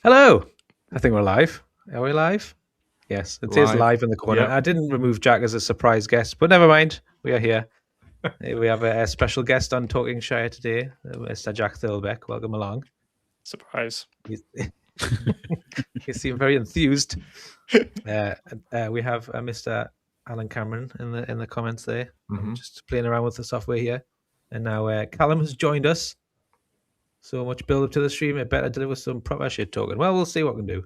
Hello. I think we're live. Are we live? Yes, it is Live. live in the corner. Yep. I didn't remove Jack as a surprise guest, but never mind. We are here. We have a special guest on Talking Shire today, Mr. Jack Thirlbeck. Welcome along. Surprise. You seem very enthused. We have Mr. Alan Cameron in the comments there. I'm just playing around with the software here. And now Callum has joined us. So much build up to the stream. It better deliver some proper shit talking. Well, we'll see what we can do.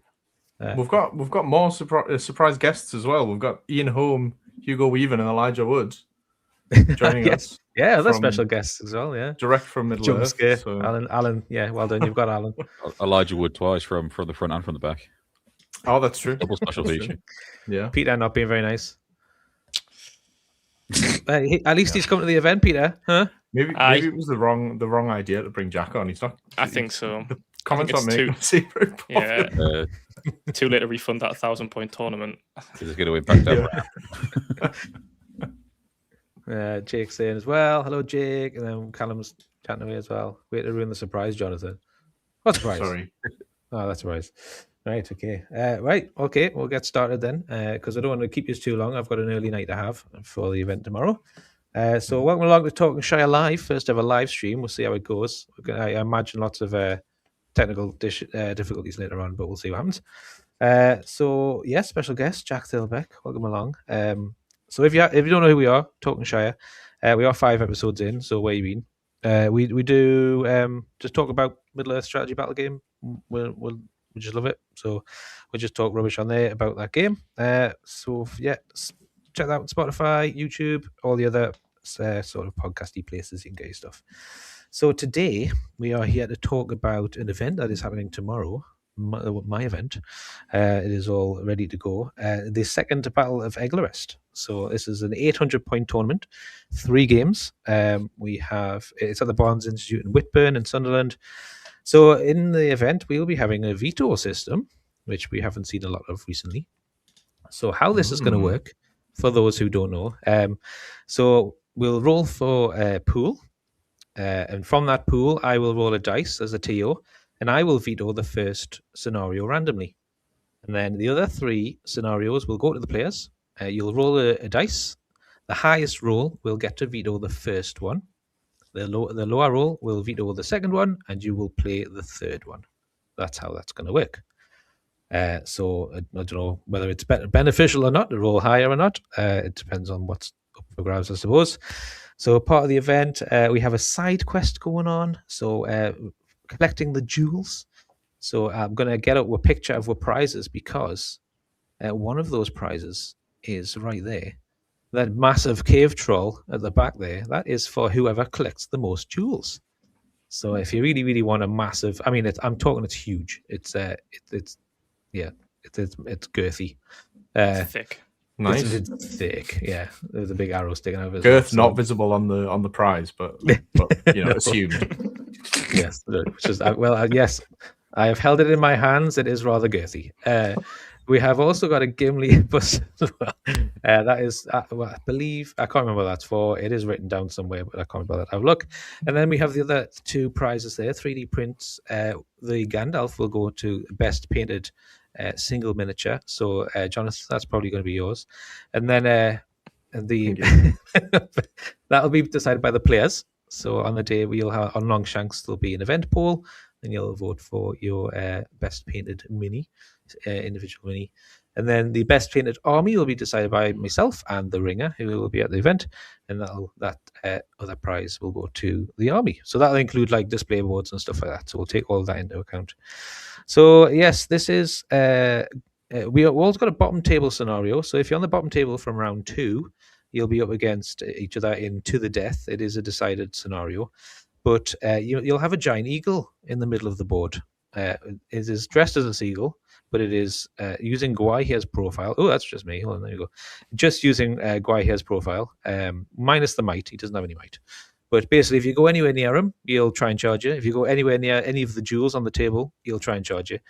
We've got more surprise guests as well. We've got Ian Holm, Hugo Weaver, and Elijah Woods joining us. Yeah, other special guests as well. Yeah, direct from Middle-earth. So. Alan. Yeah, well done. You've got Alan. Elijah Wood twice from the front and from the back. Oh, that's true. Double special feature. Yeah, Peter not being very nice. At least he's come to the event, Peter. Huh? Maybe it was the wrong idea to bring Jack on. He's not. I think so. The comments on making yeah. Too late to refund that 1,000-point tournament. It's going to impact that. Jake's saying as well. Hello, Jake. And then Callum's chatting away as well. Way to ruin the surprise, Jonathan. What surprise? Sorry. Oh, that's a surprise. Right, okay. Right, okay, we'll get started then, because I don't want to keep you too long. I've got an early night to have for the event tomorrow. So welcome along to Talking Shire Live, first ever live stream. We'll see how it goes. I imagine lots of technical difficulties later on, but we'll see what happens. So, yes, special guest, Jack Thirlbeck. Welcome along. So if you don't know who we are, Talking Shire, we are 5 episodes in, so where you been? We do just talk about Middle-earth strategy battle game. We just love it. So we'll just talk rubbish on there about that game. So yeah, check that out on Spotify, YouTube, all the other sort of podcasty places you can get your stuff. So today we are here to talk about an event that is happening tomorrow. My event. It is all ready to go. The second Battle of Eglarest. So this is an 800-point tournament, 3 games. It's at the Barnes Institute in Whitburn in Sunderland. So in the event, we'll be having a veto system, which we haven't seen a lot of recently. So how this is going to work, for those who don't know, so we'll roll for a pool, and from that pool, I will roll a dice as a TO, and I will veto the first scenario randomly. And then the other 3 scenarios will go to the players. You'll roll a dice. The highest roll will get to veto the first one. The lower roll will veto the second one, and you will play the third one. That's how that's going to work. So I don't know whether it's beneficial or not to roll higher or not. It depends on what's up for grabs, I suppose. So part of the event, we have a side quest going on. So collecting the jewels. So I'm going to get up a picture of what prizes, because one of those prizes is right there. That massive cave troll at the back there, that is for whoever collects the most jewels. So if you really, really want a massive, I mean, it's huge. It's girthy. Thick. Nice. It's thick, yeah. There's a big arrow sticking out of it. Girth not visible on the prize, but assumed. Yes, yes. I have held it in my hands. It is rather girthy. We have also got a Gimli bus as well. That is, I believe, I can't remember what that's for. It is written down somewhere, but I can't remember that. Have a look. And then we have the other 2 prizes there, 3D prints. The Gandalf will go to best painted single miniature. So, Jonathan, that's probably going to be yours. And then that'll be decided by the players. So on the day we'll have on Longshanks, there'll be an event poll, and you'll vote for your best painted mini. Individual mini, and then the best painted army will be decided by myself and the ringer, who will be at the event, and that other prize will go to the army. So that'll include like display boards and stuff like that. So we'll take all that into account. So yes, this is we've also got a bottom table scenario. So if you're on the bottom table from round 2, you'll be up against each other in to the death. It is a decided scenario, but you'll have a giant eagle in the middle of the board. It is dressed as a seagull, but it is using Gwaihe's profile. Oh, that's just me. Hold on, there you go. Just using Gwaihe's profile, minus the might. He doesn't have any might. But basically, if you go anywhere near him, he'll try and charge you. If you go anywhere near any of the jewels on the table, he'll try and charge you.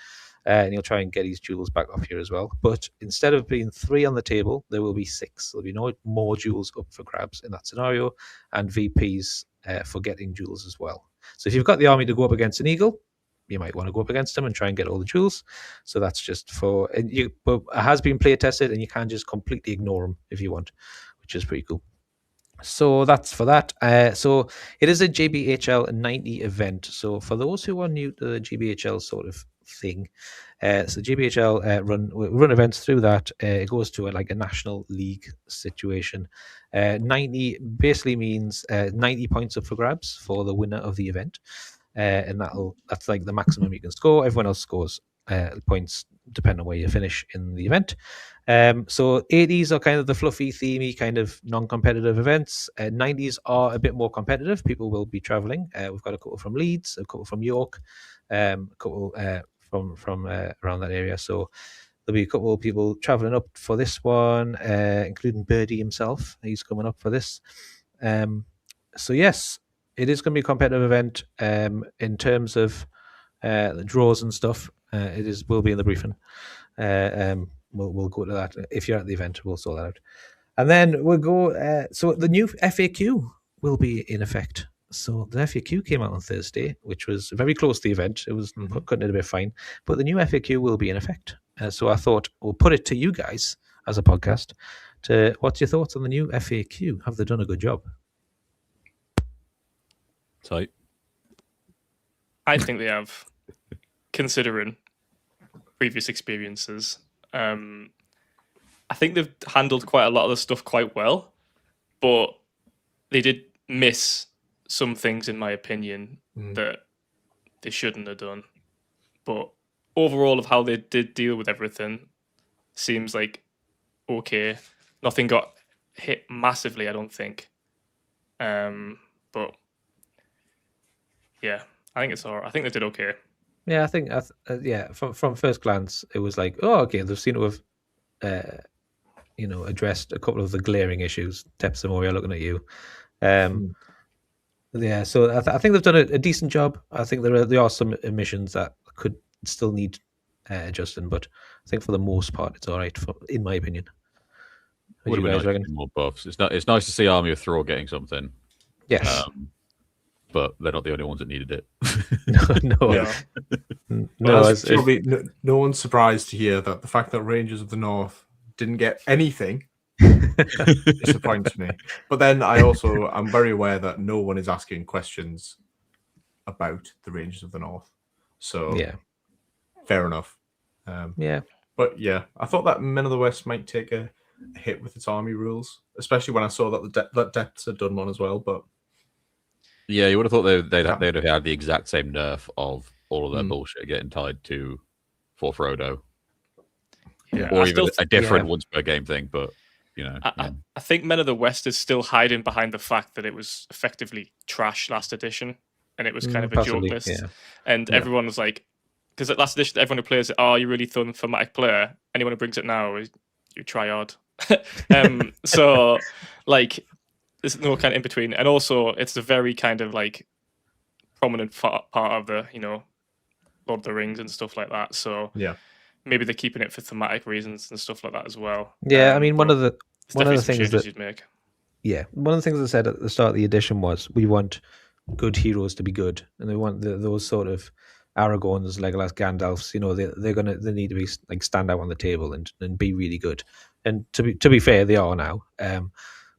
And he'll try and get his jewels back off here as well. But instead of being 3 on the table, there will be 6. There'll be no more jewels up for grabs in that scenario, and VPs for getting jewels as well. So if you've got the army to go up against an eagle, you might want to go up against them and try and get all the jewels. So that's just for you. But it has been play tested, and you can just completely ignore them if you want, which is pretty cool. So that's for that. So it is a JBHL 90 event. So for those who are new to the JBHL sort of thing, so JBHL run events through that. It goes to like a national league situation. 90 basically means 90 points up for grabs for the winner of the event, and that's like the maximum you can score. Everyone else scores points depending on where you finish in the event. So 80s are kind of the fluffy, themey, kind of non-competitive events. 90s are a bit more competitive. People will be traveling. We've got a couple from Leeds, a couple from York, a couple from around that area. So there'll be a couple of people traveling up for this one, including Birdie himself. He's coming up for this. So yes, it is going to be a competitive event. In terms of the draws and stuff, will be in the briefing. We'll go to that if you're at the event. We'll sort that out, and then we'll go. So the new FAQ will be in effect. So the FAQ came out on Thursday, which was very close to the event. It was cutting it a bit fine, but the new FAQ will be in effect. So I thought we'll put it to you guys as a podcast. What's your thoughts on the new FAQ? Have they done a good job? Tight. I think they have, considering previous experiences. I think they've handled quite a lot of the stuff quite well, but they did miss some things, in my opinion, that they shouldn't have done. But overall, of how they did deal with everything, seems like okay. Nothing got hit massively, I don't think. But yeah, I think it's all right. I think they did okay. Yeah, I think from first glance, it was like, oh, okay, they've seemed to have, addressed a couple of the glaring issues. Depths of Moria looking at you. Yeah, so I think they've done a decent job. I think there are some omissions that could still need adjusting, but I think for the most part, it's all right, in my opinion. Would have been nice to see more buffs. It's nice to see Army of Thor getting something. Yes. But they're not the only ones that needed it. No one's surprised to hear that the fact that Rangers of the North didn't get anything disappoints me. But then I'm very aware that no one is asking questions about the Rangers of the North. So yeah, fair enough. But yeah, I thought that Men of the West might take a hit with its army rules, especially when I saw that that Depths had done one as well. But yeah, you would have thought they'd have had the exact same nerf of all of their bullshit getting tied to for Frodo. Yeah, or even a different once per game thing, but I think Men of the West is still hiding behind the fact that it was effectively trash last edition, and it was kind of a joke list. And everyone was like, because at last edition, everyone who plays it, you're really thematic player. Anyone who brings it now is you try hard. So like, there's no kind of in between, and also it's a very kind of like prominent part of the Lord of the Rings and stuff like that. So maybe they're keeping it for thematic reasons and stuff like that as well. Yeah, I mean, one of the things that you'd make. Yeah, one of the things I said at the start of the edition was we want good heroes to be good, and we want those sort of Aragorns, Legolas, Gandalfs. They need to be like stand out on the table and be really good. And to be fair, they are now.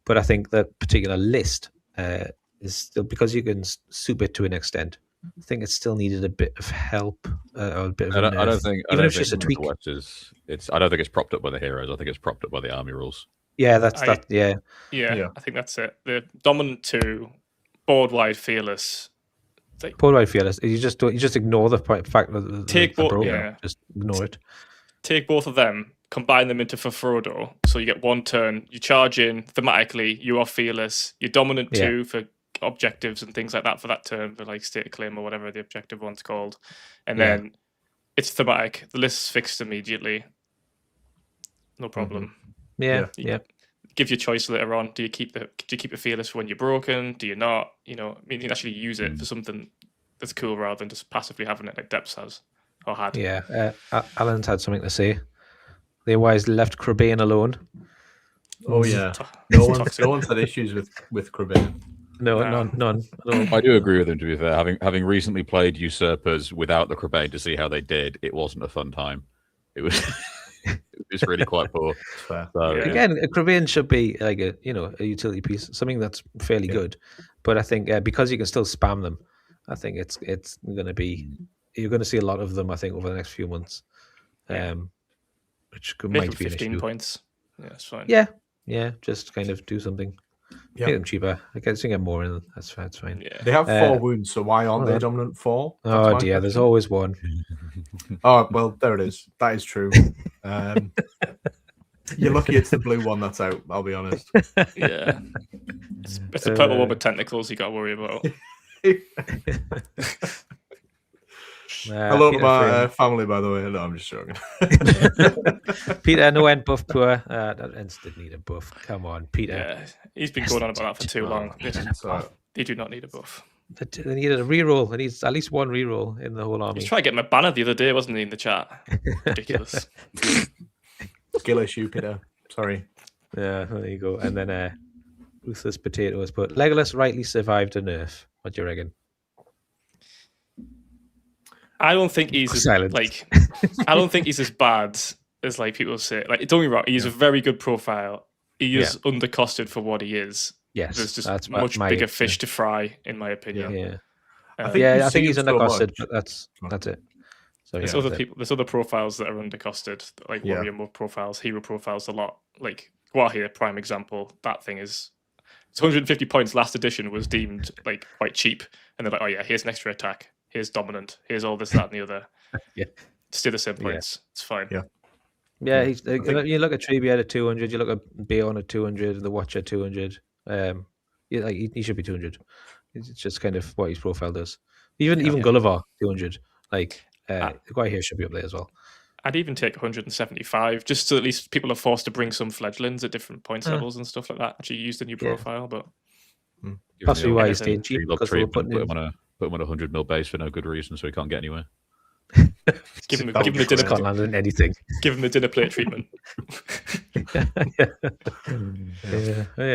But I think that particular list is still, because you can soup it to an extent. I think it still needed a bit of help, or a bit of. I don't think even if it's just a tweak. I don't think it's propped up by the heroes. I think it's propped up by the army rules. Yeah, that's that. Yeah, I think that's it. The dominant 2, board wide, fearless. Board wide, fearless. You just ignore the fact that take both. Just ignore it. Take both of them, combine them into for Frodo. So you get one turn. You charge in thematically. You are fearless. You're dominant 2 for objectives and things like that for that turn, for like state of claim or whatever the objective one's called, and then it's thematic. The list's fixed immediately, no problem. Give you a choice later on. Do you keep it fearless for when you're broken? Do you not? You can actually use it for something that's cool rather than just passively having it like Depths has or had. Alan's had something to say. They wise left Crabane alone. Oh yeah, no one's had issues with Crabane. No, none at all. I do agree with him, to be fair. Having recently played Usurpers without the Crebain to see how they did, it wasn't a fun time. It was it's really quite poor. Fair. So, Again, a Crebain should be like a utility piece, something that's fairly good. But I think because you can still spam them, I think it's going to be, you're going to see a lot of them, I think, over the next few months. Which might be 15 an issue. points. Yeah, that's fine. Yeah, just kind of do something. Yeah. Make them cheaper. I guess you get more in them. That's fine. Yeah. They have 4 wounds, so why aren't they dominant 4? Oh dear, there's always one. Oh, well, there it is. That is true. You're lucky it's the blue one that's out, I'll be honest. Yeah. It's a purple one with tentacles you got to worry about. Hello to my family, by the way. No, I'm just joking. Peter, no end buff poor. That Ents did need a buff. Come on, Peter. Yeah, he's been going on about that for too long. They do not need a buff. They needed a reroll. They need at least one reroll in the whole army. He's trying to get my banner the other day, wasn't he, in the chat? Ridiculous. Skill issue, Peter. Sorry. Yeah, there you go. And then Ruthless Potatoes put Legolas rightly survived a nerf. What do you reckon? I don't think he's I don't think he's as bad as like people say. Like, don't get me wrong, he's a very good profile. He is undercosted for what he is. Yes, there's just much bigger fish to fry, in my opinion. Yeah, I think he's undercosted, but that's it. So there's other people. There's other profiles that are undercosted, like warrior mode profiles, hero profiles. A lot like Guahir, prime example. That thing is. It's 150 points. Last edition was deemed like quite cheap, and they're like, oh yeah, here's an extra attack. Here's dominant. Here's all this, that, and the other. Still the same points. It's fine. Yeah. He's. You look at Treebeard at 200. You look at Bayon at 200. The Watcher 200. He should be 200. It's just kind of what his profile does. Even Gulliver 200. Like Guahir should be up there as well. I'd even take 175, just so at least people are forced to bring some fledglings at different points levels and stuff like that. Actually, use the new profile, but possibly why he stayed cheap because we were putting him on a 100 mil base for no good reason, so he can't get anywhere. give him the dinner. Can't land in anything. Give him the dinner plate treatment. Yeah.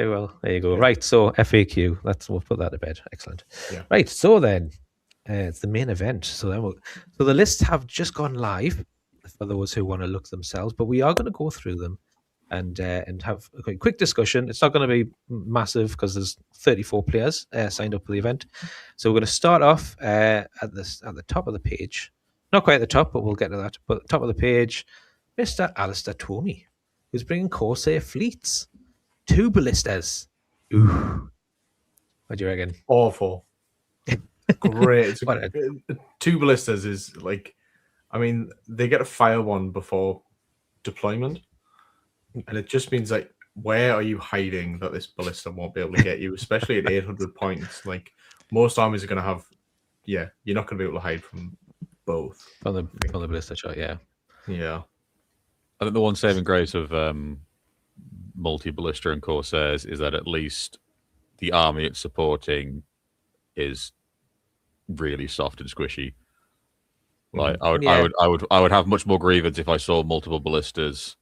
Well, there you go. Right. So FAQ. We'll put that to bed. Excellent. Yeah. Right. So then, it's the main event. So the lists have just gone live for those who want to look themselves, but we are going to go through them and have a quick discussion. It's not going to be massive because there's 34 players signed up for the event. So we're going to start off at the top of the page. Not quite at the top, but we'll get to that. But at the top of the page, Mr. Alistair Twomey, who's bringing Corsair fleets. 2 ballistas. Ooh. What do you reckon? Awful. Great. 2 ballistas is like, I mean, they get to fire one before deployment. And it just means like, where are you hiding that this ballista won't be able to get you, especially at 800 points? Like, most armies are going to have, you're not going to be able to hide from both. From the ballista shot, yeah. Yeah. I think the one saving grace of multi-ballista and Corsairs is that at least the army it's supporting is really soft and squishy. Like I would have much more grievance if I saw multiple ballistas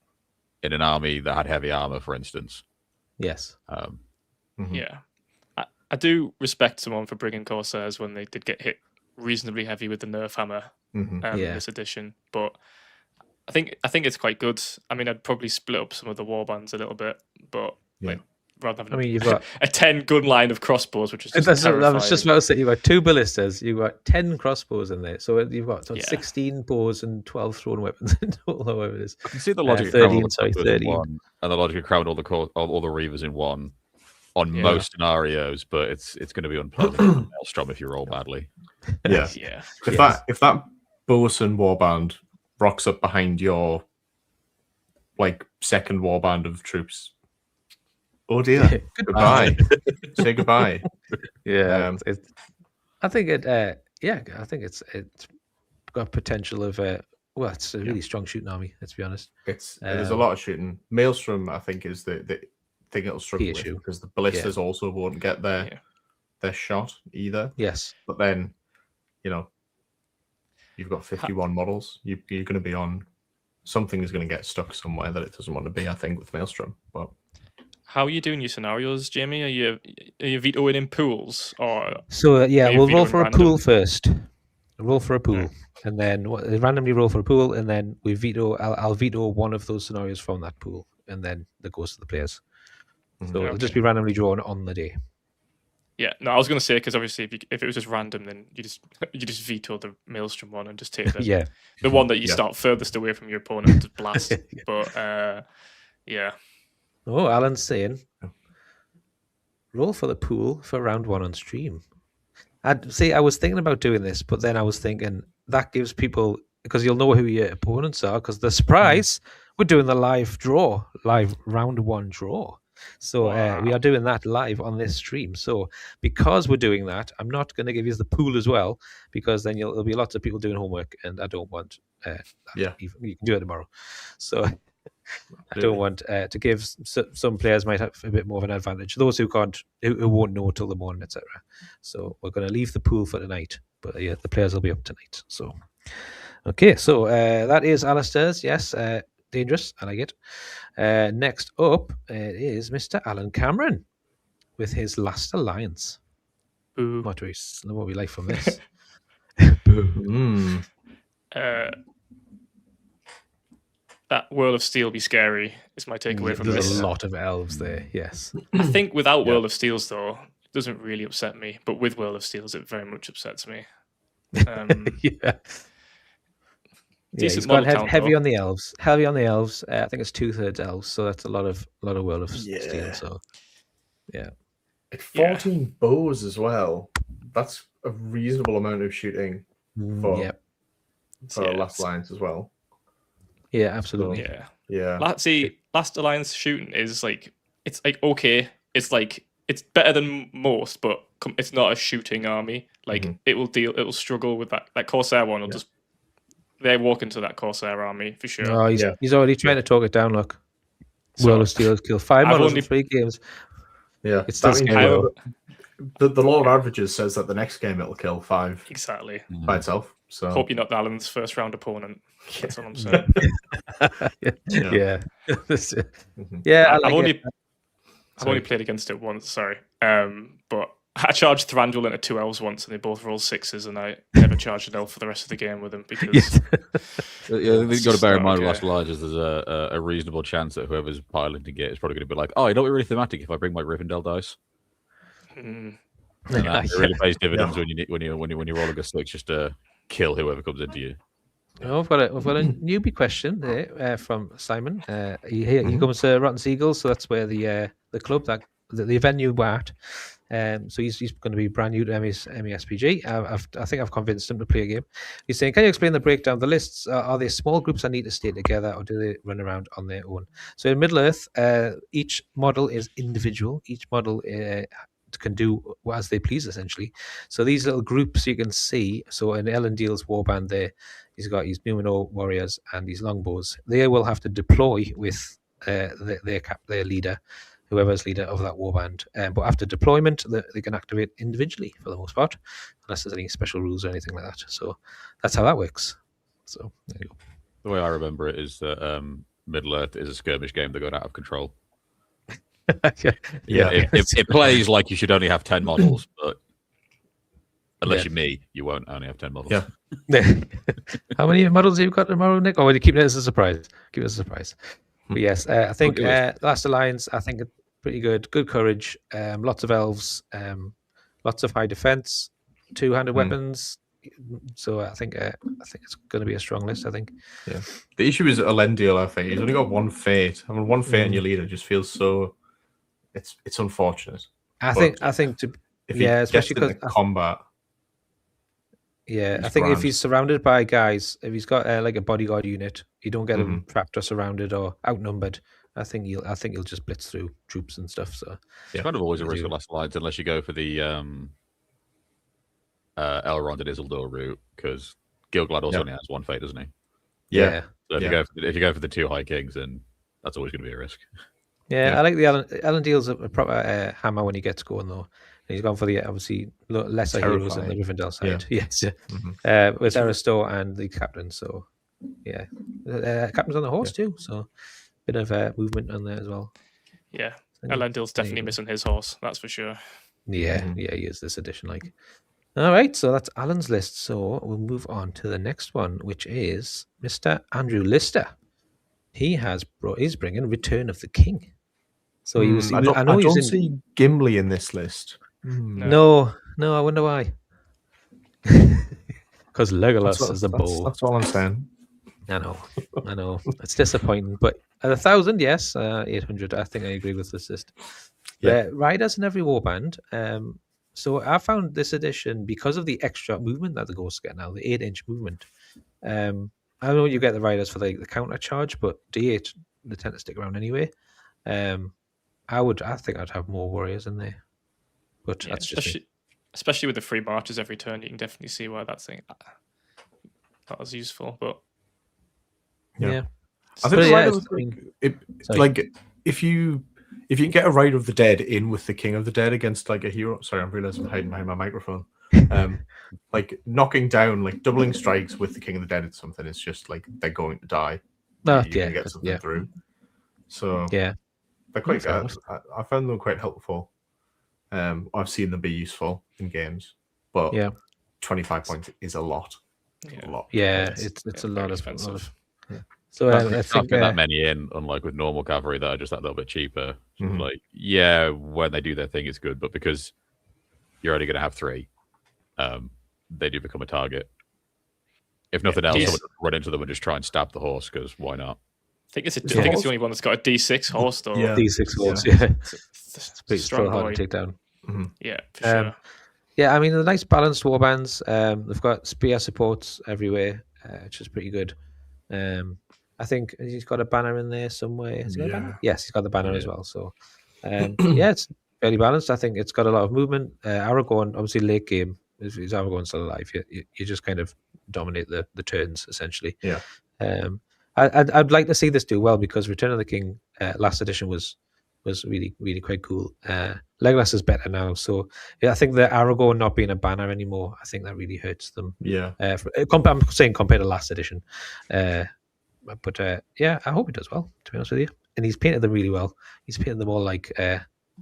in an army that had heavy armor, for instance. Yes. Yeah. I do respect someone for bringing Corsairs when they did get hit reasonably heavy with the nerf hammer this edition, but I think it's quite good. I mean, I'd probably split up some of the warbands a little bit, but like rather than you've got a 10 gun line of crossbows, which is just terrifying. I was just about to say, you've got 2 ballistas, you've got 10 crossbows in there, so you've got 16 bows and 12 thrown weapons in total, however it is. I can see the logic 13, and the logic of crowding all the reavers in one on most scenarios, but it's going to be unpleasant in Maelstrom if you roll badly. Yeah. If that Bosun warband rocks up behind your like second warband of troops, oh dear, goodbye. Say goodbye. Yeah, I think it's got potential of it's a really strong shooting army. Let's be honest. There's a lot of shooting. Maelstrom, I think, is the thing it'll struggle with because the ballistas also won't get their shot either. Yes, but then you've got 51 models. You're going to be on something is going to get stuck somewhere that it doesn't want to be. I think with Maelstrom, but How are you doing your scenarios, Jamie? Are you vetoing in pools or? So we'll roll for a pool first. Roll for a pool, and then randomly roll for a pool, and then we veto. I'll veto one of those scenarios from that pool, and then that goes to the players. So it'll just be randomly drawn on the day. Yeah, no, I was going to say because obviously if it was just random, then you just veto the Maelstrom one and just take the one that you start furthest away from your opponent to blast. But yeah. Oh, Alan's saying roll for the pool for round 1 on stream. I was thinking about doing this, but then I was thinking that gives people, because you'll know who your opponents are, because the surprise, we're doing the live round 1 draw. So we are doing that live on this stream. So because we're doing that, I'm not going to give you the pool as well, because then there'll be lots of people doing homework, and I don't want you can do it tomorrow. So I don't want to give some players might have a bit more of an advantage. Those who can't, who won't know till the morning, etc. So we're going to leave the pool for tonight, but the players will be up tonight. So okay, so that is Alistair's. Yes, dangerous. I like it. Next up is Mr. Alan Cameron with his Last Alliance. Boo. What we like from this? Boo. That World of Steel be scary is my takeaway from this. There's a lot of elves there, yes. I think without World of Steels, though, it doesn't really upset me. But with World of Steels, it very much upsets me. He's gone heavy on the elves. Heavy on the elves. I think it's 2/3 elves, so that's a lot of World of Steel. So yeah. 14 bows as well. That's a reasonable amount of shooting for Last Alliance as well. Yeah, absolutely. So, yeah. Last Alliance shooting is it's okay. It's it's better than most, but it's not a shooting army. It will struggle with that. That Corsair one will just they walk into that Corsair army for sure. Oh, he's already trying to talk it down. Look, World of Steel has killed 5 models in 3 games. Yeah, it's still the law of averages says that the next game it'll kill 5 exactly by itself. So hope you're not Alan's first round opponent. That's all I'm saying. I've only played against it once. Sorry, but I charged Thranduil into 2 elves once, and they both rolled 6s, and I never charged an elf for the rest of the game with them because. You've got to bear in mind with Last Alliance, there's a reasonable chance that whoever's piloting it is probably going to be like, oh, you know what, really thematic if I bring my Rivendell dice. And that really pays dividends when you're rolling a 6 just to kill whoever comes into you. Oh, we've got a newbie question there from Simon. He comes to Rotten Seagulls, so that's where the club that the venue we're at. So he's going to be brand new to MESPG. I think I've convinced him to play a game. He's saying, can you explain the breakdown? The lists, are they small groups that need to stay together, or do they run around on their own? So in Middle-earth, each model is individual. Each model can do as they please, essentially. So these little groups you can see. So in Elendil's warband there, he's got his Numenor warriors and his longbows. They will have to deploy with their leader, whoever's leader of that warband. But after deployment, they can activate individually for the most part, unless there's any special rules or anything like that. So that's how that works. So there you go. The way I remember it is that Middle-earth is a skirmish game that got out of control. It plays like you should only have 10 models, but unless you're me, you won't only have 10 models. How many models have you got tomorrow, Nick? Or will you keep it as a surprise? Keep it as a surprise. But yes, I think Last Alliance, I think it's pretty good. Good courage, lots of elves, lots of high defense, 2-handed weapons. So I think it's going to be a strong list. I think. Yeah. The issue is Elendil. I think he's only got 1 fate. Having 1 fate in your leader just feels so. It's unfortunate. Especially because combat. Yeah, I think if he's surrounded by guys, if he's got like a bodyguard unit, you don't get him trapped or surrounded or outnumbered. I think he'll just blitz through troops and stuff. So it's kind of always a risk of Last Alliance unless you go for the Elrond and Isildur route, because Gilgalad also only has 1 fate, doesn't he? Yeah. So if you go for the 2 High Kings, then that's always going to be a risk. Yeah, I like the Elendil's a proper hammer when he gets going though. He's gone for the obviously lesser heroes on the Rivendell side. Yeah. Yes, with Eristor and the captain. So captain's on the horse too. So bit of movement on there as well. Yeah, Elendil's definitely missing his horse, that's for sure. Yeah, he is this edition. All right, so that's Alan's list. So we'll move on to the next one, which is Mr. Andrew Lister. He's bringing Return of the King. So I don't see Gimli in this list. No, I wonder why. Because Legolas is a bull. That's all I'm saying. I know. It's disappointing, but at 1,000, yes, 800. I think I agree with this list. Yeah, riders in every warband. So I found this edition because of the extra movement that the ghosts get now, the 8-inch movement. I know you get the riders for the counter charge, but D8 they tend to stick around anyway. I think I'd have more warriors in there, but that's just especially with the free marches every turn. You can definitely see why that's not as useful, but yeah. I think if you get a Rider of the Dead in with the King of the Dead against a hero. Sorry, I'm realizing I'm hiding behind my microphone. Knocking down, doubling strikes with the King of the Dead at something, it's just they're going to die. You're going to get something through. So yeah, they're quite good. I found them quite helpful. I've seen them be useful in games, but 25 points is a lot. A lot. Yeah, it's a lot of expensive. So I think that many in, unlike with normal cavalry that are just that little bit cheaper. When they do their thing, it's good, but because you're only going to have 3, they do become a target. If nothing else, someone run into them and just try and stab the horse, because why not? I think it's the only one that's got a D6 horse, though. Yeah. D6 horse, yeah. It's pretty strong, hard to take down. Mm-hmm. Yeah, for sure. Yeah, I mean, the nice balanced warbands. They've got spear supports everywhere, which is pretty good. I think he's got a banner in there somewhere. Has he got a banner? Yes, he's got the banner as well. So, it's fairly balanced. I think it's got a lot of movement. Aragorn, obviously, late game, is Aragorn still alive? You just kind of dominate the turns, essentially. Yeah. I'd like to see this do well, because Return of the King last edition was really, really quite cool. Legolas is better now, so I think the Aragorn not being a banner anymore, I think that really hurts them. Yeah. I'm saying compared to last edition. But I hope he does well, to be honest with you. And he's painted them really well. He's painted them all like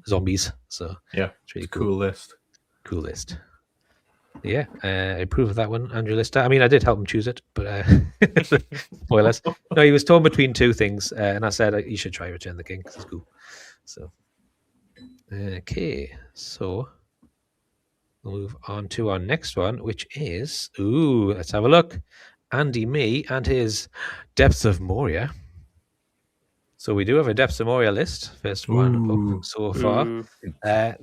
zombies. So it's really cool list. Cool list. Yeah, I approve of that one, Andrew Lister. I mean, I did help him choose it, but spoilers. No, he was torn between 2 things, and I said you should try Return the King because it's cool. So, okay, so we'll move on to our next one, which is let's have a look. Andy Me and his Depths of Moria. So we do have a Depths of Moria list. First one up so far.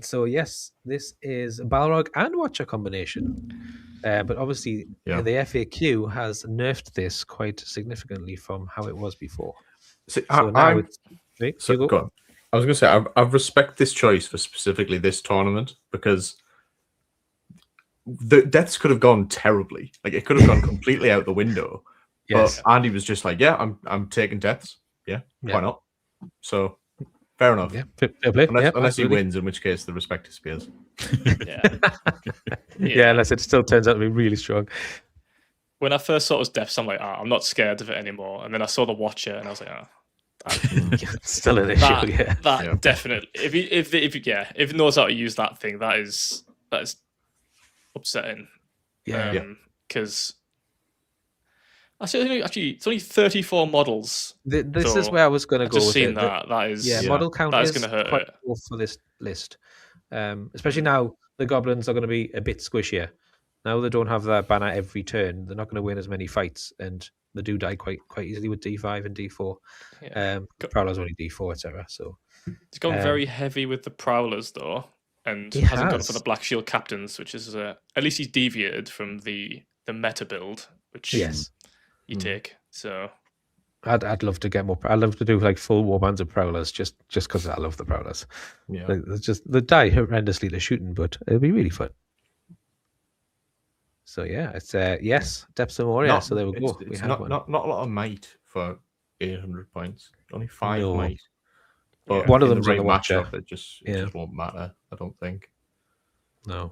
So yes, this is Balrog and Watcher combination. But obviously the FAQ has nerfed this quite significantly from how it was before. Go on. I was going to say, I respect this choice for specifically this tournament, because the deaths could have gone terribly. It could have gone completely out the window. Yes. But Andy was just like, I'm taking deaths. Yeah, why not? So, fair enough. Yeah, fair play. Unless he wins, in which case the respect disappears. Unless it still turns out to be really strong. When I first saw it was deaths, I'm like, I'm not scared of it anymore. And then I saw the Watcher, and I was like, it's still an issue. Definitely. If it knows how to use that thing, that is upsetting. Because actually, it's only 34 models. This is where I was going to go. Just seen that. That is model count is going to hurt quite low for this list. Especially now, the goblins are going to be a bit squishier. Now they don't have that banner every turn. They're not going to win as many fights, and they do die quite easily with D5 and D4. Prowler's only D4, etc. So it's gone very heavy with the Prowlers, though, and hasn't gone for the Black Shield Captains, which is at least he's deviated from the meta build, which you take. So I'd love to get more. I'd love to do full warbands of Prowlers, just because I love the Prowlers. Yeah, they die horrendously to shooting, but it'll be really fun. So it's Depths of Moria. So there we go. It's not a lot of might for 800 points. Only 5 might. But one of them's the on the Watcher. It just won't matter. I don't think. No.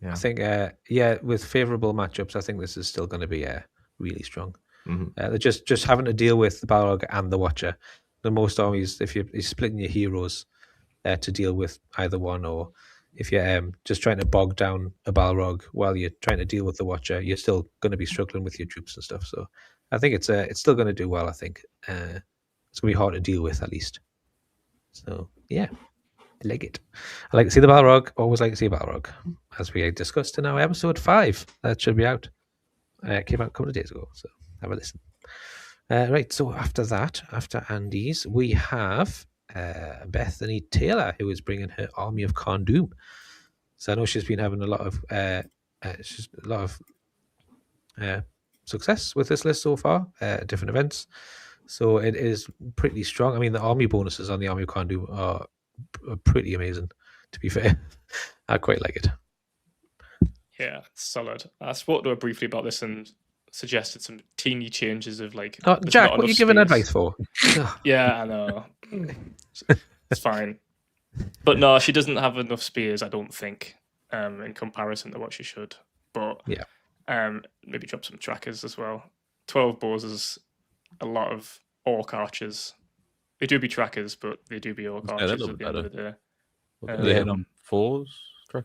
Yeah. I think with favourable matchups, I think this is still going to be really strong. Mm-hmm. They're just having to deal with the Balrog and the Watcher. The most armies, if you're splitting your heroes, to deal with either one, or if you're just trying to bog down a Balrog while you're trying to deal with the Watcher, you're still going to be struggling with your troops and stuff. So I think it's still going to do well. I think it's going to be hard to deal with, at least. So yeah, I like it. I like to see the Balrog. Always like to see a Balrog, as we discussed in our episode 5. That should be out. Came out a couple of days ago, so have a listen. Right, so after Andy's, we have Bethany Taylor, who is bringing her army of Kharndoom. So I know she's been having a lot of success with this list so far, different events. So it is pretty strong. I mean, the army bonuses on the army of Kharndoom are pretty amazing, to be fair. I quite like it. Yeah, it's solid. I spoke to her briefly about this and suggested some teeny changes of like. Oh, Jack, what are you giving advice for? Yeah, I know. It's fine. But no, she doesn't have enough spears, I don't think, in comparison to what she should. But yeah, maybe drop some trackers as well. 12 bows is a lot of orc archers. They do be trackers, but they do be orc archers at the end of the day. They hit on 4s?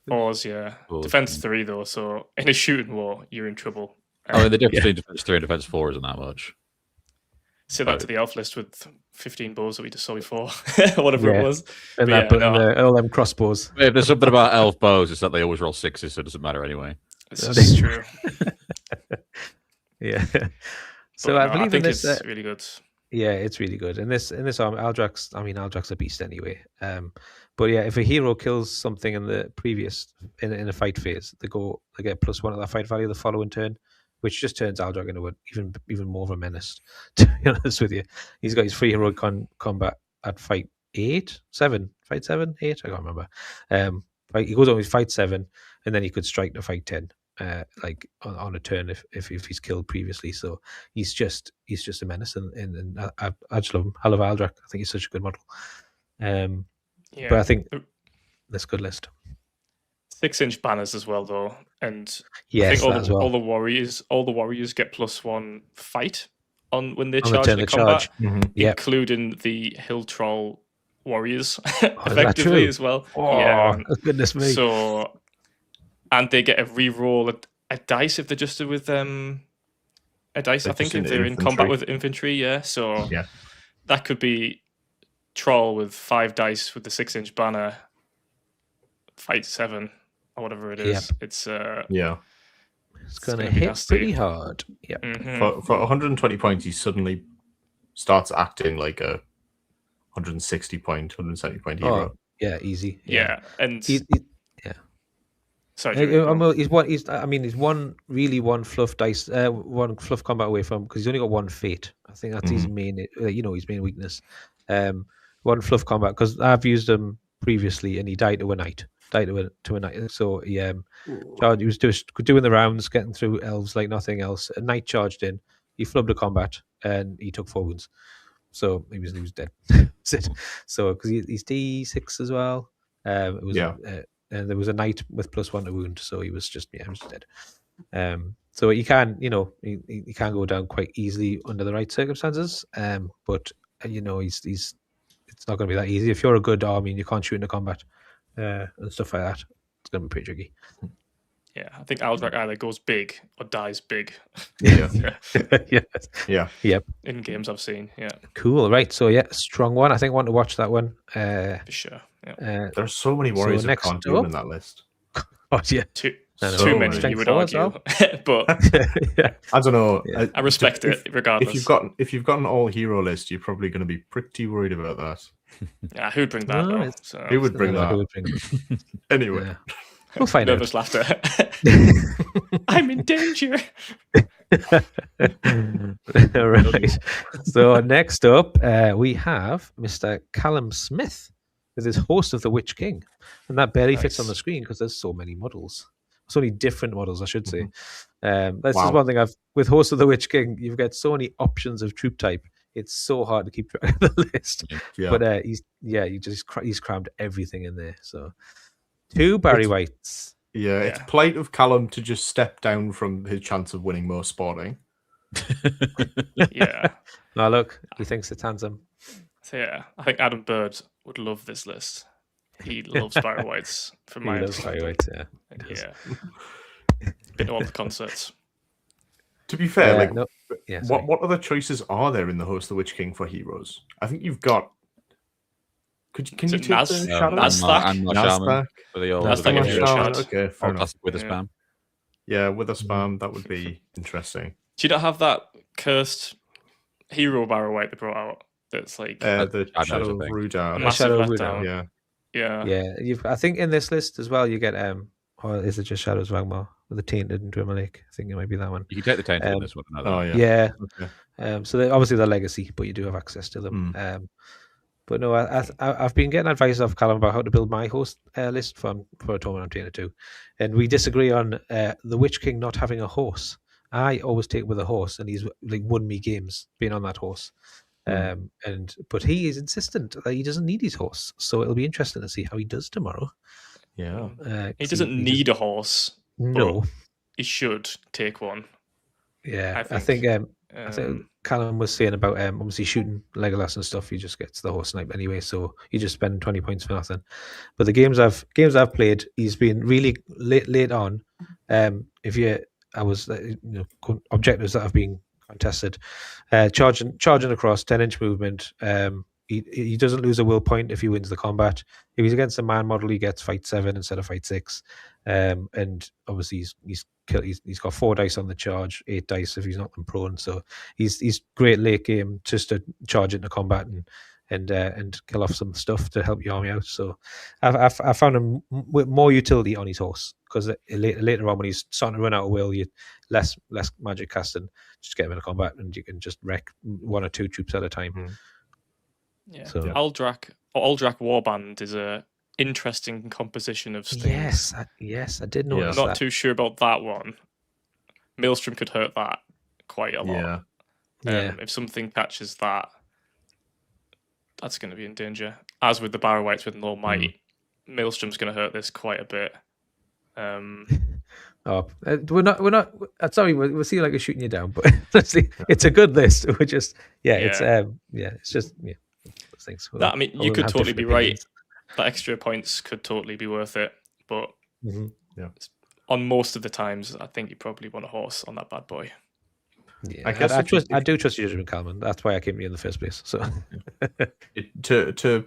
Fours, yeah. Fours, defense 3 though, so in a shooting war, you're in trouble. The difference between defense 3 and defense 4 isn't that much. Say that to the elf list with 15 bows that we just saw before, whatever it was. And all them crossbows. If there's something about elf bows, it's that they always roll 6s, so it doesn't matter anyway. This is true. Yeah. So I believe think it's really good. Yeah, it's really good. In this arm, Aldrak's a beast anyway. But yeah, if a hero kills something in the previous in a fight phase, they get +1 of that fight value the following turn, which just turns Aldrak into even more of a menace. To be honest with you, he's got his free heroic combat at fight 7, I can't remember. He goes on with fight 7, and then he could strike to fight 10. Like on a turn if he's killed previously, so he's just a menace, and I just love him. I love Aldrak. I think he's such a good model. But I think that's a good list. 6-inch banners as well, though, and yes, I think all the warriors get +1 fight on when they charge the combat, including the hill troll warriors effectively as well. Goodness me! So. And they get a re-roll a dice if they're just with a dice. I think if they're in combat with infantry, So that could be troll with 5 dice with the 6-inch banner, fight 7 or whatever it is. It's it's gonna hit pretty hard. Yeah. Mm-hmm. For 120 points, he suddenly starts acting like a 160 point, 170 point hero. Oh, yeah, easy. Yeah, and sorry, he's one fluff dice, one fluff combat away from, because he's only got 1 fate. I think that's his main, his main weakness. 1 fluff combat, because I've used him previously, and he died to a knight. So he was just doing the rounds, getting through elves like nothing else. A knight charged in, he flubbed a combat, and he took 4 wounds. So he was dead. So because he's D6 as well. It was and there was a knight with +1 to wound, so he was just dead. So he can, he can go down quite easily under the right circumstances. But he's it's not going to be that easy if you're a good army and you can't shoot into combat and stuff like that. It's going to be pretty tricky. Yeah, I think Aldrak either goes big or dies big. Yep. In games I've seen, Cool. Right. So strong one. I think I want to watch that one. For sure. Yeah. There's so many warriors that can't do in that list. Oh yeah, too many. You would argue, but I don't know. I respect it regardless. If you've got an all hero list, you're probably going to be pretty worried about that. Yeah, who'd bring that? Though, so. Who would bring that? Anyway. Yeah. We'll find nervous out. Laughter. I'm in danger. Right. So next up, we have Mr. Callum Smith with his Host of the Witch King, and that barely fits on the screen because there's so many models. So many different models, I should say. That's just one thing with Host of the Witch King. You've got so many options of troop type. It's so hard to keep track of the list. Yeah. But he's crammed everything in there. So. 2 Barry Whites. Yeah, it's polite of Callum to just step down from his chance of winning most sporting. Yeah. Now look, he thinks it's handsome. So I think Adam Bird would love this list. He loves Barry Whites, from my understanding. Barry Whites, yeah. Been to all the concerts. To be fair, what other choices are there in the Host of the Witch King for heroes? I think you've got. Can you take the shadow? Nasdaq for the old Nasdaq. Okay, fair enough. With a spam. Yeah, with a spam, that would be interesting. Do you not have that cursed hero Barrow White they brought out? That's like the Shadow of Rudar. A massive letdown. Yeah. I think in this list as well, you get or is it just Shadows of Angmar with the Tainted and Dwemer Lake? I think it might be that one. You can take the Tainted in this one. Yeah. Okay. So obviously they're legacy, but you do have access to them. But no, I've been getting advice off Callum about how to build my host list for a tournament I'm training to, and we disagree on the Witch King not having a horse. I always take with a horse, and he's like won me games being on that horse. But he is insistent that he doesn't need his horse, so it'll be interesting to see how he does tomorrow. Yeah, he doesn't need a horse. No, he should take one. Yeah, I think Callum was saying about obviously shooting Legolas and stuff. He just gets the horse snipe anyway, so you just spend 20 points for nothing. But the games I've played, he's been really late on. Objectives that have been contested, charging across 10-inch movement. He doesn't lose a will point if he wins the combat. If he's against a man model, he gets fight 7 instead of fight 6. And obviously he's got 4 dice on the charge, 8 dice if he's not them prone. So he's great late game just to charge into combat and kill off some stuff to help your army out. So I found him with more utility on his horse, because later on when he's starting to run out of will, you less magic casting, just get him into combat and you can just wreck 1 or 2 troops at a time. Yeah. So Aldrak Warband is a interesting composition of stings. Yes, I did notice that. I'm not too sure about that one. Maelstrom could hurt that quite a lot. If something catches that, that's going to be in danger. As with the Barrow Whites with no might, Maelstrom's going to hurt this quite a bit. We're not. Sorry, we'll see like we're shooting you down, but it's a good list. We're just it's just things. I mean, you could totally be right. That extra points could totally be worth it, but on most of the times, I think you probably want a horse on that bad boy. Yeah, I do trust your judgment, Calvin. That's why I came to you in the first place. So, to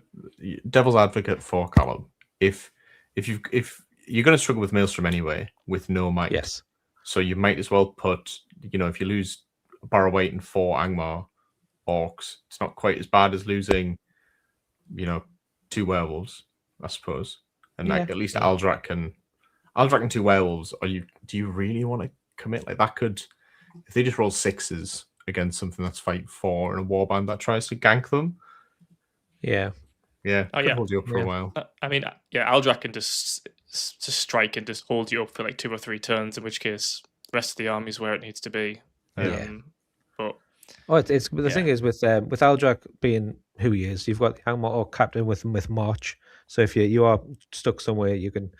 devil's advocate for Callum, if you're going to struggle with Maelstrom anyway with no might, yes. So you might as well put, if you lose Barrow White and 4 Angmar orcs, it's not quite as bad as losing, 2 werewolves, I suppose. And at least Aldrak and 2 werewolves. Do you really want to commit? Like that could, if they just roll 6s against something that's fight 4 and a warband that tries to gank them. Yeah. Hold you up for a while. I mean, Aldrak can just strike and just hold you up for like 2 or 3 turns, in which case the rest of the army is where it needs to be. But the thing is with Aldrak being who he is, you've got the Angmar Orc captain with March. So if you are stuck somewhere, you can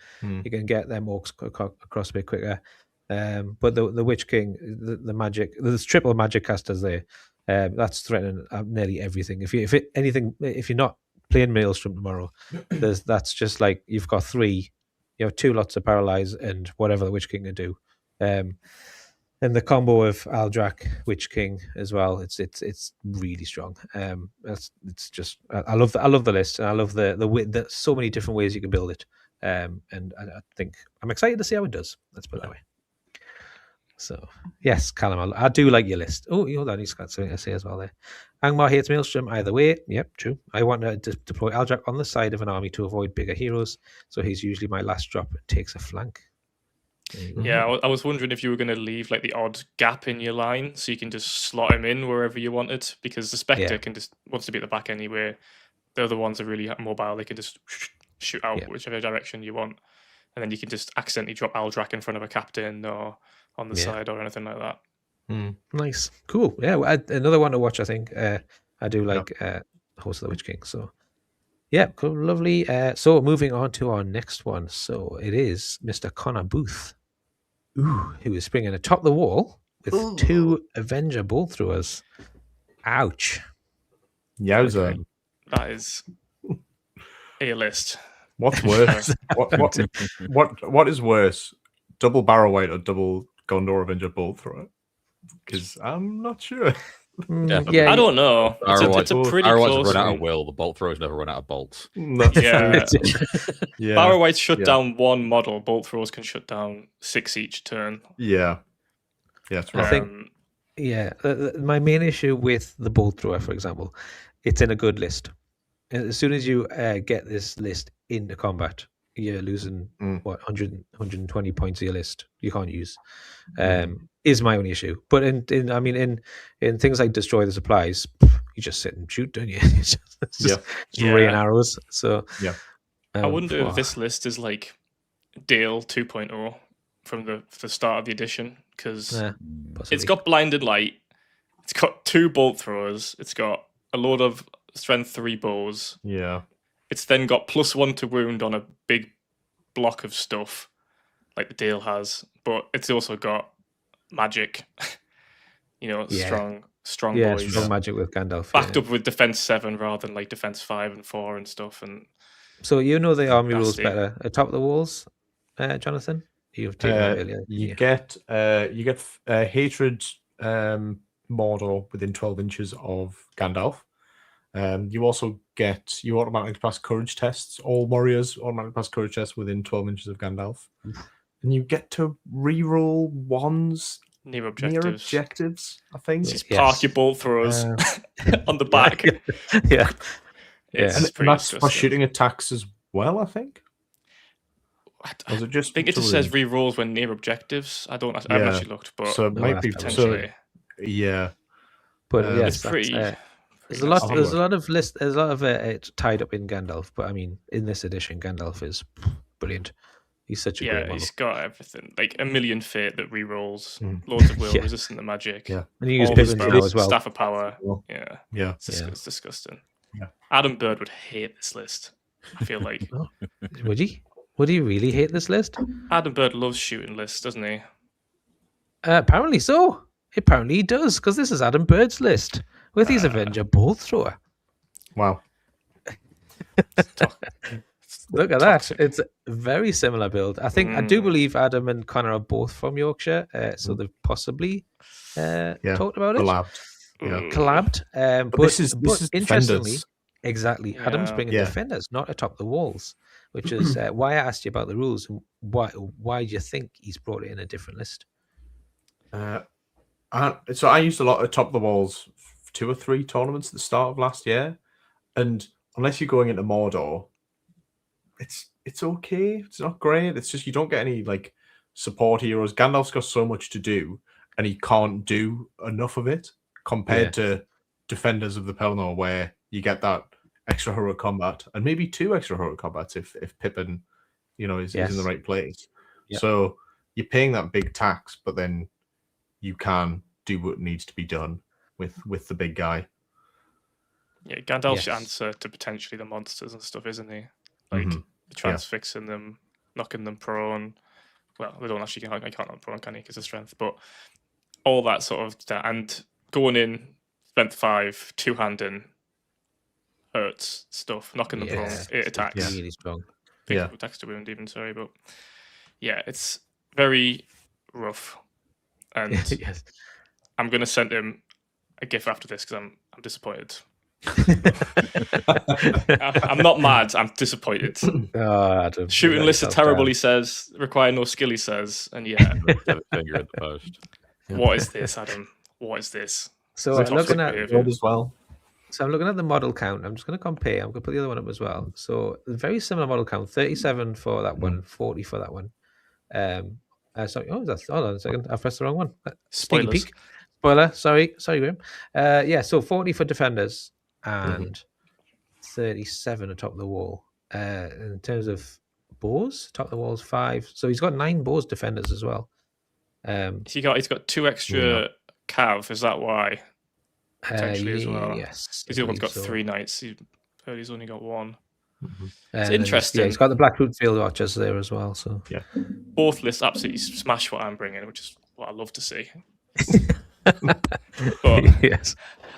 get them orcs across a bit quicker. But the Witch King, the magic, there's triple magic casters there. That's threatening nearly everything. If you're not playing Maelstrom tomorrow, that's just like you've got 3. You have 2 lots of paralyze and whatever the Witch King can do. And the combo of Aldrak Witch King as well, it's really strong. It's just I love the list, and I love the so many different ways you can build it. And I think I'm excited to see how it does. Let's put it that way. So yes, Callum, I do like your list. Oh, hold on, he's got something to say as well there. Angmar hates Maelstrom either way. Yep, true. I want to deploy Aldrak on the side of an army to avoid bigger heroes, so he's usually my last drop and takes a flank. Yeah, I was wondering if you were going to leave like the odd gap in your line so you can just slot him in wherever you wanted, because the Spectre wants to be at the back anyway. The other ones are really mobile. They can just shoot out whichever direction you want, and then you can just accidentally drop Aldrak in front of a captain or on the side or anything like that. Nice. Cool. Yeah, another one to watch, I think. I do like Host of the Witch King. So yeah, cool, lovely. So moving on to our next one. So it is Mr. Connor Booth, who is springing atop the wall with 2 Avenger bolt throwers. Ouch. Yowza. That is A list. What's worse? what is worse? Double Barrow-wight or double Gondor Avenger Bolt Thrower? Because I'm not sure. Yeah, I don't know. It's a pretty close. Run out of will. The Bolt Throwers never run out of bolts. Yeah. Barrow-wights shut Yeah. down one model. Bolt Throwers can shut down 6 each turn. Yeah. Yeah, that's right. I think, my main issue with the Bolt Thrower, for example, it's in a good list. As soon as you get this list into combat, you're losing 120 points of your list you can't use. Is my only issue. But in things like destroy the supplies, you just sit and shoot, don't you? It's just rain arrows. So yeah. I wonder if this list is like Dale 2.0 from the start of the edition, because it's got blinded light, it's got 2 bolt throwers, it's got a load of strength 3 bows. Yeah. It's then got +1 to wound on a big block of stuff, like the Dale has, but it's also got magic. Strong boys. Strong magic with Gandalf. Backed up with defense 7 rather than like defense 5 and 4 and stuff. And so the army rules better atop the walls, Jonathan. You've taken that earlier. You get hatred Mordor within 12 inches of Gandalf. You also you automatically pass courage tests. All warriors automatically pass courage tests within 12 inches of Gandalf. And you get to re-roll ones near objectives, I think. Just park your bolt throwers on the back. Yeah. And that's for shooting attacks as well, I think. I think it just says re-rolls when near objectives. I haven't actually looked, but so it might be potentially. Yeah. But it's pretty. There's a lot of it tied up in Gandalf, but I mean, in this edition, Gandalf is brilliant. He's such a great model. He's got everything, like a million fate that re-rolls, loads of will, resistant to magic. Yeah, and you use Pippin now as well. Staff of Power. Yeah. It's disgusting. Yeah. Adam Bird would hate this list. I feel like. Would he? Would he really hate this list? Adam Bird loves shooting lists, doesn't he? Apparently so. Apparently he does, because this is Adam Bird's list with his Avenger Bolt Thrower. Wow. Look at that. It's a very similar build. I do believe Adam and Connor are both from Yorkshire, so they've possibly talked about it. Collabed. But this is interestingly, Defenders. Exactly. Adam's bringing Defenders, not atop the walls, which is why I asked you about the rules and why do you think he's brought it in a different list? So I used a lot atop the walls 2 or 3 tournaments at the start of last year, and unless you're going into Mordor, it's okay. It's not great. It's just you don't get any like support heroes. Gandalf's got so much to do, and he can't do enough of it compared to Defenders of the Pelennor, where you get that extra heroic combat and maybe 2 extra heroic combats if Pippin, is in the right place. Yep. So you're paying that big tax, but then you can do what needs to be done with the big guy. Yeah, Gandalf's answer to potentially the monsters and stuff, isn't he? Like transfixing them, knocking them prone. Well, they don't actually I can't knock prone, can he? Because of strength, but all that sort of stuff. And going in, strength 5, 2-handing, hurts stuff, knocking them prone. It attacks. Yeah, really strong. Attacks to wound even, sorry, but it's very rough. And I'm going to send him a GIF after this because I'm disappointed. I'm not mad. I'm disappointed. Adam, shooting lists are terrible. He says require no skill. He says, and finger at the post. What is this, Adam? What is this? So I'm looking at as well. So I'm looking at the model count. I'm just going to compare. I'm going to put the other one up as well. So very similar model count: 37 for that one, 40 for that one. Sorry. Hold on a second. I pressed the wrong one. Sneaky peek. Spoiler. Sorry, Graham. So 40 for Defenders and 37 atop the wall. In terms of bows, top the wall's 5. So he's got 9 bows Defenders as well. He's got 2 extra cav. Is that why? Potentially as well. Yes. Because the other one's got 3 knights. He's only got 1. It's interesting. He's got the Blackroot Field Watchers there as well. So both lists absolutely smash what I'm bringing, which is what I love to see. But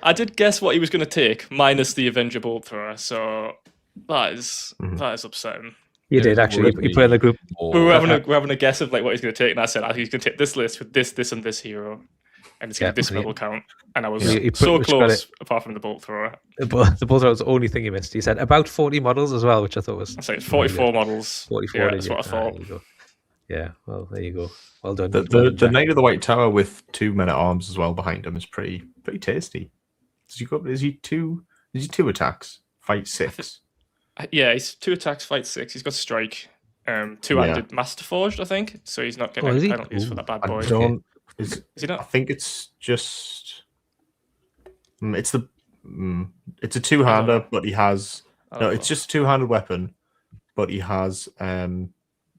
I did guess what he was going to take, minus the Avenger Bolt Thrower. So that is upsetting. You did actually. You put in the group. We're having a guess of like what he's going to take, and I said he's going to take this list with this and this hero, and it's going to this medal count. And I was so close, apart from the bolt thrower. The bolt thrower was the only thing he missed. He said about 40 models as well, which I thought was. I say it's 44 models. 44. Yeah, that's what I thought. Yeah, well, there you go. Well done. The Knight of the White Tower with 2 men at arms as well behind him is pretty tasty. Is he two attacks? Fight 6. Yeah, he's 2 attacks, fight 6. He's got strike. 2-handed Master Forged, I think. So he's not getting any penalties for that bad boy. Is he not? I think it's just it's a 2-hander, but he has it's just a 2-handed weapon, but he has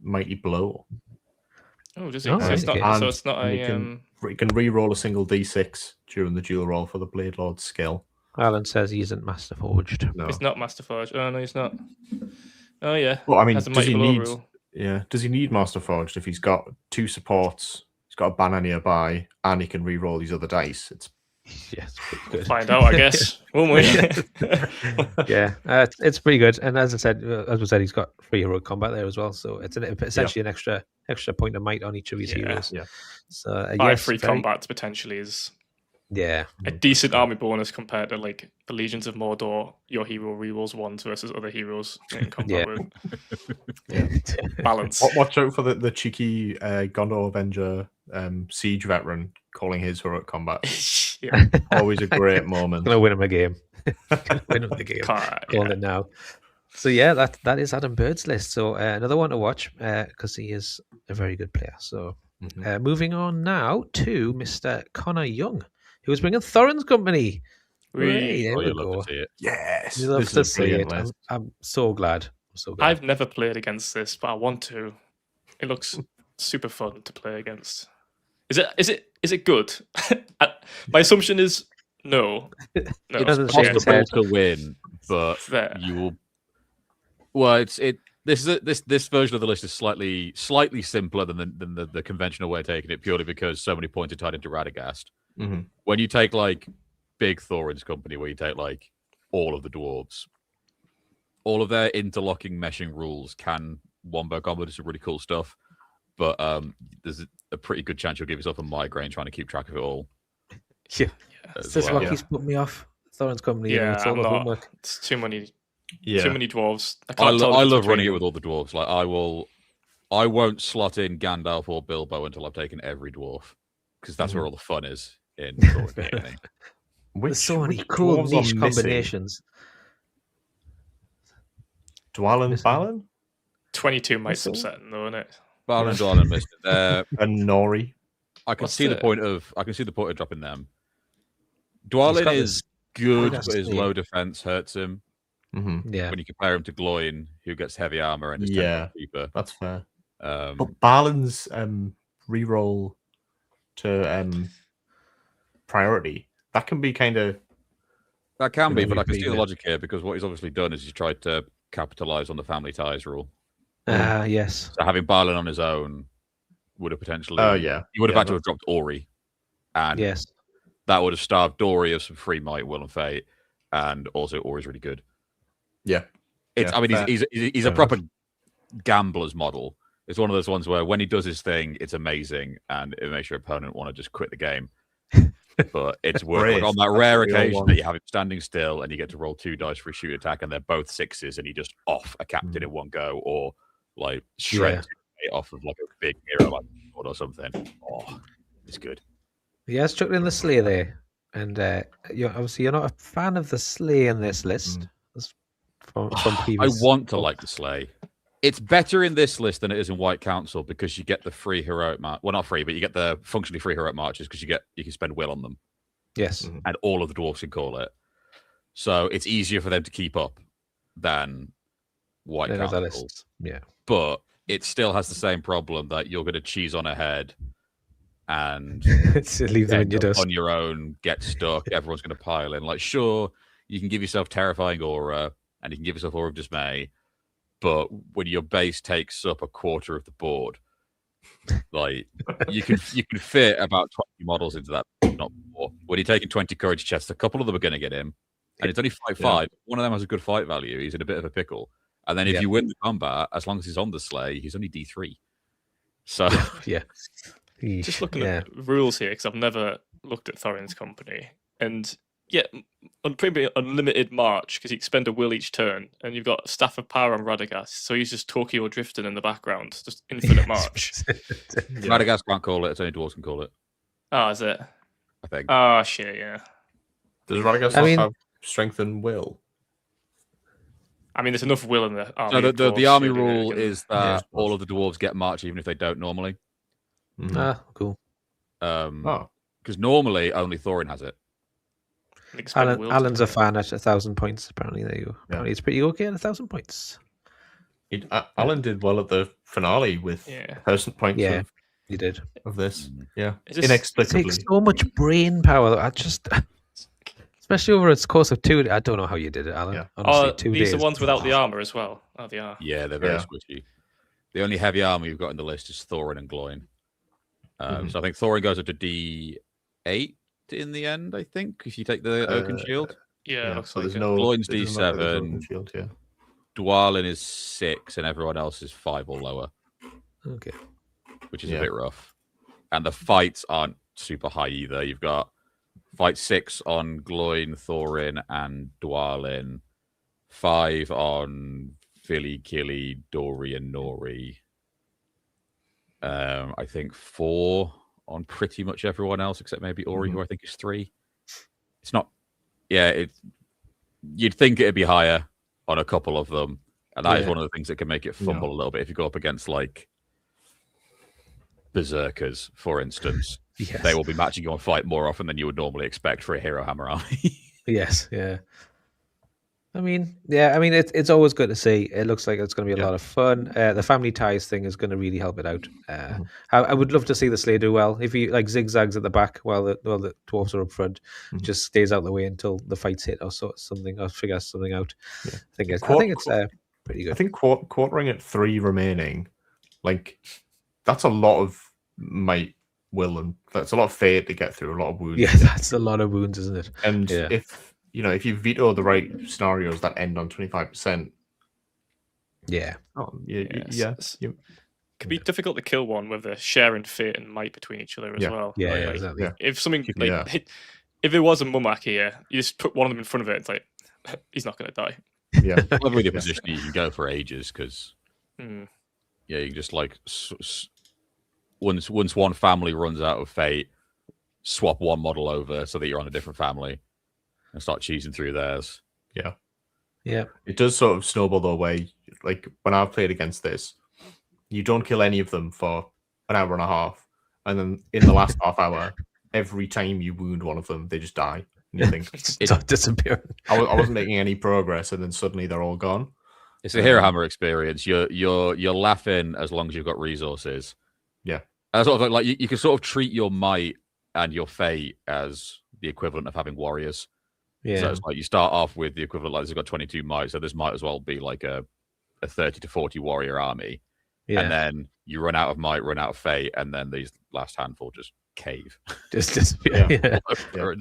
Mighty Blow. Oh, does he? So it's not a. He can re-roll a single d6 during the dual roll for the Blade Lord skill. Alan says he isn't Master Forged. No, he's not Master Forged. Oh no, he's not. Oh yeah. Well, I mean, does he need Master Forged if he's got 2 supports? He's got a banner nearby, and he can re-roll these other dice. It's pretty good. Find out, I guess, won't we? Yeah, it's pretty good. And as we said, he's got 3 heroic combat there as well. So it's essentially an extra point of might on each of his heroes. Yeah. So 3 combats potentially is a decent army bonus compared to like the Legions of Mordor. Your hero rerolls 1s versus other heroes in combat with. Balance. Watch out for the cheeky Gondor Avenger siege veteran calling his heroic combat. Always a great moment. Gonna win him a game. Win him the game. Calling it now. So yeah, that is Adam Bird's list. So another one to watch because he is a very good player. So moving on now to Mr. Connor Young, who is bringing Thorin's Company. There we go. Yes, you love to see it. I'm so glad. I've never played against this, but I want to. It looks super fun to play against. Is it good? My assumption is no. It's possible to win, but you will. Well, this version of the list is slightly simpler than the conventional way of taking it, purely because so many points are tied into Radagast. Mm-hmm. When you take like big Thorin's Company, where you take like all of the dwarves, all of their interlocking meshing rules can wombo combo do some really cool stuff, but there's a pretty good chance you'll give yourself a migraine trying to keep track of it all. Yeah, this Rocky's put me off. Thorin's Company. Yeah, it's all the homework. It's too many dwarves. I love running it with all the dwarves. Like I won't slot in Gandalf or Bilbo until I've taken every dwarf, because that's where all the fun is in Thorin. There's so many cool niche combinations. Dwalin, Balin? 22 might be upsetting though, isn't it? Balin, Dwalin, missed it. And Nori. I can see the point of dropping them. Dwalin is good, but his low defense hurts him. Mm-hmm. Yeah. When you compare him to Gloin, who gets heavy armor and is cheaper. That's fair. But Balin's reroll to priority, that can be kind of. That can be, but I can see the logic here, because what he's obviously done is he's tried to capitalize on the family ties rule. Yes. So having Balin on his own would have potentially. He would have had to have dropped Ori, and that would have starved Dory of some free might, will, and fate, and also Ori's really good. Yeah, I mean, he's a proper gambler's model. It's one of those ones where when he does his thing, it's amazing, and it makes your opponent want to just quit the game. But it's worth it on that rare occasion that you have him standing still and you get to roll 2 dice for a shoot attack, and they're both 6s, and he just off a captain in one go, or like shreds it off of like a big hero like or something. Oh, it's good. Yeah, chucked in the sleigh there, and you're not a fan of the sleigh in this list. From previous. I want to like the sleigh. It's better in this list than it is in White Council, because you get the free heroic march. Well, not free, but you get the functionally free heroic marches, because you can spend will on them. Yes, and all of the dwarves can call it. So it's easier for them to keep up than White Council. Yeah, but it still has the same problem that you're going to cheese on ahead and leave them in your dust on your own, get stuck. Everyone's going to pile in. Like, sure, you can give yourself terrifying aura, and you can give yourself aura of dismay. But when your base takes up a quarter of the board, like you can fit about 20 models into that, not more. When you're taking 20 courage chests, a couple of them are going to get him, and it's only fight 5. One of them has a good fight value. He's in a bit of a pickle, And then if you win the combat, as long as he's on the sleigh, he's only D3. So yeah. Just looking at rules here, because I've never looked at Thorin's company, and pretty unlimited march, because you can spend a will each turn, and you've got Staff of Power on Radagast, so he's just Tokyo drifting in the background, just infinite march. Radagast can't call it; it's only dwarves can call it. Oh, is it? I think. Oh shit, yeah. Does Radagast have strength and will? I mean, there's enough will in the army. No, the army rule is that all of the dwarves get march, even if they don't normally. Cool. Because normally only Thorin has it. Alan's a fan at 1,000 points. Apparently, there you go. Apparently, it's pretty okay at 1,000 points. Alan did well at the finale with 1,000 points. Yeah, he did. Of this, It inexplicably. takes so much brain power. Especially over its course of 2 days. I don't know how you did it, Alan. Yeah. Honestly, 2 days. These are ones without the armor as well. Oh, they are. Yeah, they're very squishy. The only heavy armor you've got in the list is Thorin and Gloin. So I think Thorin goes up to D8 in the end, I think, if you take the Oaken Shield. Looks like there's Gloin's D7. Shield, Dwalin is 6, and everyone else is 5 or lower. Okay. Which is a bit rough. And the fights aren't super high either. You've got fight 6 on Gloin, Thorin, and Dwalin. 5 on Philly, Killy, Dory, and Nori. I think 4 on pretty much everyone else except maybe Ori, who I think is 3. It's not. Yeah, you'd think it'd be higher on a couple of them, and that is one of the things that can make it fumble a little bit if you go up against like berserkers, for instance. They will be matching you on fight more often than you would normally expect for a Hero Hammer army. Yes, yeah. I mean, it's always good to see. It looks like it's going to be a lot of fun. The family ties thing is going to really help it out. I would love to see the sleigh do well. If he like zigzags at the back while the dwarves are up front, just stays out the way until the fights hit or something, or figure something out. I think it's pretty good. I think quartering at 3 remaining, like that's a lot of might, will, and that's a lot of fate to get through. A lot of wounds. Yeah, that's a lot of wounds, isn't it? And if you veto the right scenarios that end on 25%. Yeah. It could be difficult to kill one with a sharing fate and might between each other as well. Yeah, exactly. If something if it was a Mummak here, you just put one of them in front of it. It's like he's not going to die. Yeah, probably the position you can go for ages because you can just like once one family runs out of fate, swap one model over so that you're on a different family. And start cheesing through theirs. Yeah. It does sort of snowball though, where like when I've played against this, you don't kill any of them for an hour and a half, and then in the last half hour, every time you wound one of them, they just die. And you think it's disappearing. I wasn't making any progress, and then suddenly they're all gone. It's a Hero Hammer experience. You're laughing as long as you've got resources. Yeah, and sort of like you can sort of treat your might and your fate as the equivalent of having warriors. Yeah. So it's like you start off with the equivalent, like this has got 22 might, so this might as well be like a 30 to 40 warrior army. Yeah. And then you run out of might, run out of fate, and then these last handful just cave. Just disappear. Well,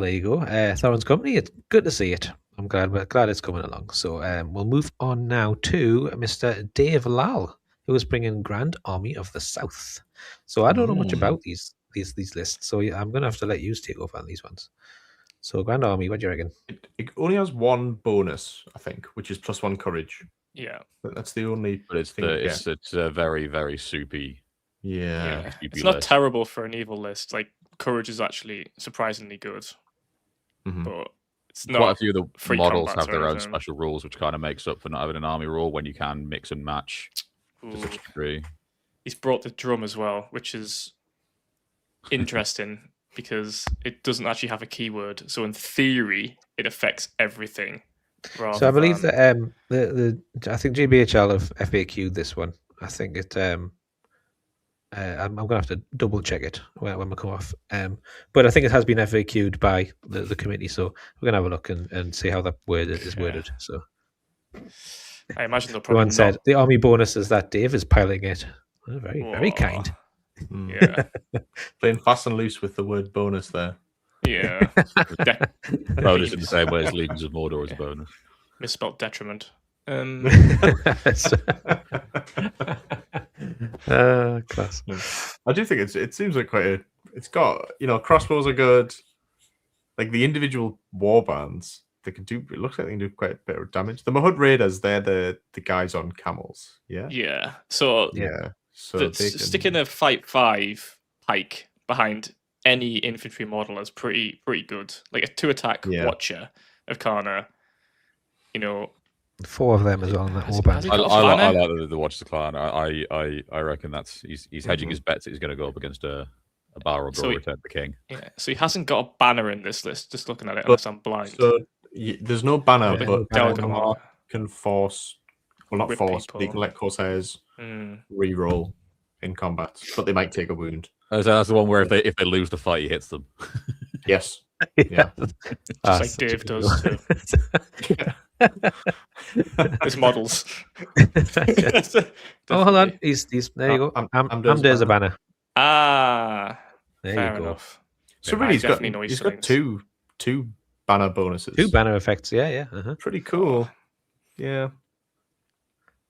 there you go. Thorin's company, it's good to see it. I'm glad it's coming along. So we'll move on now to Mr. Dave Lal, who is bringing Grand Army of the South. So I don't know much about these lists, so I'm going to have to let you take over on these ones. So Grand Army, what do you reckon? It only has one bonus, I think, which is +1 courage. Yeah, but that's the only. But it's a very, very soupy. Yeah. It's not terrible for an evil list. Like courage is actually surprisingly good, but it's not. Quite a few of the models have their own special rules, which kind of makes up for not having an army rule when you can mix and match to such a degree. He's brought the drum as well, which is interesting because it doesn't actually have a keyword. So in theory, it affects everything. So I believe that I think GBHL have FAQ'd this one. I think it. I'm gonna have to double check it when we come off. But I think it has been FAQ'd by the committee. So we're gonna have a look and see how that is worded. So I imagine they'll probably. One said the army bonus is that Dave is piling it. Oh, very kind. Yeah. Playing fast and loose with the word bonus there. Yeah. Bonus in the same way as Legions of Mordor is a bonus. misspelled detriment. Class. I do think it seems like quite a. It's got crossbows are good. Like the individual warbands, they can do. It looks like they can do quite a bit of damage. The Mahud Raiders, they're the guys on camels. Yeah. Yeah. So So sticking a Fight 5 pike behind any infantry model is pretty good. Like a 2-attack Watcher of Karna. 4 of them as well in that warband. I like the Watcher of Karna. I reckon that's he's hedging his bets that he's going to go up against a Balrog or Return the King. Yeah, so he hasn't got a banner in this list. Just looking at it, unless I'm blind. So there's no banner, but Delegate can force. Well, not force. But they can let Corsairs re-roll in combat, but they might take a wound. So that's the one where if they lose the fight, he hits them. Yes. Yeah. Just like Dave does too. His models. Oh, hold on. He's there. You go. There's a banner. Ah, there fair you go. enough. So really, he's got two banner bonuses. 2 banner effects. Yeah. Pretty cool. Yeah,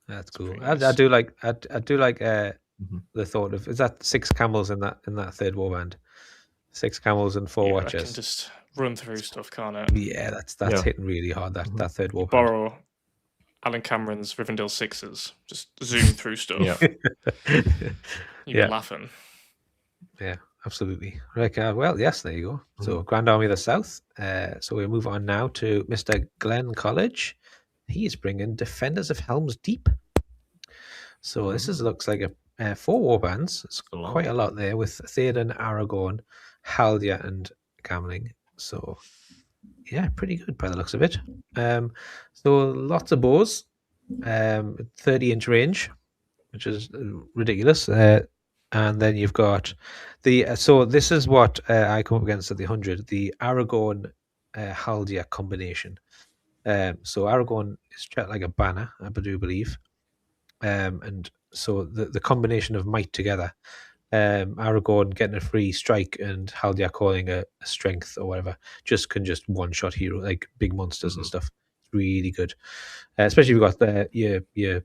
that's cool. Nice. I do like the thought of, is that 6 camels in that third warband? 6 camels and 4 Watchers. I can just run through stuff, can't it? Yeah, that's hitting really hard. That third warband. Borrow Alan Cameron's Rivendell 6s. Just zoom through stuff. You'd be laughing. Yeah, absolutely. Right. Well, yes, there you go. So Grand Army of the South. So we move on now to Mr. Glenn College. He is bringing Defenders of Helm's Deep. So this looks like 4 warbands. It's quite a lot there with Theoden, Aragorn, Haldia, and Gamling. So yeah, pretty good by the looks of it. So lots of bows, 30-inch range, which is ridiculous. And then you've got so this is what I come up against at the 100, the Aragorn Haldia combination. So Aragorn is treated like a banner, I do believe. And so the combination of might together, Aragorn getting a free strike and Haldia calling a strength or whatever, can just one-shot hero, like big monsters and stuff. It's really good. Especially if you've got your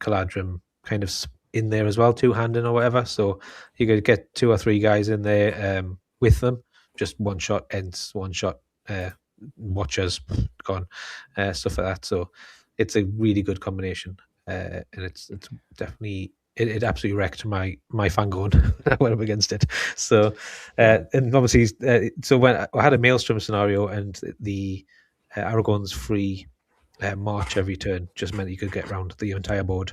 Caladrim kind of in there as well, 2-handing or whatever. So you could get 2 or 3 guys in there with them, just one-shot ends, one-shot Watchers gone, stuff like that. So it's a really good combination. And it's definitely it absolutely wrecked my Fangorn. I went up against it. So and obviously so when I had a Maelstrom scenario and the Aragorn's free march every turn just meant you could get around the entire board.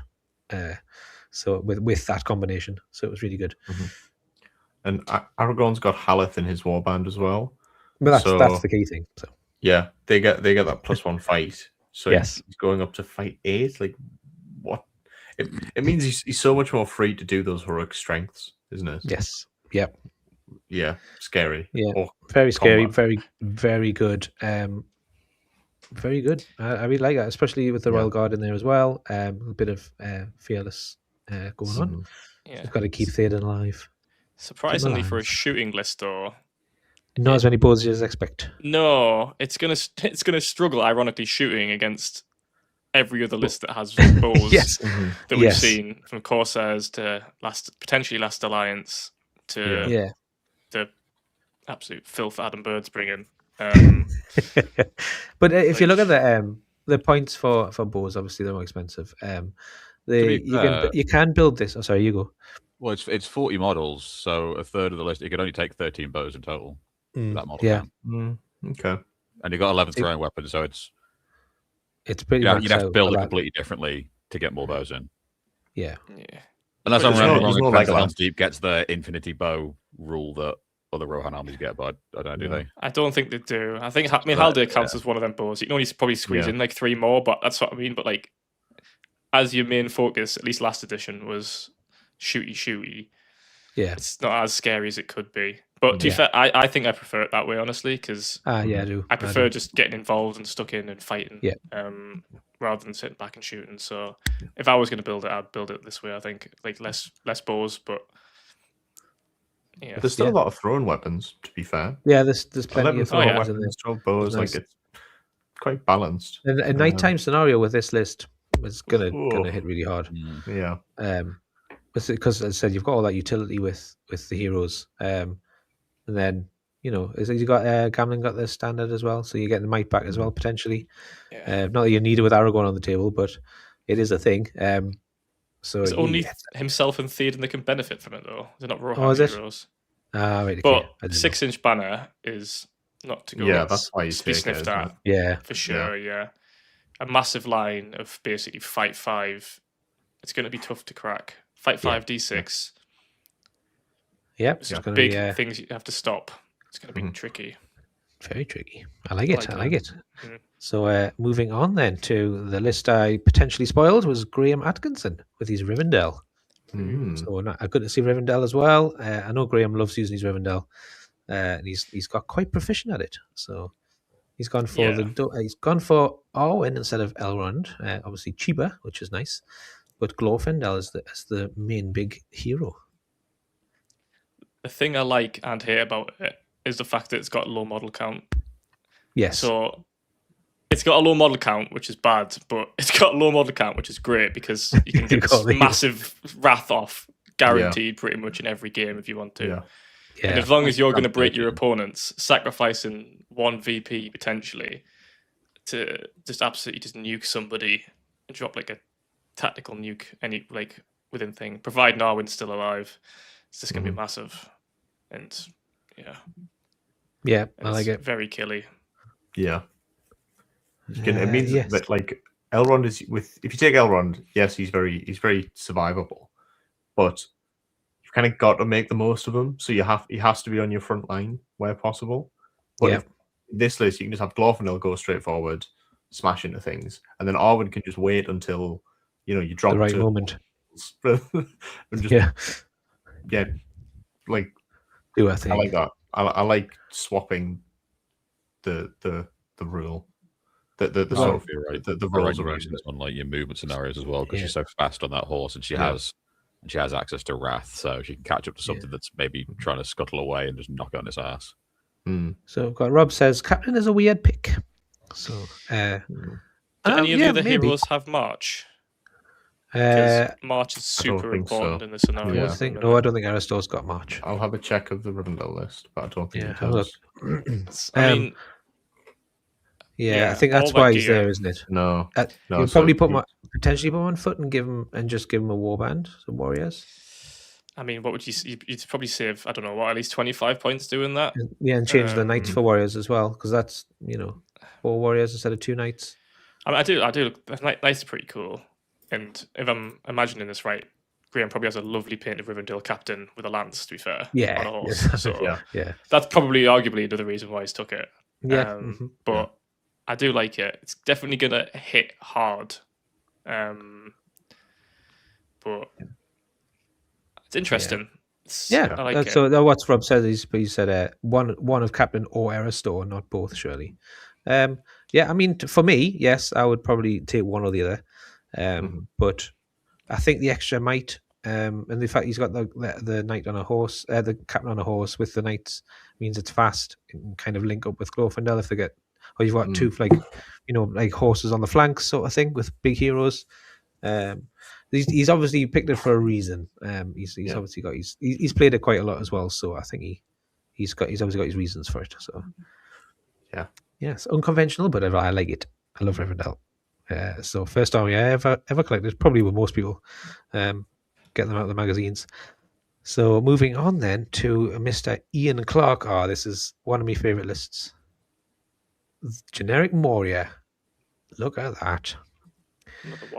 So with that combination, so it was really good. And Aragorn's got Haleth in his warband as well. But that's the key thing. So yeah, they get that +1 fight. So yes, he's going up to fight 8. Like what? It means he's so much more free to do those heroic strengths, isn't it? Yes. Yep. Yeah. Scary. Yeah. Very scary. Very, very good. Very good. I really like that, especially with the Royal Guard in there as well. A bit of fearless going on. Yeah. You've got to keep Theoden alive. Surprisingly, for a shooting list, though, not as many bows as I expect. No, it's gonna struggle. Ironically, shooting against every other list that has bows that we've seen, from Corsairs to potentially Last Alliance to the absolute filth Adam Bird's bringing. But if you look at the points for bows, obviously they're more expensive. You can build this. Oh, sorry, you go. Well, it's 40 models, so a third of the list. You could only take 13 bows in total. That model. Yeah. Okay. And you've got 11 throwing weapons, so it's pretty. You'd have to build it completely differently to get more bows in. Yeah. Unless I'm remembering wrong, Helm's Deep gets the infinity bow rule that other Rohan armies get, but I don't know, do they? I don't think they do. I mean, Haldir counts as one of them bows. You can only probably squeeze in like 3 more, but that's what I mean. But like, as your main focus, at least last edition, was shooty. Yeah, it's not as scary as it could be. But to be fair, I think I prefer it that way, honestly, because I do. I prefer just getting involved and stuck in and fighting, rather than sitting back and shooting. So if I was going to build it, I'd build it this way. I think like less bows, but there's still a lot of throwing weapons. To be fair, there's plenty of throwing weapons. 12 bows. Nice. Like it's quite balanced. A nighttime scenario with this list is gonna hit really hard. Yeah. Because as I said, you've got all that utility with the heroes, and then you got Gambling got the standard as well, so you're getting the might back as well potentially. Yeah. Not that you need it with Aragorn on the table, but it is a thing. So it's only himself and Theoden that can benefit from it, though. They're not Rohan heroes. Right, but 6-inch banner is not to go. Yeah, that's why you be sniffed at. Yeah, for sure. Yeah, a massive line of basically fight 5. It's going to be tough to crack. Fight 5 D6. Yep, it's big things you have to stop. It's going to be tricky. Very tricky. I like it. Mm-hmm. So moving on then to the list I potentially spoiled was Graham Atkinson with his Rivendell. So good to see Rivendell as well. I know Graham loves using his Rivendell, and he's got quite proficient at it. So he's gone for Arwen instead of Elrond. Obviously cheaper, which is nice. But Glorfindel is the main big hero. The thing I like and hate about it is the fact that it's got a low model count. Yes. So it's got a low model count, which is bad, but it's got a low model count, which is great because you can get this massive wrath off guaranteed pretty much in every game if you want to. Yeah. And as long as you're going to break your opponents, sacrificing 1 VP potentially to just absolutely just nuke somebody and drop like a tactical nuke within thing, providing Arwen's still alive, it's just going to be massive. And yeah, I like it. Very killy. Yeah. It means that like Elrond is if you take Elrond, yes, he's very survivable, but you've kind of got to make the most of him. So he has to be on your front line where possible. But if this list, you can just have Glorfindel go straight forward, smash into things, and then Arwen can just wait until you drop the right moment. and just like do a thing. I like that. I like swapping the rule. The sort of right. the rules around it on like your movement scenarios as well because she's so fast on that horse and she has access to wrath, so she can catch up to something that's maybe trying to scuttle away and just knock it on its ass. So we've got Rob says Captain is a weird pick. So do any of the other heroes have March? March is super important in the scenario. I don't think Aristo's got March. I'll have a check of the Rivendell list, but I don't think it does. I mean, I think that's why he's there, isn't it? No, you'll probably potentially put him on foot and give him a warband, some warriors. I mean, what would you'd probably save? I don't know, at least 25 points doing that. Yeah, and change the knights for warriors as well, because that's 4 warriors instead of 2 knights. I mean, I do. Knights are pretty cool, and if I'm imagining this right, Graham probably has a lovely painted Rivendell captain with a lance. To be fair, on a horse. So that's probably arguably another reason why he's took it. Yeah, but I do like it. It's definitely gonna hit hard, but it's interesting. I like it. So what Rob says is, he said one of Captain or Aristo, not both, surely. I mean, for me, yes, I would probably take one or the other. But I think the extra might, and the fact he's got the knight on a horse, the captain on a horse with the knights means it's fast. It can kind of link up with Glorfindel if they get, or you've got 2 like horses on the flanks sort of thing with big heroes. He's obviously picked it for a reason. He's obviously got he's played it quite a lot as well. So I think he's obviously got his reasons for it. So it's unconventional, but I like it. I love Rivendell. So first army I ever collected, probably with most people, get them out of the magazines. So moving on then to Mr. Ian Clark. This is one of my favorite lists. Generic Moria. Look at that.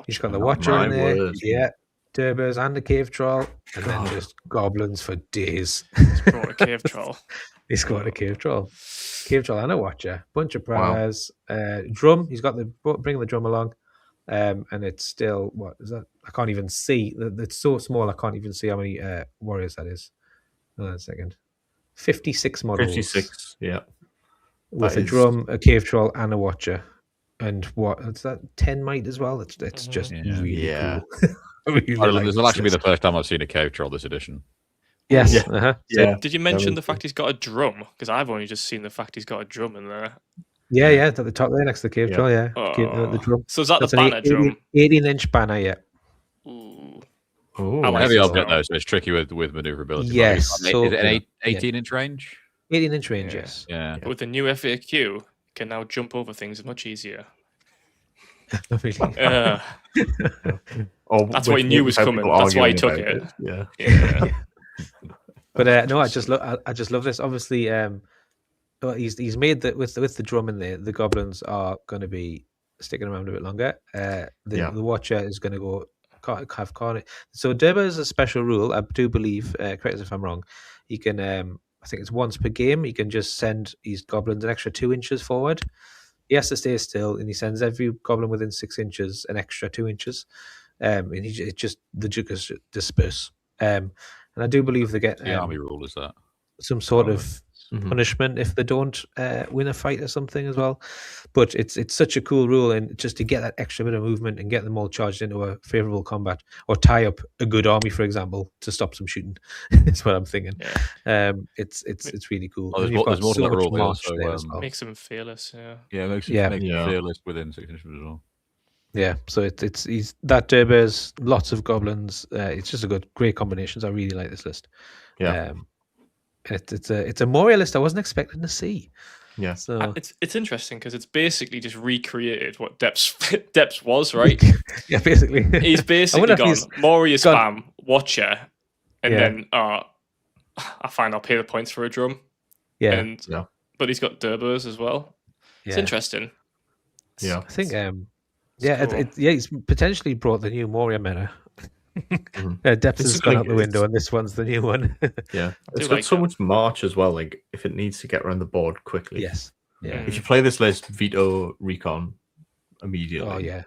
He's got the Watcher in there. Yeah. Durbers and the Cave Troll. And then just goblins for days. He's brought a Cave Troll. He's got a Cave Troll. Cave Troll and a Watcher. Bunch of prowess. Drum. He's got bringing the drum along. And it's still, what is that? I can't even see. It's so small I can't even see how many warriors that is. Hold on a second. 56 models. 56, yeah. With a drum, a Cave Troll, and a Watcher. And it's that 10 might as well. It's just really cool. This will actually be the first time I've seen a Cave Troll this edition. Yes. Did you mention the fact he's got a drum? Because I've only just seen the fact he's got a drum in there. Yeah, at the top there next to the cave troll. Yeah, the drum. So is that That's the banner drum? 18-inch banner. Yeah. Ooh. Oh, heavy object though, so it's tricky with maneuverability. Yes. Like, is it an 18-inch range? 18-inch range. Yes. Yeah. With the new FAQ, you can now jump over things much easier. Really? That's what he knew was coming. That's why he took it. Yeah. But no, I just love this. Obviously, he's made that with the drum in there. The goblins are going to be sticking around a bit longer. The Watcher is going to go have carnage. So Durba is a special rule. I do believe. Correct us if I'm wrong. He can. I think it's once per game. He can just send his goblins an extra 2 inches forward. He has to stay still, and he sends every goblin within 6 inches an extra 2 inches. And the jukers disperse. And I do believe they get the army rule is that some sort of punishment if they don't win a fight or something as well. But it's such a cool rule, and just to get that extra bit of movement and get them all charged into a favorable combat, or tie up a good army, for example, to stop some shooting. Is what I'm thinking. Yeah. It's really cool. There's more to that rule there as well. Makes them fearless. Yeah, makes them fearless within 6 inches as well. Yeah, so he's that Durba's lots of goblins. It's just great combinations. I really like this list. Yeah. It's a Moria list I wasn't expecting to see. Yeah. So it's interesting because it's basically just recreated what Depths was, right? Yeah, basically. He's basically gone Moria spam, Watcher, and then I find I'll pay the points for a drum. Yeah. But he's got Durbos as well. It's interesting. Yeah. I think he's potentially brought the new Moria meta. Depths has gone out the window, and this one's the new one. Yeah, it's got so much march as well. Like if it needs to get around the board quickly. Yes. Yeah. If you play this list, veto recon immediately. Oh yeah.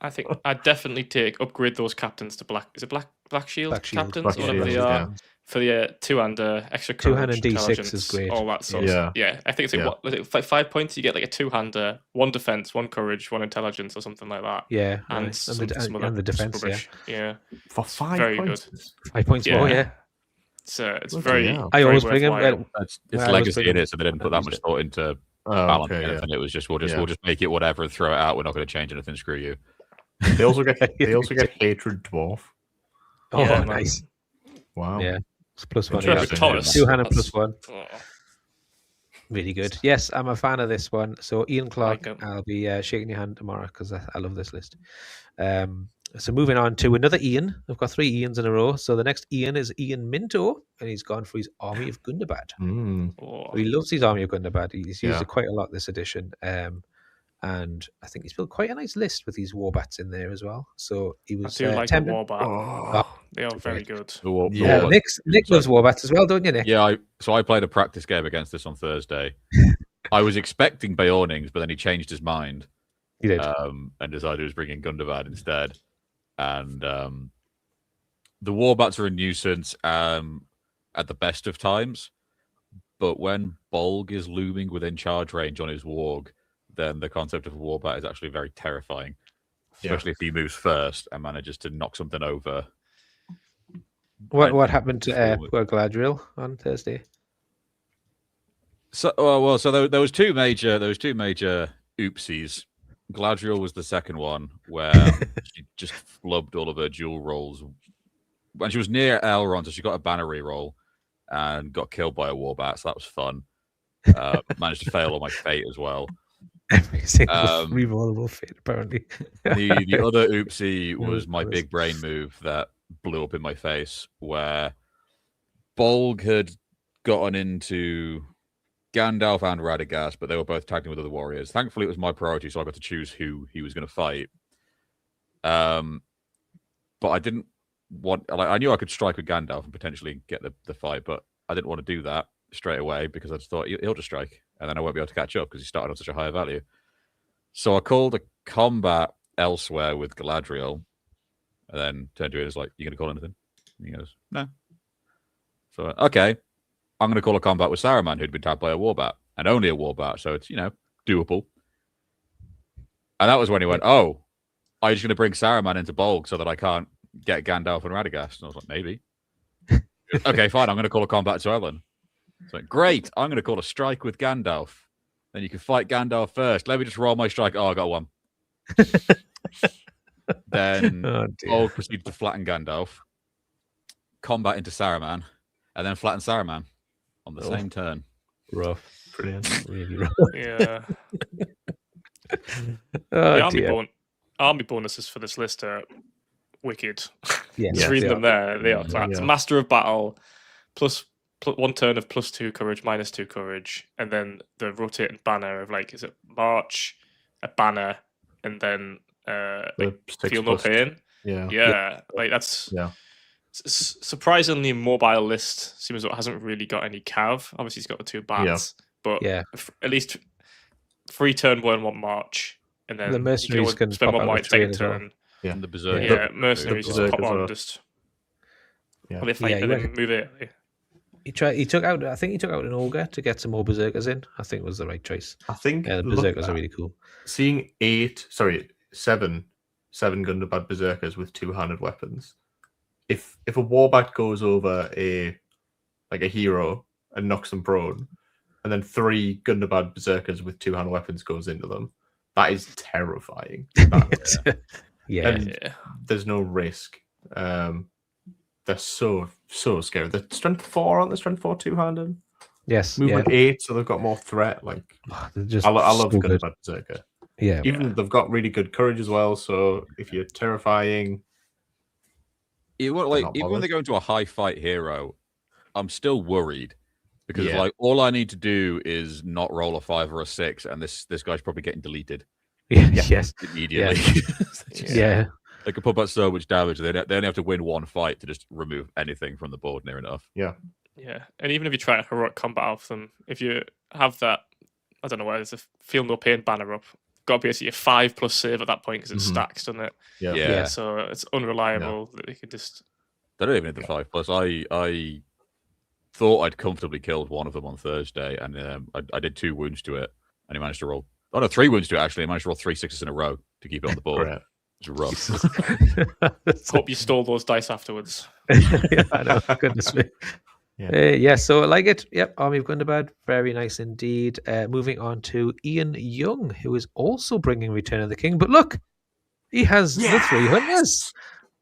I think I'd definitely upgrade those captains to black. Is it black shield captains? Black whatever they are. For the 2-hander extra courage, 2-hand D6 is great. All that sort of yeah. I think it's like 5 points. You get like a 2-hander, 1 defense, 1 courage, 1 intelligence, or something like that. Yeah, and the defense. Yeah, for 5 very points. Good. 5 points more. Yeah, it's very. I always bring him. It's legacy in it, so they didn't put that much thought into balancing it, and it was just we'll just make it whatever and throw it out. We're not going to change anything. Screw you. They also get hatred dwarf. Oh, nice. Wow. Yeah. Plus 1. 2-hand and plus 1. Really good. Yes, I'm a fan of this one. So Ian Clark, I'll be shaking your hand tomorrow because I love this list. So moving on to another Ian. I've got 3 Ians in a row. So the next Ian is Ian Minto, and he's gone for his Army of Gundabad. He loves his Army of Gundabad. He's used it quite a lot this edition. And I think he's built quite a nice list with these warbats in there as well. So he was. I do like the warbat. They are very good. Nick loves warbats as well, don't you, Nick? Yeah. So I played a practice game against this on Thursday. I was expecting Beornings, but then he changed his mind. He did. And decided he was bringing Gundabad instead. And the warbats are a nuisance at the best of times, but when Bolg is looming within charge range on his warg, then the concept of a warbat is actually very terrifying, especially if he moves first and manages to knock something over. What happened to Galadriel on Thursday? So there was two major oopsies. Galadriel was the second one where she just flubbed all of her dual rolls when she was near Elrond, so she got a banner reroll and got killed by a warbat. So that was fun. Managed to fail on my fate as well. Every single rerollable fate, apparently. The other oopsie was my big brain move that blew up in my face, where Bolg had gotten into Gandalf and Radagast, but they were both tagged in with other warriors. Thankfully, it was my priority, so I got to choose who he was going to fight. But I didn't want... I knew I could strike with Gandalf and potentially get the fight, but I didn't want to do that straight away because I just thought he'll just strike, and then I won't be able to catch up because he started on such a high value. So I called a combat elsewhere with Galadriel, and then turned to him and was like, "You going to call anything?" And he goes, "No." So okay, I'm going to call a combat with Saruman, who'd been tagged by a warbat, and only a warbat, so it's doable. And that was when he went, "Oh, I'm just going to bring Saruman into Bolg so that I can't get Gandalf and Radagast." And I was like, "Maybe." Okay, fine. I'm going to call a combat to Ellen. It's like, great. I'm going to call a strike with Gandalf. then you can fight Gandalf first. Let me just roll my strike. Oh, I got one. Then I'll proceed to flatten Gandalf, combat into Saruman, and then flatten Saruman on the same turn. Rough. Brilliant. Really rough. Yeah. Oh, army bonuses for this list are wicked. Yeah, Just reading them there, they are class. Yeah. Master of Battle, plus 1 turn of +2 courage, -2 courage, and then the rotating banner of is it March, a banner, and then feel no pain. Yeah. That's surprisingly mobile list. Seems like it hasn't really got any cav. Obviously, he's got the 2 bats, but at least 3 turn 1 March, and then the mercenaries can spend 1 white second well. turn. Yeah, and the berserker. Mercenaries just pop on, just they fight and then move it. He took out an ogre to get some more berserkers in. I think was the right choice. I think the berserkers are really cool. Seeing 7 Gundabad berserkers with 2-handed weapons. If a warbat goes over a hero and knocks them prone, and then 3 Gundabad berserkers with 2-handed weapons goes into them, that is terrifying. There's no risk. They're so scary. They're strength 4, aren't they? Strength 4 2-handed. Yes. Movement 8, so they've got more threat. I love Gundabad berserker. Yeah. Even they've got really good courage as well. So if you're terrifying, even when they go into a high fight hero, I'm still worried because all I need to do is not roll a 5 or a 6, and this guy's probably getting deleted. Yes. Immediately. Yeah. They can put out so much damage. They only have to win 1 fight to just remove anything from the board near enough. Yeah. Yeah, and even if you try a heroic combat off them, if you have that, I don't know where there's a feel no pain banner up, got to be a 5+ save at that point because it stacks, doesn't it? Yeah. So it's unreliable that they could just. They don't even hit the 5+. I thought I'd comfortably killed one of them on Thursday, and I did 2 wounds to it, and he managed to roll. Oh no, 3 wounds to it actually. He managed to roll 3 6s in a row to keep it on the board. It's rough. Hope you stole those dice afterwards. I know. Goodness me. So I like it. Yep, Army of Gundabad, very nice indeed. Moving on to Ian Young, who is also bringing Return of the King. But look, he has the 3 hunters.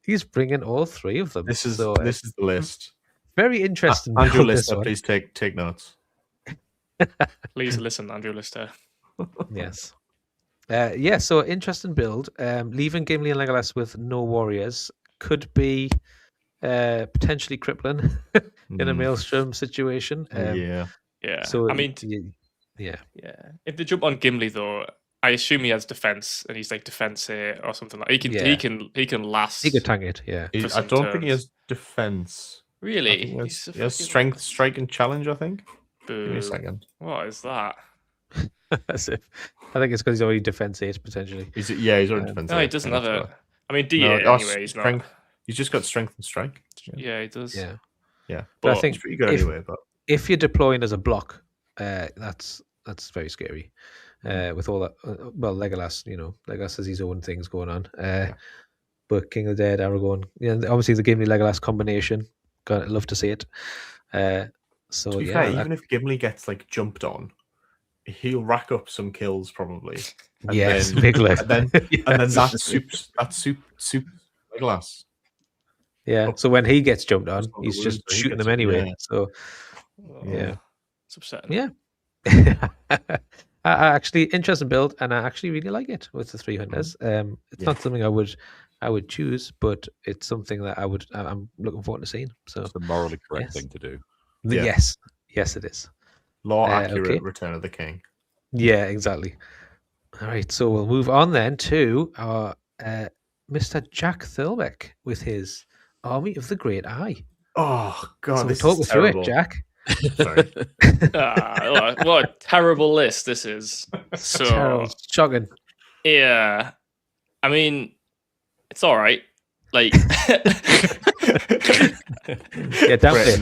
He's bringing all 3 of them. This is the list. Very interesting. Andrew Lister, please take notes. Please listen, Andrew Lister. Yes. So interesting build. Leaving Gimli and Legolas with no warriors could be potentially crippling in a Maelstrom situation. So I mean, if they jump on Gimli though, I assume he has defense, and he's defense 8 or something like. He can last. He could tank it. Yeah. I don't think he has defense. Really? He has strength, strike, and challenge. I think. Boo. Give me a second. What is that? As if I think it's because he's already defense 8 potentially. He's already defense 8. No, he doesn't have a. I mean, D8 anyway. He's strength. not. He's just got strength and strike. Yeah, he does. Yeah. But I think it's pretty good anyway. But if you're deploying as a block, that's very scary. With all that, Legolas, Legolas has his own things going on. But King of the Dead, Aragorn, obviously the Gimli Legolas combination. I'd love to see it. So to be fair, even if Gimli gets jumped on, he'll rack up some kills probably. And big lift. And then that's soup Legolas. Yeah. So when he gets jumped on, he's just shooting them anyway. Yeah. So It's upsetting. Yeah. I actually interesting build, and I actually really like it with the 3 hunters. It's not something I would choose, but it's something that I'm looking forward to seeing. So it's the morally correct thing to do. Yes, it is. Law accurate Return of the King. Yeah, exactly. All right, so we'll move on then to our Mr. Jack Thirlbeck with his Army of the Great Eye. Oh God, so this talk me is through terrible. it, Jack. Sorry. What a terrible list this is. So terrible. Shocking. Yeah, I mean, it's all right. Yeah, downplay.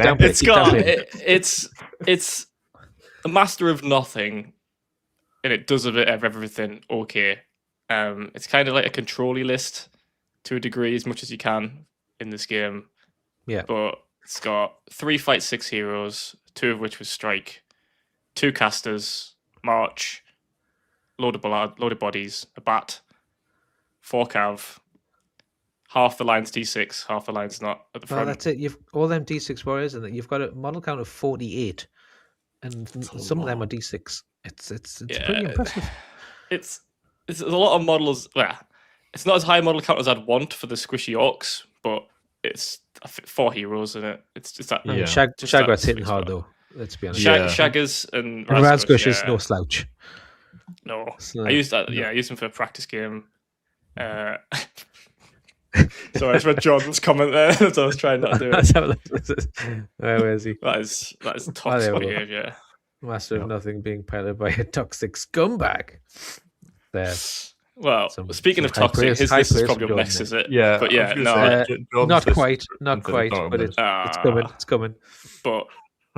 It's a master of nothing, and it does a bit of everything. Okay, it's kind of like a control-y list to a degree, as much as you can in this game. Yeah, but it's got 3 fight 6 heroes, 2 of which was strike, 2 casters, march, load of bodies, a bat, 4 cav. Half the line's D6, half the line's not at the front. Oh, that's it. You've all them D6 warriors, and you've got a model count of 48, and some of them are D6. It's pretty impressive. It's a lot of models. Well, it's not as high a model count as I'd want for the squishy orcs, but it's 4 heroes in it. It's that. Shagrat's hitting hard though. Let's be honest. Shaggers and Razgush is no slouch. No, I used that. Yeah, I used him for a practice game. Sorry, I just read Jordan's comment there, so I was trying not to do it. Where is he? That is toxic behavior. Master of nothing being piloted by a toxic scumbag. There. Well, speaking of toxic, this is probably a mess, is it? Yeah, but yeah, not quite, but it's coming. It's coming. But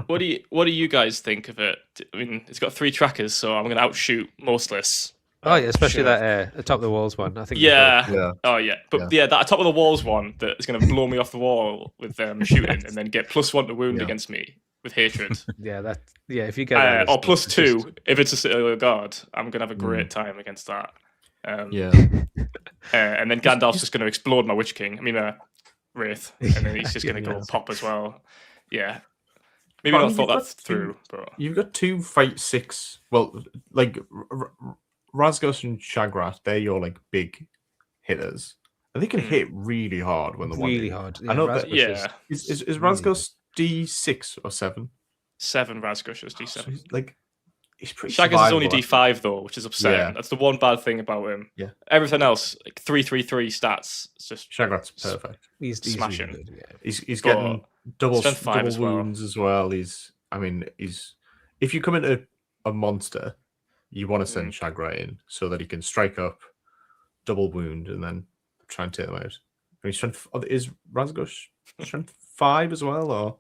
what do you guys think of it? I mean, it's got 3 trackers, so I'm going to outshoot most lists. Oh yeah, especially that the top of the walls one. I think. Yeah. Oh yeah, but that top of the walls one that is going to blow me off the wall with shooting, and then get +1 to wound against me with hatred. If you get that, or +2 if it's a Citadel Guard, I'm going to have a great time against that. And then Gandalf's just going to explode my Witch King. I mean, Wraith, and then he's just going to go pop as well. Yeah. Maybe I thought that through. But you've got 2 fight 6. Well, like Razgush and Shagrat, they're your like big hitters, and they can hit really hard when they're really hard. I know that. Is Razgush D6 or 7? 7 Razgush is D7. So he's pretty. Shaggers is only D5 though, which is upsetting. Yeah. That's the one bad thing about him. Yeah. Everything else, like 3/3/3 stats. It's just Shagrat's perfect. He's smashing. Really good, He's getting double wounds as well. If you come into a monster, you want to send Shagrat in so that he can strike up, double wound, and then try and take them out. I mean, is Razgush strength 5 as well, or?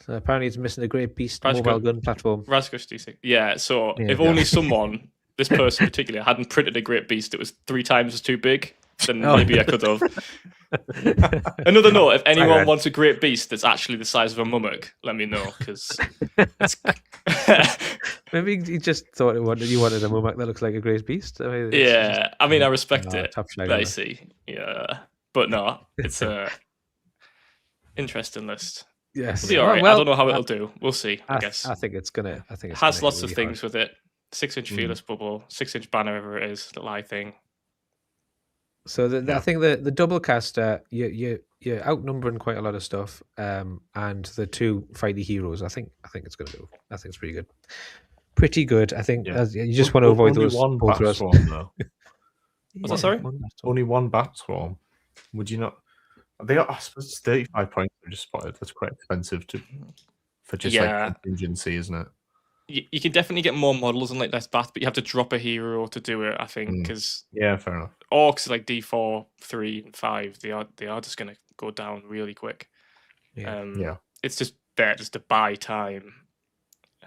So apparently, it's missing a great beast mobile gun platform. Razgush D6. Yeah. So if only someone, this person in particular, hadn't printed a great beast that was 3 times as too big, then maybe I could have. Another note: if anyone wants a great beast that's actually the size of a mummock, let me know, because maybe he just thought you wanted a mummock that looks like a great beast. I mean, I respect it. I see. Yeah, but no, it's a interesting list. Yes, it'll be all right. I don't know how it'll do. We'll see. I guess. I think it's gonna. It has lots of things with it. 6-inch fearless bubble, 6-inch banner, whatever it is, little eye thing. So I think the double caster, you're outnumbering quite a lot of stuff, and the 2 fighty heroes. I think it's going to do. I think it's pretty good. I think you just want to avoid those both of us. What's that? Sorry, only 1 bat swarm. Would you not? They are. I suppose it's 35 points. I just spotted. That's quite expensive for just like contingency, isn't it? You can definitely get more models and like less bats, but you have to drop a hero to do it. I think because fair enough. Orcs like D4, 3, and 5. They are just going to go down really quick. It's just there just to buy time.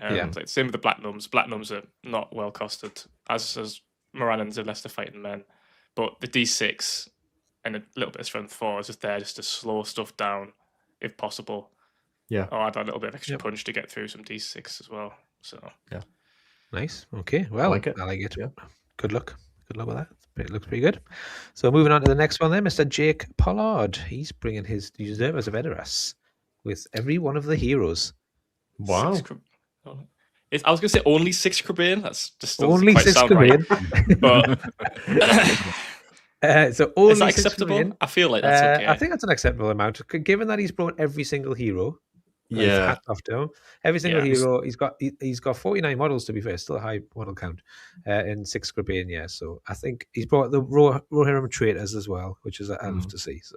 Like same with the Black Gnomes. Black Gnomes are not well costed, as Morannons and Leicester Fighting Men, but the D6 and a little bit of strength 4 is just there just to slow stuff down if possible. Yeah. Or add a little bit of extra punch to get through some D6 as well. So nice. Okay. Well, I like it. Yeah. Good luck with that. It looks pretty good. So moving on to the next one, then, Mr. Jake Pollard. He's bringing his Usurpers of Eglarest with every one of the heroes. Wow. I was going to say only 6 Crabane. That's just only 6 Crabane. But so only is that acceptable? I feel like that's okay. I think that's an acceptable amount, given that he's brought every single hero. Hat off to him. Every single hero. He's got 49 models, to be fair, still a high model count, in 6 Crabane. So I think he's brought the Rohirrim traitors as well, which is I love to see. So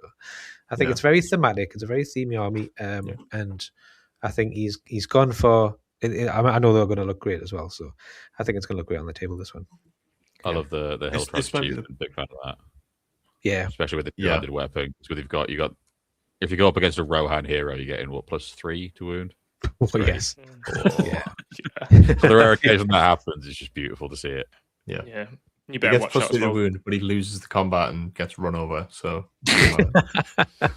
I think it's very thematic. It's a very themey army, and I think he's gone for. I know they're going to look great as well, so I think it's going to look great on the table. This one. I love the Hill Trust Chief. I'm a big fan of that. Yeah, especially with the two-handed weapon. So you got. If you go up against a Rohan hero, you're getting +3 to wound. Yes. So the rare occasion that happens, it's just beautiful to see it. Yeah. You better watch plus out as well. wound, but he loses the combat and gets run over. So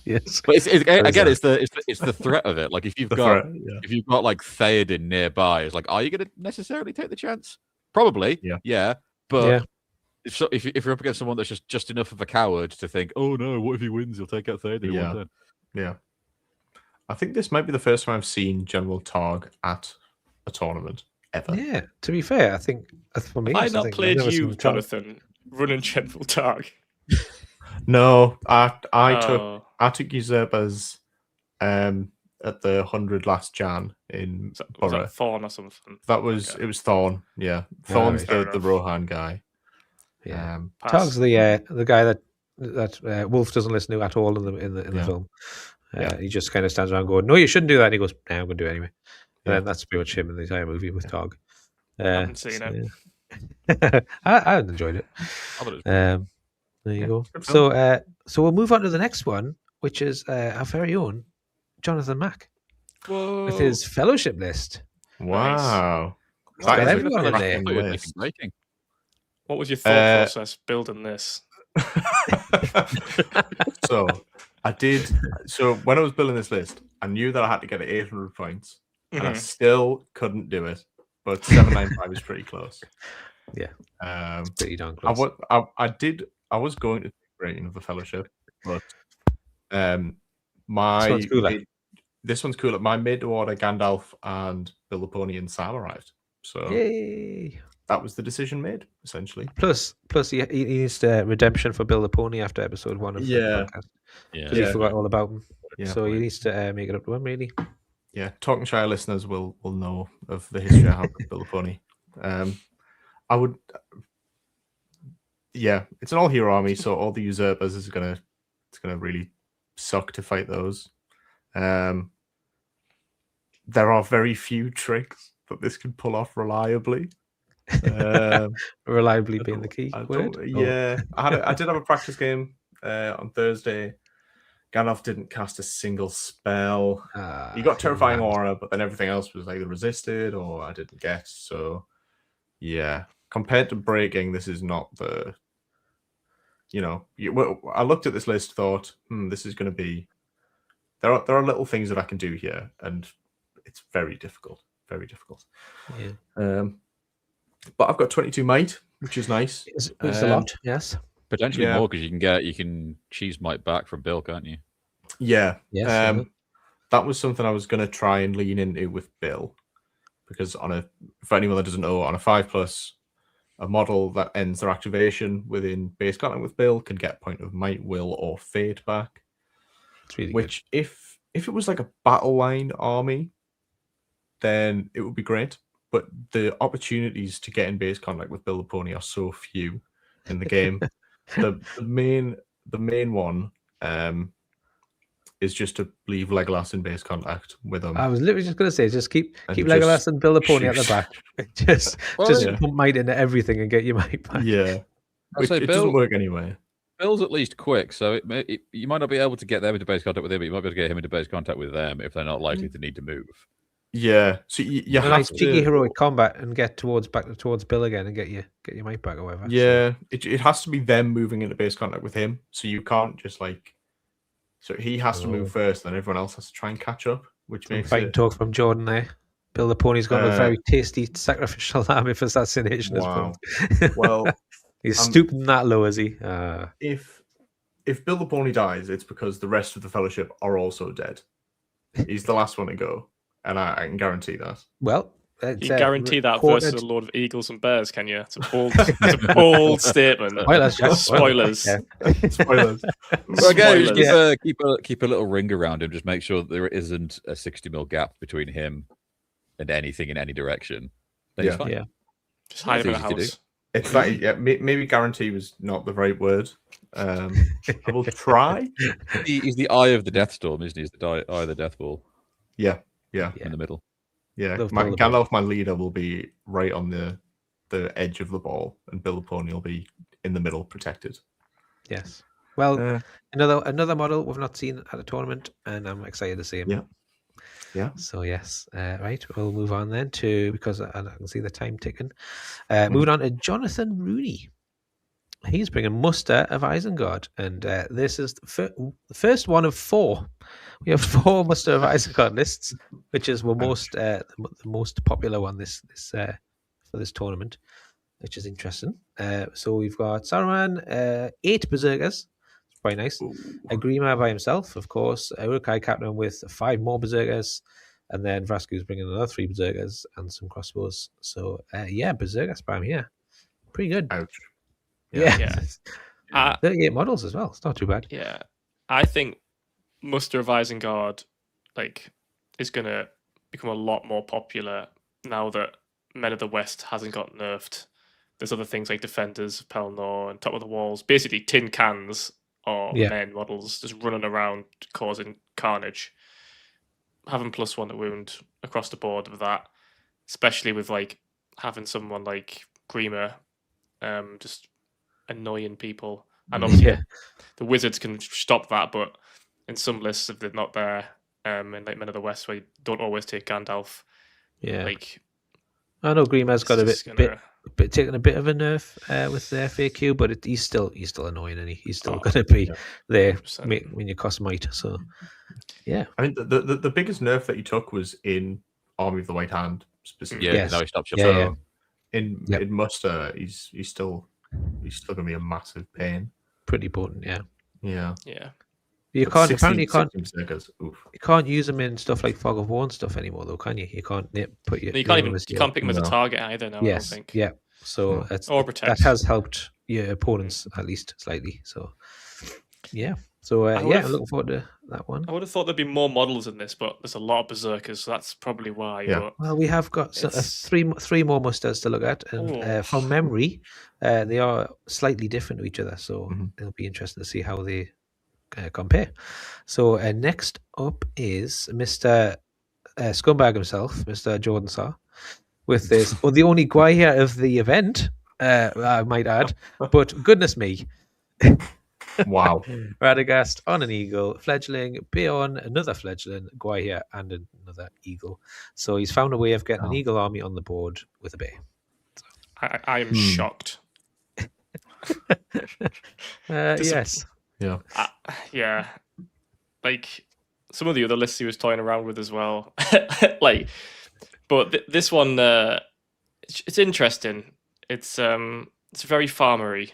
yes, but again, it's the threat of it. Like if you've got like Theoden nearby, it's like, are you going to necessarily take the chance? Probably, yeah. But if you're up against someone that's just enough of a coward to think, oh no, what if he wins? He'll take out Theoden in 1 turn. Yeah. I think this might be the first time I've seen General Targ at a tournament ever. Yeah, to be fair, I think for me, I not played you, Jonathan, running General Targ. No, I took Usurpers at the 100 last Jan in was that Thorn or something? That was it was Thorn, yeah. Thorn's the Rohan guy. Yeah, Targ's the guy that Wolf doesn't listen to at all in the film. He just kind of stands around going, "No, you shouldn't do that." And he goes, "Nah, I'm going to do it anyway." And then that's pretty much him in the entire movie with Targ. I haven't seen it. I enjoyed it. There you go. So we'll move on to the next one, which is our very own Jonathan Mack with his fellowship list. Wow, nice. Got everyone in there. What was your thought process building this? So when I was building this list, I knew that I had to get 800 points, and I still couldn't do it. But 795 is pretty close. Yeah, it's pretty darn close. I was going to take rating of the Fellowship, but this one's cooler. My mid-order Gandalf and Bill the Pony and Sam arrived. So yay! That was the decision made, essentially. Plus he needs redemption for Bill the Pony after episode 1 of the podcast. Yeah, he forgot all about him. Yeah, so he needs to make it up to him, really. Yeah, Talking Shire listeners will know of the history I have with Bill the Pony. I would, it's an all-hero army, so all the usurpers it's gonna really suck to fight those. There are very few tricks that this can pull off reliably. Reliably being the key word. Yeah, I did have a practice game on Thursday. Gandalf didn't cast a single spell. He got Terrifying Aura, but then everything else was either resisted or I didn't get. So, yeah, compared to Breaking, this is not the. I looked at this list, thought, this is going to be. There are little things that I can do here, and it's very difficult. Very difficult. Yeah. But I've got 22 might, which is nice. It's a lot, yes. Potentially more because you can cheese might back from Bill, can't you? Yeah. Yes. That was something I was going to try and lean into with Bill, because for anyone that doesn't know, on a 5+, a model that ends their activation within base contact with Bill can get point of might, will, or fate back. It's really good. If it was like a battle line army, then it would be great. But the opportunities to get in base contact with Bill the Pony are so few in the game. the main one is just to leave Legolas in base contact with him. I was literally just going to say, just keep Legolas and Bill the Pony at the back. just pump might into everything and get your might back. Yeah, it doesn't work anyway. Bill's at least quick, so you might not be able to get them into base contact with him, but you might be able to get him into base contact with them if they're not likely to need to move. Yeah, so you have nice cheeky heroic combat and get back towards Bill again and get your might back or whatever. Yeah, so. It has to be them moving into base contact with him, so you can't just so he has to move first, then everyone else has to try and catch up, which makes fighting talk from Jordan there. Bill the Pony's got a very tasty sacrificial lamb if assassination is pulled. Well, he's stooping that low, is he? If Bill the Pony dies, it's because the rest of the Fellowship are also dead. He's the last one to go. And I can guarantee that. Well, you guarantee that versus a Lord of Eagles and Bears, can you? It's a bold statement. Spoilers. Spoilers. Well, again, keep a little ring around him. Just make sure that there isn't a 60 mil gap between him and anything in any direction. Then he's fine. Yeah. Just hide him in a house. It's like maybe guarantee was not the right word. I will try. He's the eye of the Death Storm, isn't he? He's the eye of the Death Ball. Yeah. In the middle. Yeah, Gandalf, my leader, will be right on the edge of the ball, and Bill the Pony will be in the middle, protected. Yes. Well, another model we've not seen at a tournament, and I'm excited to see him. Yeah. So yes, right. We'll move on then because I can see the time ticking. Moving on to Jonathan Rooney. he's bringing Muster of Isengard, and this is the first one of 4. We have 4 Muster of Isengard lists, which is the most popular one this for this tournament, which is interesting. So we've got Saruman, 8 Berserkers, quite nice. Agrima by himself, of course. Urukai captain with 5 more Berserkers, and then Vrasku's bringing another 3 Berserkers and some crossbows. So Berserker spam here, pretty good. Ouch. Yeah. 38 models as well. It's not too bad. Yeah, I think Muster of Isengard is going to become a lot more popular now that Men of the West hasn't got nerfed. There's other things like Defenders of Pelennor and Top of the Walls, basically tin cans or men models just running around causing carnage. Having +1 to wound across the board with that, especially with having someone like Grima just annoying people. And obviously the wizards can stop that, but in some lists, if they're not there, in Men of the West, where you don't always take Gandalf. Yeah. I know Grima's got taken a bit of a nerf with the FAQ, but he's still annoying, and he's still going to be there when you cost might. So, yeah. I mean, the biggest nerf that he took was in Army of the White Hand specifically. Yeah, now he stops your phone. In Muster, he's still going to be a massive pain. Pretty potent, yeah. Yeah. You can't use them in stuff like Fog of War and stuff anymore, though, can you? You can't put your. You can't pick them as a target either now. Yes, I don't think. Yeah. So that has helped your opponents at least slightly. So yeah. So I'm looking forward to that one. I would have thought there'd be more models in this, but there's a lot of Berserkers, so that's probably why. Yeah. Well, we have got three more Musters to look at, and from memory, they are slightly different to each other. So it'll be interesting to see how they compare. So next up is Mr. Scumbag himself, Mr. Jordan Saar, with this, the only Gwaier of the event, I might add. But goodness me. Wow. Radagast on an eagle, fledgling, Beorn, another fledgling, Gwaier, and another eagle. So he's found a way of getting an eagle army on the board with a bear. So. I am shocked. Yes. Yeah. Yeah. Like some of the other lists he was toying around with as well. But this one, it's interesting. It's very farmery.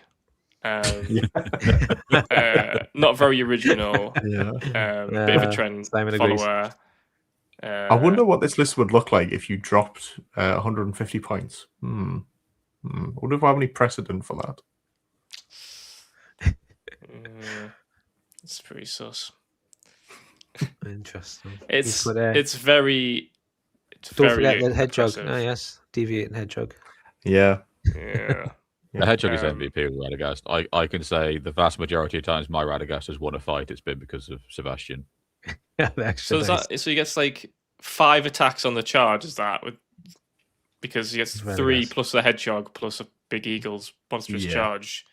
Not very original. Bit of a trend follower. I wonder what this list would look like if you dropped 150 points. I wonder if I have any precedent for that. It's pretty sus. Interesting. It's very. Don't forget the hedgehog. Oh yes, deviating hedgehog. Yeah. The hedgehog is MVP with Radagast. I can say the vast majority of times my Radagast has won a fight, it's been because of Sebastian. So he gets 5 attacks on the charge. Is that because he gets 3 plus the hedgehog plus a big eagle's monstrous charge?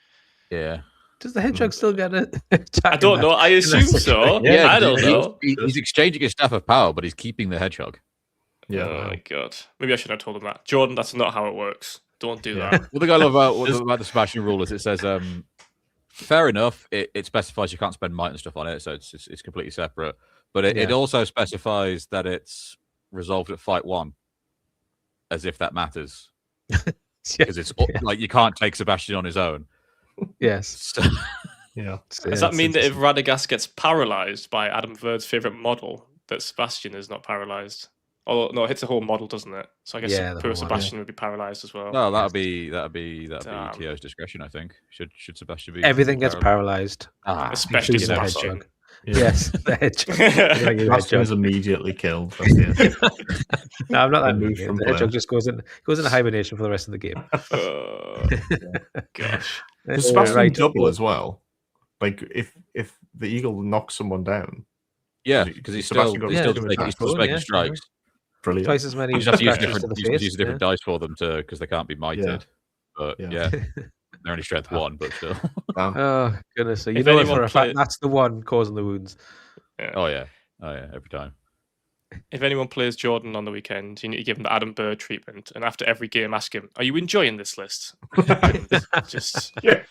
Yeah. Does the hedgehog still get an attack? I don't know. I assume so. Yeah, I don't know. He's exchanging his staff of power, but he's keeping the hedgehog. Yeah. Oh my god. Maybe I should have told him that. Jordan, that's not how it works. Don't do that. What the thing I love about the Sebastian rule is it says, fair enough, it specifies you can't spend might and stuff on it, so it's completely separate. But it also specifies that it's resolved at fight 1, as if that matters. Because it's you can't take Sebastian on his own. Yes. So, Does that mean that if Radagast gets paralyzed by Adam Verd's favorite model, that Sebastian is not paralyzed? Oh no, it hits a whole model, doesn't it? So I guess poor Sebastian would be paralyzed as well. No, that'd be TO's discretion, I think. Should Sebastian be? Everything gets paralyzed, especially Sebastian. Yes, the hedgehog. Sebastian is immediately killed. No, I'm not that moved. The hedgehog just goes into hibernation for the rest of the game. Gosh, does Sebastian double as well? Like if the eagle knocks someone down. Yeah, because he's still making strikes. Brilliant. Twice as many. You just have to use a different dice for them because they can't be mited. But they're only strength 1, but still. Oh goodness! So you know for a fact that's the one causing the wounds. Yeah. Oh yeah, every time. if anyone plays Jordan on the weekend, you need to give him the Adam Bird treatment, and after every game, ask him, "Are you enjoying this list?" And just yeah.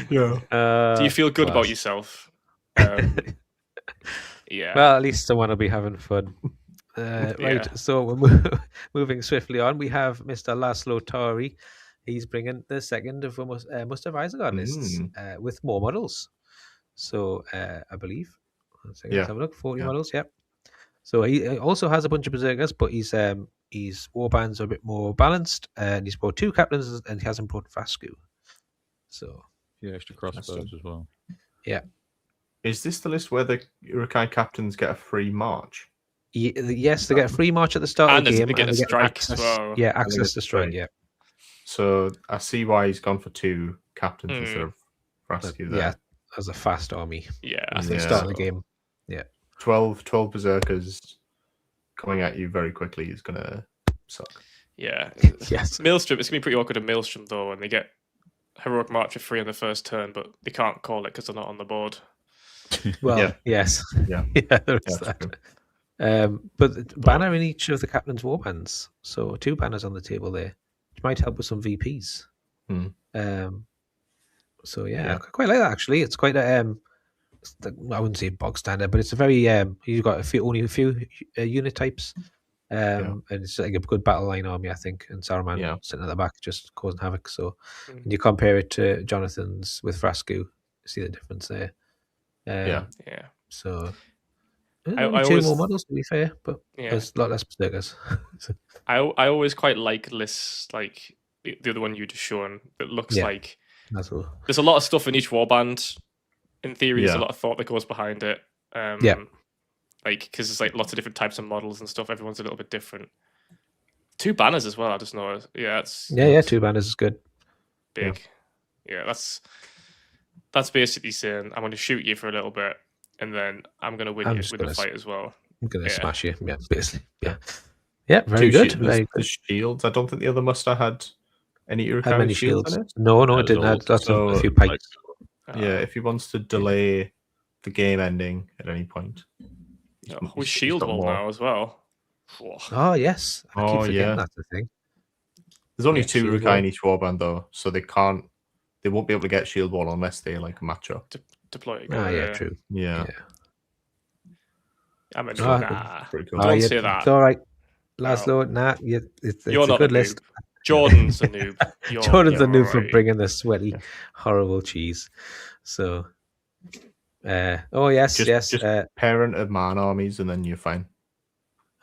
do you feel good about class. yourself? Yeah. Well, at least someone will be having fun. Right, so we're moving swiftly on. We have Mr. Laszlo Tori. He's bringing the second of almost must-have Isengard lists with more models. So I believe, let's have a look. 40 models. Yep. So he also has a bunch of berserkers, but his warbands are a bit more balanced, and he's brought 2 captains, and he hasn't brought Vasku. So extra crossbows as well. Yeah. Is this the list where the Urukai captains get a free march? Yes, they get a free march at the start of the game, they get and a strike access, as well. Yeah, access to strike. Yeah. So I see why he's gone for 2 captains instead of Vasku there. Yeah, as a fast army. Yeah, at the start of the game. Yeah. 12 berserkers coming at you very quickly is gonna suck. Yeah. Yes. Maelstrom, it's gonna be pretty awkward in Maelstrom though, when they get heroic march for free on the first turn, but they can't call it because they're not on the board. Well, yes. Yeah. There is that. But banner in each of the captain's warbands. So 2 banners on the table there, which might help with some VPs. So I quite like that actually. It's quite a I wouldn't say bog standard, but it's a very you've got only a few unit types, and it's like a good battle line army, I think. And Saruman sitting at the back just causing havoc. So when you compare it to Jonathan's with Frasco, see the difference there. So I 2 always, more models to be fair, but there's a lot less berserkers. I always quite like lists like the other one you just shown that looks like there's a lot of stuff in each warband. In theory, there's a lot of thought that goes behind it. Like because there's like lots of different types of models and stuff. Everyone's a little bit different. 2 banners as well. I just know. Yeah, it's 2 banners is good. Big. Yeah, that's basically saying I'm going to shoot you for a little bit, and then I'm going to win you with the fight as well. I'm going to smash you. Yeah, basically. Yeah, very 2 good. Very good. Shields. I don't think the other muster had any Urukai shields in it. No, it didn't. Had lots of a few pikes. If he wants to delay the game ending at any point. With shield wall now as well. Oh yes, I keep forgetting that's the thing. There's only 2 Urukai in each warband though, so they won't be able to get shield wall unless they like match up. Deploy it. True. Yeah. I'm a noob. Pretty cool. Don't say that. It's all right, Laszlo. It's You're not a good list. Jordan's a noob. Jordan's a noob for bringing the sweaty, horrible cheese. So, just parent of man armies, and then you're fine.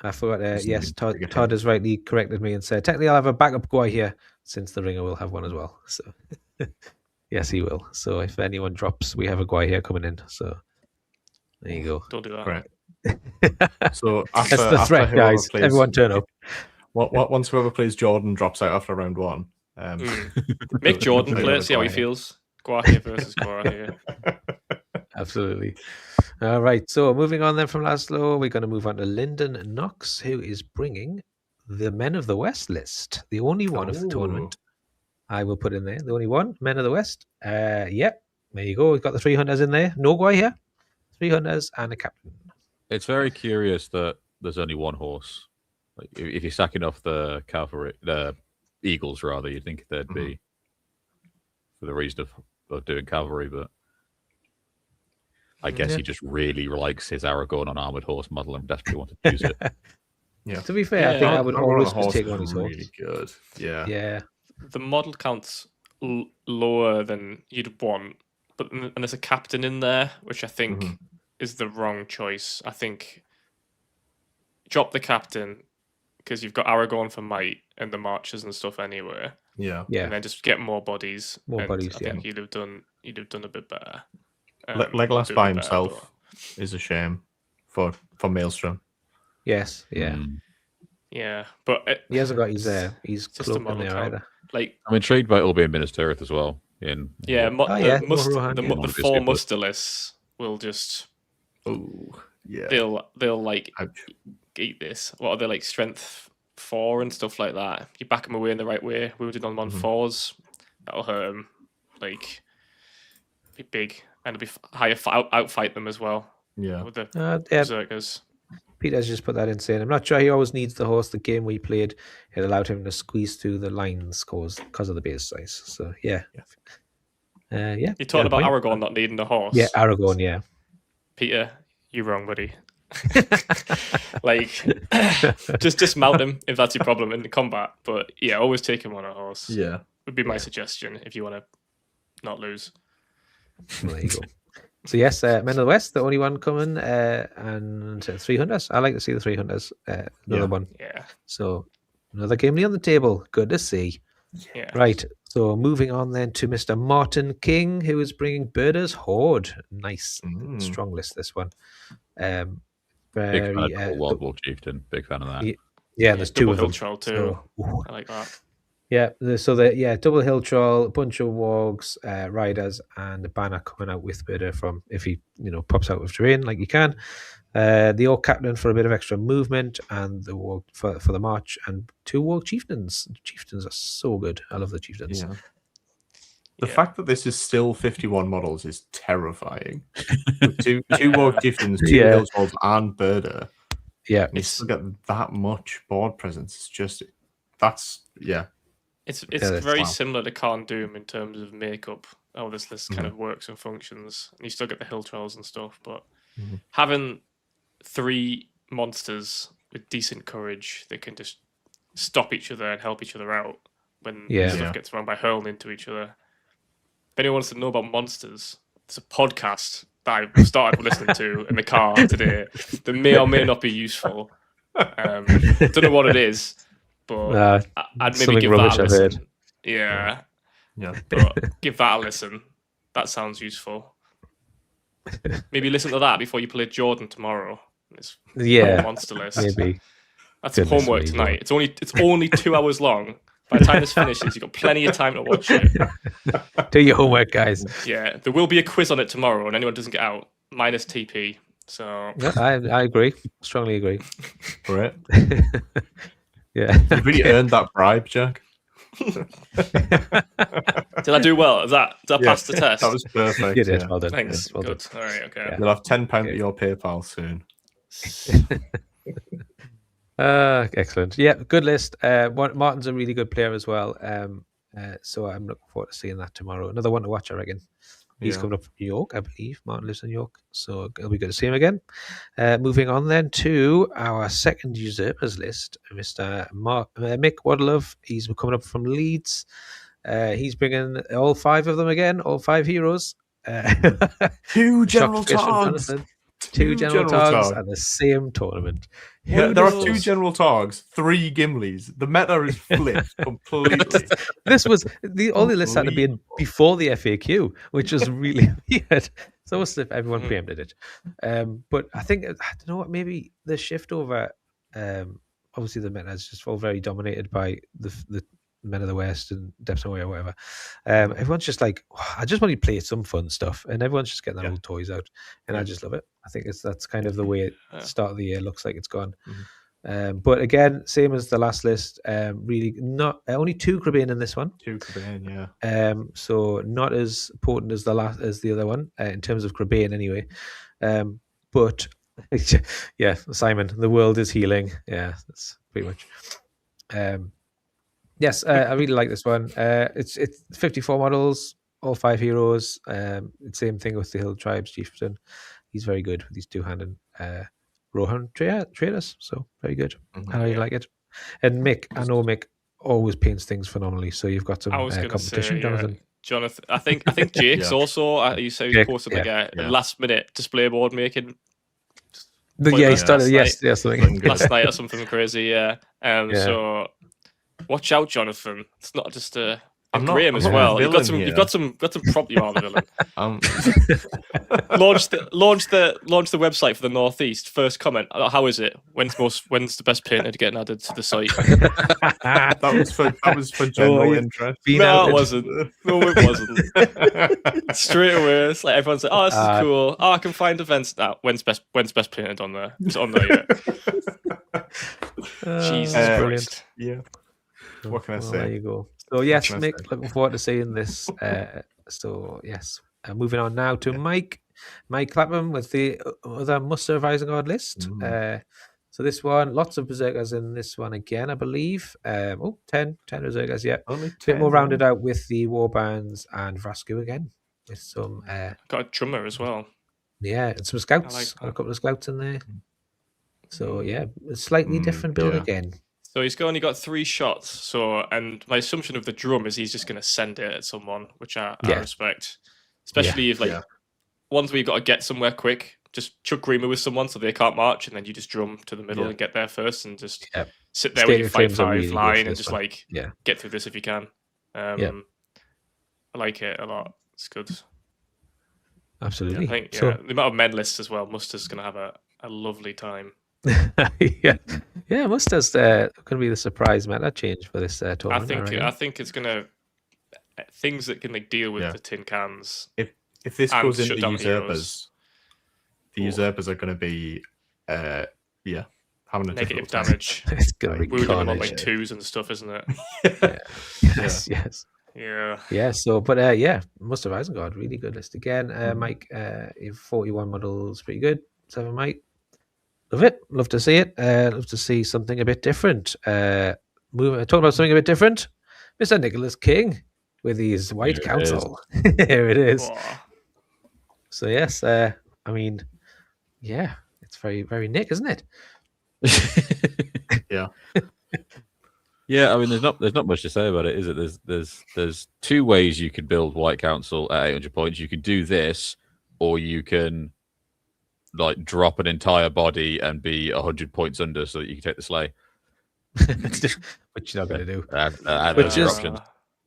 I forgot. Yes, Todd has rightly corrected me and said technically I'll have a backup guy here since the ringer will have one as well. So, yes, he will. So if anyone drops, we have a guy here coming in. So there you go. Don't do that. Right. So that's the threat, guys. Everyone turn up. Once whoever plays Jordan drops out after round 1. Make Jordan play it, see how he feels. Guahir versus Guahir. Absolutely. All right. So moving on then from Laszlo, we're going to move on to Lyndon Knox, who is bringing the Men of the West list, the only one of the tournament. I will put in there the only one, Men of the West. Yep. There you go. We've got the 3 hunters in there. No guy here. 3 hunters and a captain. It's very curious that there's only 1 horse. Like if you're sacking off the cavalry, the eagles rather, you'd think there'd be for the reason of doing cavalry, but I guess he just really likes his Aragorn on armored horse model and desperately wants to use it. To be fair, I think I would always just take on his horse. Really good. Yeah. The model count's lower than you'd want, and there's a captain in there, which I think is the wrong choice. I think drop the captain because you've got Aragorn for might and the marches and stuff anyway. Yeah. And then just get more bodies. I think you'd have done a bit better. Legolas by himself is a shame for Maelstrom. Yes. Yeah. Yeah, but he hasn't got his cloak in there either. Like I'm intrigued by Ulby and Minas Tirith as well. The 4 muster lists will just. They'll like eat this. What are they like? Strength 4 and stuff like that. You back them away in the right way. Wounded on 1/4s. That'll hurt them. Like be big and it'll be higher. Outfight them as well. Yeah. With the berserkers. Peter's just put that in saying, I'm not sure he always needs the horse. The game we played, it allowed him to squeeze through the lines because of the base size. So, yeah. You're talking about Aragorn not needing a horse? Yeah, Aragorn, yeah. Peter, you're wrong, buddy. Like, just dismount him if that's your problem in the combat. But yeah, always take him on a horse. Yeah. Would be my suggestion if you want to not lose. Well, there you go. So yes, Men of the West, the only one coming, and 300s. I like to see the 300s. Another one. Yeah. So another game on the table. Good to see. Yeah. Right. So moving on then to Mr. Martin King, who is bringing Birder's Horde. Nice, strong list. This one. Big fan of Wild Wolf Chieftain. Big fan of that. Yeah, there's two of them. Hill Troll too. So, I like that. Yeah, so double hill troll, a bunch of wargs, riders, and a banner coming out with Birder from if he pops out with terrain like you can. The orc captain for a bit of extra movement, and the warg for the march, and 2 warg chieftains. Chieftains are so good. I love the chieftains. Yeah. The fact that this is still 51 models is terrifying. two warg chieftains, 2 hill trolls, and Birder. Yeah, you still get that much board presence. It's just It's very similar to Khan Doom in terms of makeup, how this list kind of works and functions. And you still get the hill trolls and stuff, but having 3 monsters with decent courage that can just stop each other and help each other out when stuff gets thrown by hurling into each other. If anyone wants to know about monsters, it's a podcast that I started listening to in the car today that may or may not be useful. Don't know what it is. But I'd maybe give that a listen. Yeah. But give that a listen. That sounds useful. Maybe listen to that before you play Jordan tomorrow. It's monster list. Maybe. That's homework tonight. It's only 2 hours long. By the time this finishes, you've got plenty of time to watch it. Do your homework, guys. Yeah, there will be a quiz on it tomorrow, and anyone doesn't get out, minus TP. So I agree. Strongly agree. Right. Yeah, you really earned that bribe, Jack. Did I do well? Did I pass the test? That was perfect. You did. Well done. Thanks. Well Good. done. All right. Okay. You'll have £10 at your PayPal soon. Excellent. Yeah, good list. Martin's a really good player as well. So I'm looking forward to seeing that tomorrow. Another one to watch, I reckon. He's coming up from New York, I believe. Martin lives in New York, so it'll be good to see him again. Moving on then to our second usurpers list, Mr. Mick Wadlove. He's coming up from Leeds. He's bringing all 5 of them again, all 5 heroes. 2 general targs. 2 general targs and the same tournament. Yeah, there are 2 general targs, 3 Gimlis. The meta is flipped completely. This was all the lists had to be in before the FAQ, which was really weird. It's almost as if everyone preempted it. But I think, I don't know what, maybe the shift over, obviously the meta is just all very dominated by the Men of the West and Depths and Warrior, whatever. Everyone's just like, I just want to play some fun stuff, and everyone's just getting their old toys out, and I just love it. I think that's kind of the way start of the year looks like it's gone. But again, same as the last list, really not only 2 Crebain in this one. 2 Crebain, so not as potent as the other one in terms of Crebain anyway. But yeah, Simon, the world is healing. Yeah, that's pretty much. Yes, I really like this one. It's 54 models, all 5 heroes. Same thing with the Hill Tribes Chieftain. He's very good with these 2-handed Rohan traders, so very good. I really like it. And Mick, I know Mick always paints things phenomenally, so you've got some competition, Jonathan. Jonathan, I think Jake's also. You said he posted like a last minute display board making. He started something last night or something crazy. Yeah. So. Watch out, Jonathan. It's not just I'm Graham as well. You've got some prop. You are the villain. Launch the website for the Northeast. First comment. How is it? When's the best painter getting added to the site? that was for general interest. No, it wasn't. No, it wasn't. Straight away, it's like everyone's like, "Oh, this is cool. Oh, I can find events now. When's best painted on there? It's on there yet." Jesus Christ. Yeah. What can I say? There you go. So yes, Mick, looking forward to seeing this. So yes, moving on now to Mike Clapham with the other Must Survive Isengard list. So this one, lots of berserkers in this one again, I believe. 10 berserkers, yeah. Only 10, a bit more rounded out with the warbands and Vrasku again. With some got a drummer as well. Yeah, and some scouts. Like got a couple of scouts in there. So yeah, a slightly different build again. So he's only got 3 shots. So, and my assumption of the drum is he's just going to send it at someone, which I respect. Especially if ones where you've got to get somewhere quick, just chuck Grima with someone so they can't march, and then you just drum to the middle and get there first, and just sit there with your 5/5 really line and just get through this if you can. I like it a lot. It's good. Absolutely. I think the amount of men lists as well. Muster's going to have a lovely time. Muster's going to be the surprise meta change for this tournament. I think it's going to things that can deal with the tin cans. If this goes into usurpers, the usurpers are going to be having a negative damage. It's going to be wounding them on 2s and stuff, isn't it? Yes. Yeah. So, but Muster of Isengard, really good list again. Mike, 41 models, pretty good. 7 Mike. Love it. Love to see it. Love to see something a bit different. Talking about something a bit different, Mr. Nicholas King with his White Council. Here it is. Whoa. So yes, it's very, very Nick, isn't it? Yeah. Yeah, I mean, there's not much to say about it, is it? There's 2 ways you could build White Council at 800 points. You could do this, or you can drop an entire body and be 100 points under, so that you can take the sleigh. Which you're not going to do.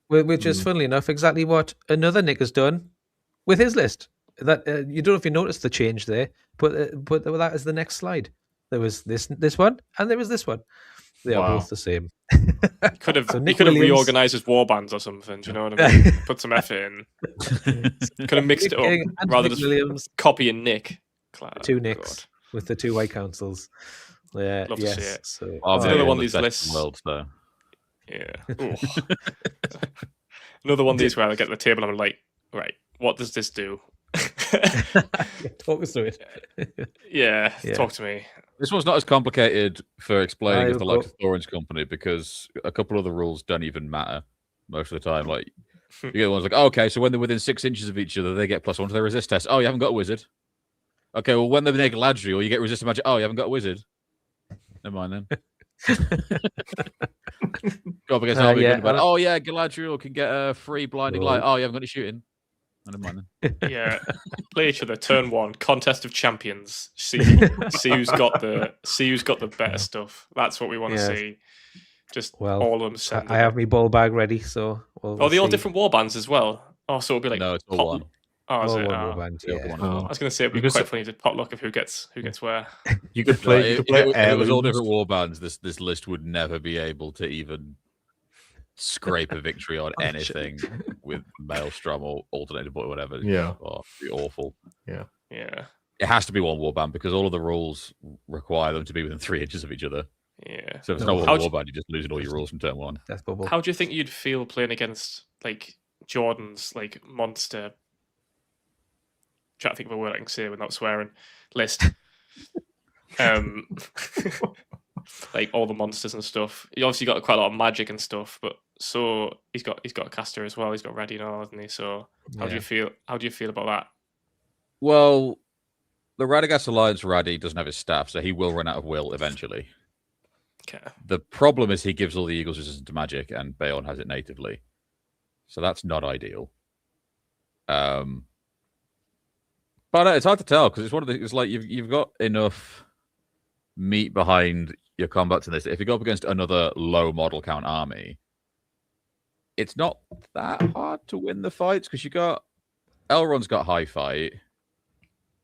Which is, funnily enough, exactly what another Nick has done with his list. That you don't know if you noticed the change there, but that is the next slide. There was this one, and there was this one. They are both the same. Could have reorganized his warbands or something. Do you know what I mean? Put some effort in. Could have mixed it up rather than just copying Nick. 2 Nicks with the 2 White Councils. Yeah, love to see it. So, it's another one of these lists. World, so. Yeah. Another one of these where I get to the table and I'm like, right, what does this do? Talk us through it. Talk to me. This one's not as complicated for explaining as the likes of Thorin's Company, because a couple of the rules don't even matter most of the time. Like, you get ones like, okay, so when they're within 6 inches of each other, they get +1 to their resist test. Oh, you haven't got a wizard. Okay, well, when they're near Galadriel, you get resistant magic. Oh, you haven't got a wizard. Never mind then. Go up against Galadriel can get a free blinding light. Oh, you haven't got any shooting. Never mind then. Yeah, play each other. Turn 1, contest of champions. See who's got the better stuff. That's what we want to see. Just all of them. I have my ball bag ready, so they all different warbands as well. Oh, so it'll be like no, it's all one. Oh, is it? Warband, I was going to say it'd be quite funny to potluck of who gets where. You could play. If it was all different warbands, this list would never be able to even scrape a victory on anything with Maelstrom or Alternative Boy or whatever. Yeah, it'd be awful. Yeah. It has to be one warband because all of the rules require them to be within 3 inches of each other. Yeah. So if it's not one warband, you're just losing all your rules from turn 1. Death bubble. How do you think you'd feel playing against Jordan's monster? Trying to think of a word I can say without swearing. List. All the monsters and stuff. He obviously got quite a lot of magic and stuff, but so he's got a caster as well. He's got Ready now, hasn't he? So how do you feel? How do you feel about that? Well, the Radagast Alliance Raddy doesn't have his staff, so he will run out of will eventually. Okay. The problem is he gives all the Eagles resistance to magic, and Bayon has it natively, so that's not ideal. But it's hard to tell because it's like you've got enough meat behind your combats in this. If you go up against another low model count army, it's not that hard to win the fights because you got Elrond's got high fight,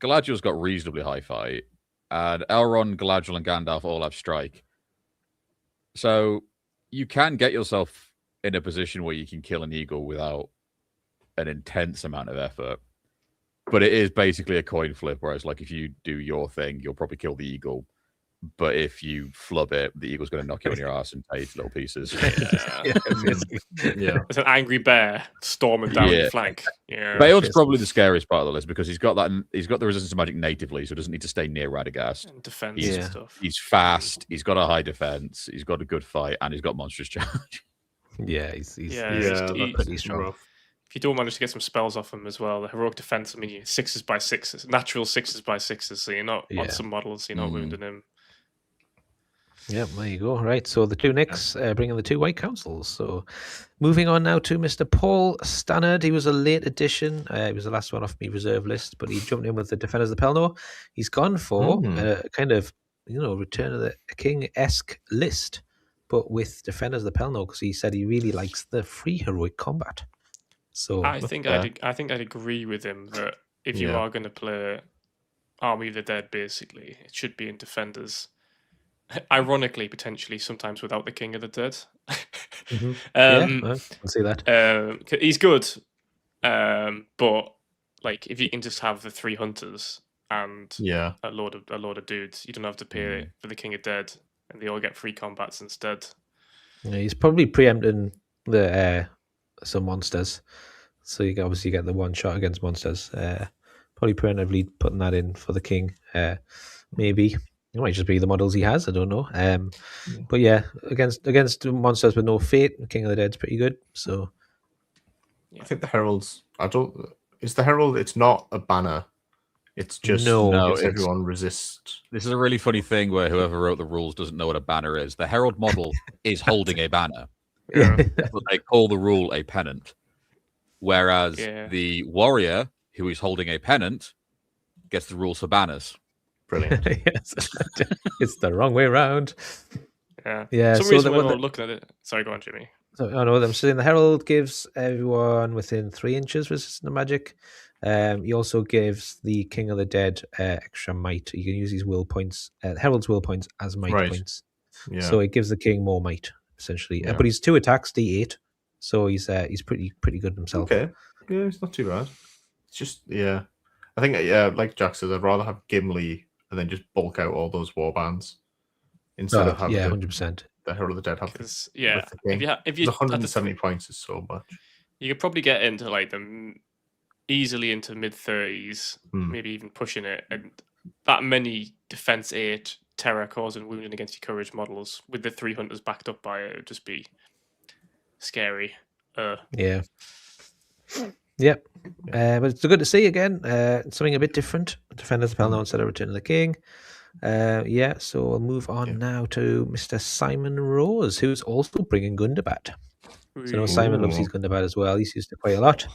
Galadriel's got reasonably high fight, and Elrond, Galadriel, and Gandalf all have strike. So you can get yourself in a position where you can kill an eagle without an intense amount of effort. But it is basically a coin flip, whereas if you do your thing, you'll probably kill the eagle. but if you flub it, the eagle's going to knock you on your ass and tear you to little pieces. It's an angry bear storming down your flank. Bael's probably the scariest part of the list because he's got the resistance to magic natively, so he doesn't need to stay near Radagast. And defense and stuff. He's fast, he's got a high defense, he's got a good fight, and he's got monstrous charge. He's pretty strong. Rough. If you don't manage to get some spells off him as well, the heroic defense, I mean, 6x6s, natural 6x6s, so you're not on some models, you're not wounding him. Yeah, there you go. Right, so the two Nicks bringing the two White Councils. So moving on now to Mr. Paul Stannard. He was a late addition. He was the last one off my reserve list, but he jumped in with the Defenders of the Pelennor. He's gone for a kind of, Return of the King-esque list, but with Defenders of the Pelennor, because he said he really likes the free heroic combat. So I think I'd agree with him that if you are going to play Army of the Dead, basically, it should be in Defenders. Ironically, potentially, sometimes without the King of the Dead. I can see that. He's good, but like if you can just have the 3 hunters and a load of dudes, you don't have to pay for the King of Dead, and they all get free combats instead. Yeah, he's probably preempting the some monsters, so you obviously get the one shot against monsters. Probably preemptively putting that in for the King. Maybe. It might just be the models he has. I don't know. But yeah, against monsters with no fate, King of the Dead's pretty good. So I think the heralds. Is the herald? It's not a banner. It's just everyone resist. This is a really funny thing where whoever wrote the rules doesn't know what a banner is. The herald model is holding a banner, but they call the rule a pennant. Whereas the warrior who is holding a pennant gets the rules for banners. Brilliant. It's the wrong way around. Yeah. For some reason when we're looking at it. Sorry, go on, Jimmy. So I'm saying the herald gives everyone within 3 inches resistance to magic. He also gives the King of the Dead extra might. You can use these will points, herald's will points as might points. Yeah. So it gives the king more might essentially. But he's 2 attacks, D8, so he's pretty good himself. Okay, yeah, it's not too bad. It's just I think like Jack says, I'd rather have Gimli and then just bulk out all those warbands instead of having 100%. The Herald of the Dead have. If you 170 points is so much. You could probably get into like them easily into mid-30s, maybe even pushing it, and that many defense 8 terror causing wounding against your courage models with the 3 hunters backed up by it would just be scary. Yeah. Yep. But it's good to see again. Something a bit different. Defenders of Pelennor instead of Return of the King. So we'll move on now to Mr. Simon Rose, who's also bringing Gundabad. So Simon loves his Gundabad as well. He's used it quite a lot.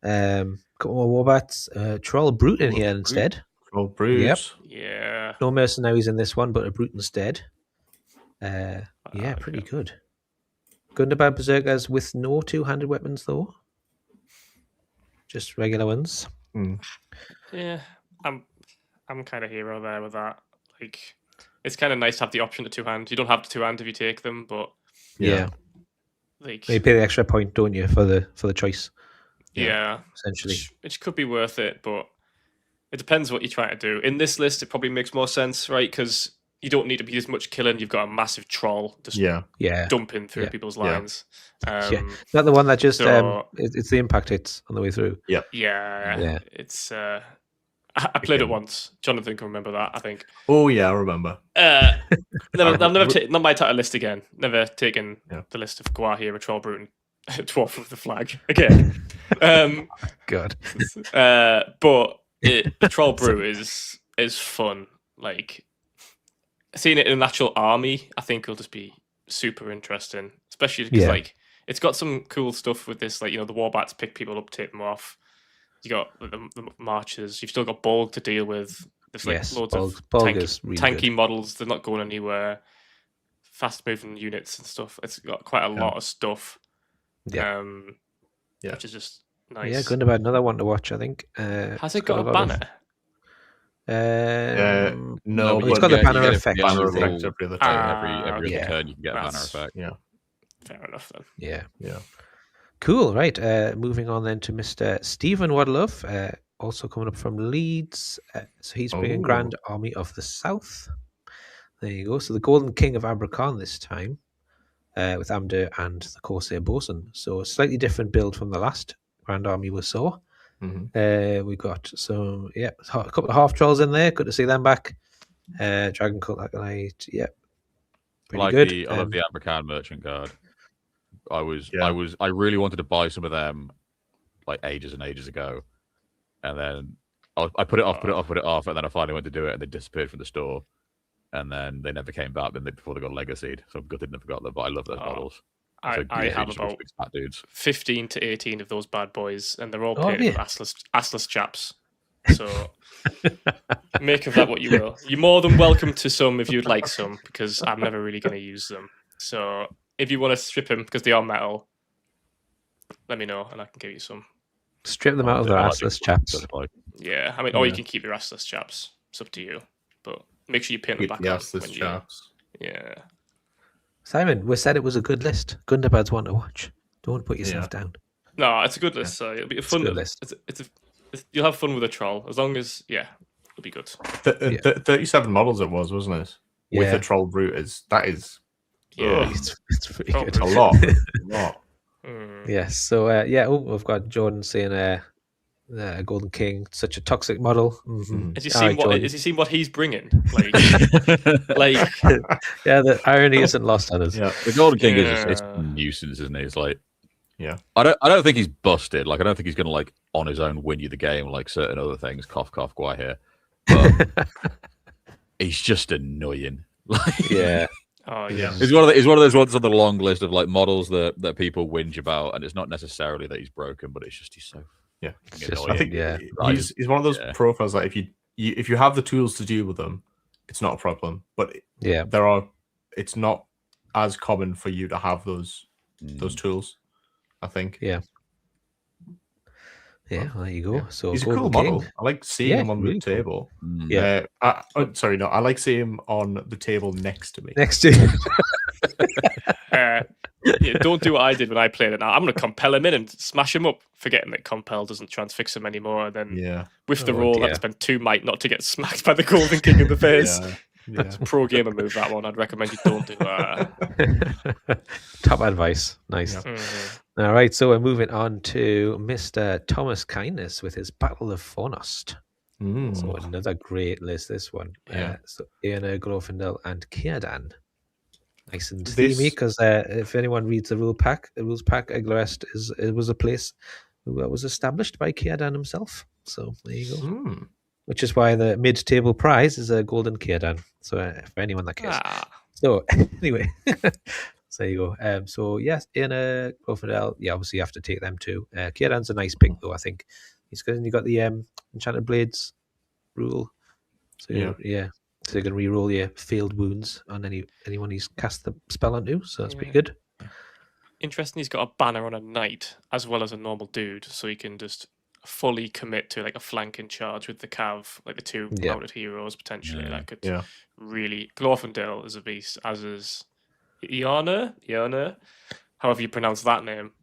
Got more Warbats. Troll Brute in here instead. Troll Brute. Yep. Yeah. No mercenaries in this one, but a Brute instead. Pretty good. Gundabad Berserkers with no 2-handed weapons though. Just regular ones. Yeah, I'm kind of hero there with that. Like, it's kind of nice to have the option to 2-hand. You don't have the 2-hand if you take them, but like you pay the extra point, don't you, for the choice? Yeah, essentially, which could be worth it, but it depends what you're trying to do. In this list, it probably makes more sense, right? Because you don't need to be as much killing. You've got a massive troll just dumping through people's lines. Not the one that just it's the impact hits on the way through. Yeah. It's I played it once. Jonathan can remember that, I think. Oh yeah, I remember. I've never taken, not my title list again. Never taken the list of Gwahi, a troll brute, and dwarf with the flag again. God. But the troll brute is fun. Like, seeing it in an actual army, I think will just be super interesting, especially because like it's got some cool stuff with this. Like, the Warbats pick people up, take them off. You got the marchers. You've still got Bolg to deal with. There's loads of tanky models. They're not going anywhere. Fast moving units and stuff. It's got quite a lot of stuff. Which is just nice. Yeah, Gundabad, another one to watch, I think. Has it got a banner? No, it's got the banner effect. Banner effect every other time. Every other turn, you can get a banner effect. Yeah. Fair enough then. Yeah. Cool. Right. Moving on then to Mr. Stephen Wadlove, also coming up from Leeds. So he's bringing Grand Army of the South. There you go. So the Golden King of Abercorn this time, with Amder and the Corsair Bosun. So a slightly different build from the last Grand Army we saw. We got some, a couple of half trolls in there. Good to see them back. Dragon Cult Acolyte, pretty good. I love the Abercorn Merchant Guard. I really wanted to buy some of them like ages and ages ago, and then I put it off, and then I finally went to do it, and they disappeared from the store, and then they never came back before they got legacied. So I'm gutted I never got them, but I love those models. I have about 15 to 18 of those bad boys, and they're all painted with assless chaps. So make of that what you will. You're more than welcome to some if you'd like some, because I'm never really going to use them. So if you want to strip them because they are metal, let me know and I can give you some. Strip them out of their assless chaps. Yeah, I mean, or you can keep your assless chaps. It's up to you, but make sure you paint them back on. Assless chaps. Yeah. Simon, we said it was a good list. Gundabad's one to watch. Don't put yourself down. No, it's a good list. So it'll be a fun list. You'll have fun with a troll as long as it'll be good. 37 models it was, wasn't it? With a troll brute it's pretty good. A lot. Yes. So we've got Jordan saying Golden King, such a toxic model. Has he seen what he's bringing? Like, the irony isn't lost on us. Yeah, the Golden King is just a nuisance, isn't he? It's like, I don't think he's busted. Like, I don't think he's gonna on his own win you the game like certain other things. Cough, cough, Guy here. But he's just annoying. Oh yeah, he's one of those ones on the long list of models that people whinge about, and it's not necessarily that he's broken, but it's just he's so I think he's one of those profiles that if you have the tools to deal with them, it's not a problem. But it's not as common for you to have those tools, I think. Yeah, there you go. So he's a cool model. I like seeing him on the table. Yeah. I like seeing him on the table next to me. Don't do what I did when I played it. Now I'm going to compel him in and smash him up, forgetting that compel doesn't transfix him anymore. And then with the roll, I'd spend 2 might not to get smacked by the Golden King in the face. It's a pro gamer move, that one. I'd recommend you don't do that. Top advice. Nice. All right, so we're moving on to Mr. Thomas Kindness with his Battle of Fornost. So another great list, this one. So Aena, Glorfindel, and Círdan. Nice and steamy, because if anyone reads the rules pack, Eglarest was a place that was established by Círdan himself. So there you go. Which is why the mid-table prize is a golden Círdan. So for anyone that cares. So anyway, so there you go. So yes, Aena, Glorfindel, obviously you have to take them too. Círdan's a nice pick though, I think. He's good, and you got the Enchanted Blades rule. So so you can re-roll your failed wounds on anyone he's cast the spell onto. So that's pretty good. Interesting. He's got a banner on a knight as well as a normal dude, so he can just fully commit to a flanking charge with the Cav, the two mounted heroes potentially. That could really. Glorfindel is a beast, as is Iana, however you pronounce that name.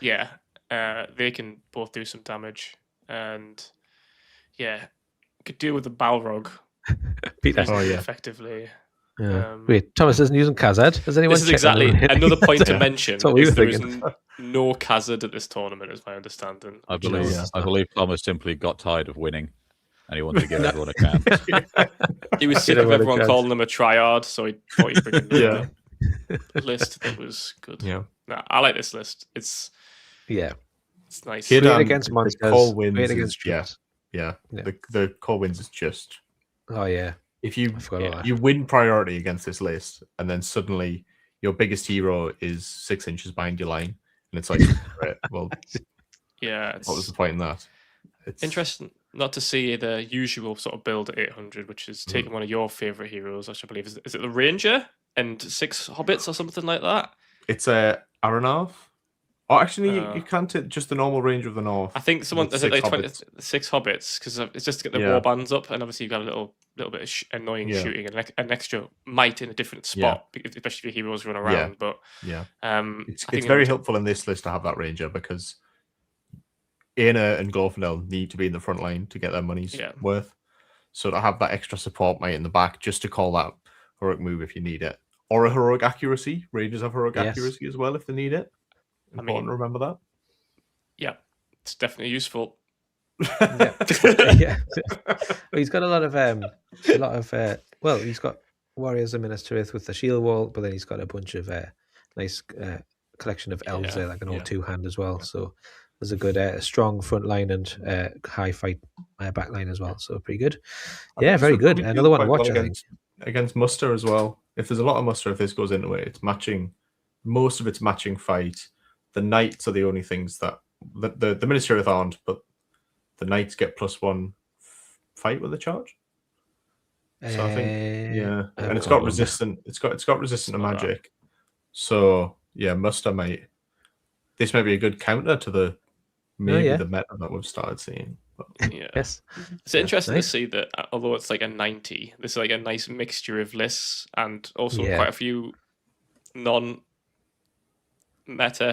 They can both do some damage, and could deal with the Balrog. Effectively. Wait, Thomas isn't using Khazad. Has anyone? This is exactly another point to mention. Is there is no Khazad at this tournament, is my understanding. I believe Thomas simply got tired of winning, and he wanted to give everyone a chance. He was sick of everyone calling him a triad, so he thought he'd bring a list that was good. I like this list. It's nice. Great against monsters. Great against troops. The core wins is just. Oh yeah. If you win priority against this list, and then suddenly your biggest hero is 6 inches behind your line, and it's like, right, well, what was the point in that? It's interesting not to see the usual sort of build at 800, which is taking one of your favorite heroes, which I believe is it the Ranger and 6 hobbits or something like that. It's Aranov. Oh, actually, you can't take just the normal Ranger of the North. I think someone said 6 hobbits, because it's just to get the war bands up, and obviously you've got a little bit of annoying shooting and an extra might in a different spot, especially if your heroes run around. But it's very helpful in this list to have that Ranger, because Aena and Glorfindel need to be in the front line to get their money's worth. So to have that extra support mate in the back just to call that heroic move if you need it. Or a heroic accuracy. Rangers have heroic accuracy as well if they need it. Important to remember that. Yeah, it's definitely useful. Yeah. Well, he's got a lot of well, he's got Warriors of Minas Tirith with the shield wall, but then he's got a bunch of nice collection of elves there, like an old two-hand as well. So there's a good strong front line and high fight back line as well. So pretty good. Yeah, very good. Another one to watch, I think. Against muster as well. If there's a lot of muster, if this goes into it, it's matching. Most of it's matching fight. The knights are the only things that the Minas Tirith aren't, but the knights get +1 fight with the charge. So I think and it's got resistant. It's got resistant to magic. So yeah, muster might. This may be a good counter to the the meta that we've started seeing. But, yes, it's interesting to see that although it's like a 90, there's like a nice mixture of lists and also quite a few non-meta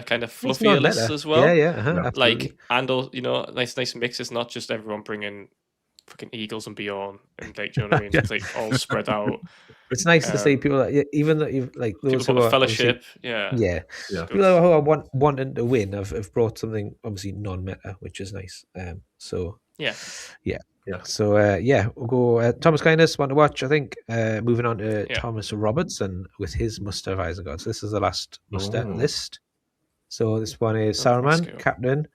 kind of fluffier lists as well. Like and nice mix. It's not just everyone bringing fucking Eagles and Beyond and like, you know what I mean? It's like all spread out. It's nice to see people that even that you've like those who are fellowship, people who are wanting to win have brought something obviously non-meta, which is nice. So we'll go Thomas Kindness, one to watch, I think. Moving on to Thomas Robertson with his muster of Isengard. So this is the last muster list. So this one is Saruman, Captain,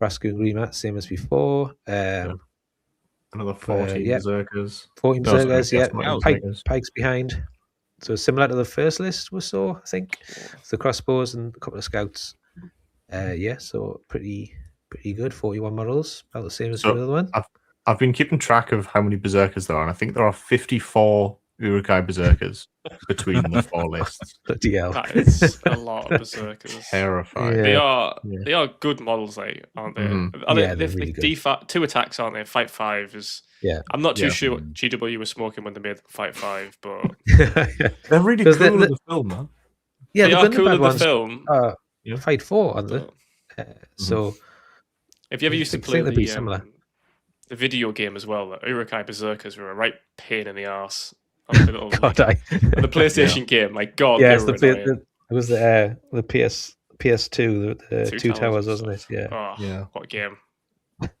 Brasco and Greenmat, same as before. Another 14 berserkers. 14 berserkers, pikes behind. So similar to the first list we saw, I think. The crossbows and a couple of scouts. So pretty good. 41 models, about the same as the other one. I've been keeping track of how many berserkers there are, and I think there are 54 Uruk-hai berserkers between the 4 lists. Bloody hell. That is a lot of berserkers. Terrifying. They are good models, aren't they? They're really good. 2 attacks, aren't they? Fight 5 is. Yeah. I'm not too sure what GW was smoking when they made them Fight 5, but they're really cool in the film, man. Yeah, they are cool in the film. Fight 4, aren't they? So if you ever used to play the video game as well, the Uruk-hai berserkers were a right pain in the arse. The PlayStation game, my God, yes, it was the PS2, the Two Towers, wasn't it? Yeah. What a game!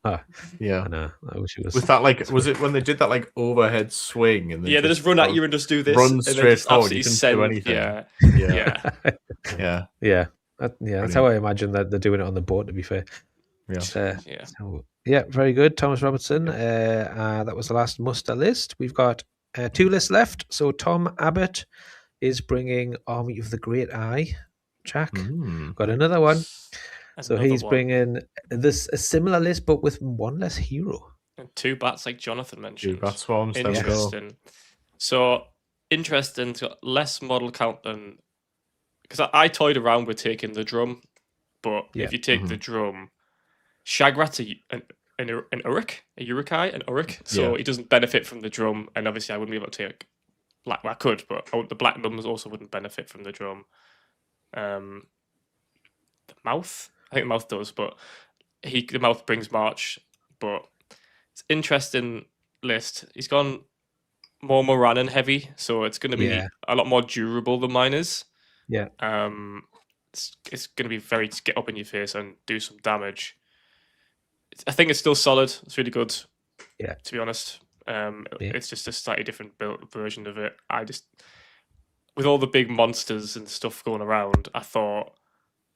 I know. I wish it was. With that, was it when they did that overhead swing and they just run at you and just do this, run straight forward? You couldn't do anything. Yeah. That's how I imagine that they're doing it on the boat. To be fair. Very good, Thomas Robertson. That was the last muster list. We've got 2 lists left. So Tom Abbott is bringing Army of the Great Eye. Jack got another one. So he's bringing a similar list, but with 1 less hero. And 2 bats, like Jonathan mentioned. 2 bat swarms. Interesting. So interesting. It's got less model count than because I toyed around with taking the drum, but if you take the drum, Shagrat's an Uruk, a Uruk-hai, an Uruk, so he doesn't benefit from the drum, and obviously I wouldn't be able to take black. Well, I could, but the black numbers also wouldn't benefit from the drum. The mouth, I think the mouth does, but the mouth brings March. But it's interesting list. He's gone more Morannon heavy, so it's going to be a lot more durable than mine is. Yeah. It's going to be very to get up in your face and do some damage. I think it's still solid. It's really good. Yeah. To be honest, it's just a slightly different built version of it. With all the big monsters and stuff going around, I thought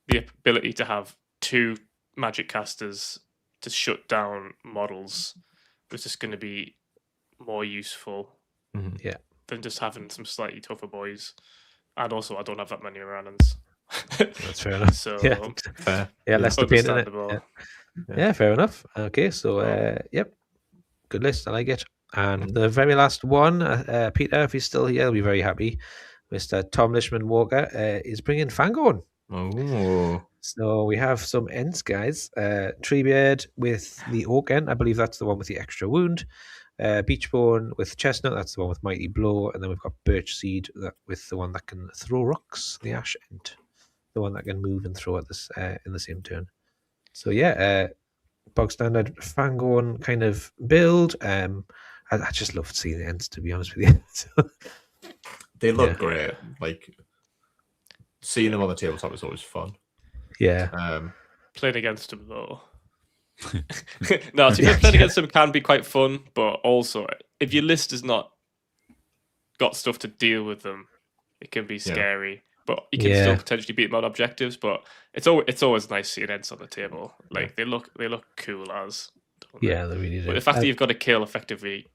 the ability to have 2 magic casters to shut down models was just going to be more useful. Than just having some slightly tougher boys. And also, I don't have that many Morannons. That's fair enough. So fair. Yeah, less to paint in it. Yeah, fair enough. Okay, so good list. I like it. And the very last one, Peter, if he's still here, I'll be very happy. Mr. Tom Lishman Walker is bringing Fangorn. Oh. So we have some Ents, guys. Treebeard with the Oak Ent. I believe that's the one with the extra wound. Beachbone with Chestnut. That's the one with Mighty Blow. And then we've got Birchseed with the one that can throw rocks. The Ash Ent. The one that can move and throw at this in the same turn. So bog standard Fangorn kind of build. I I just love seeing the Ents, to be honest with you. They look great. Like seeing them on the tabletop is always fun. Yeah. Playing against them though. No, to be playing against them can be quite fun, but also if your list has not got stuff to deal with them, it can be scary. But you can still potentially beat them on objectives. But it's always nice seeing Ents on the table. Like they look cool as. They really do. But the fact that you've got to kill effectively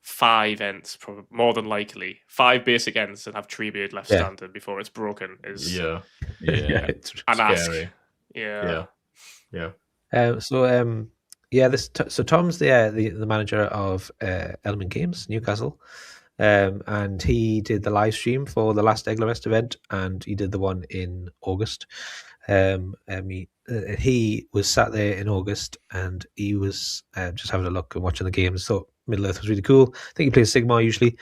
5 Ents, probably more than likely 5 basic Ents, and have Treebeard left standing before it's broken is it's scary. So Tom's the manager of Element Games Newcastle, and he did the live stream for the last Eglarest event, and he did the one in August. He was sat there in August, and he was just having a look and watching the games. So Middle Earth was really cool. I think he plays Sigmar usually,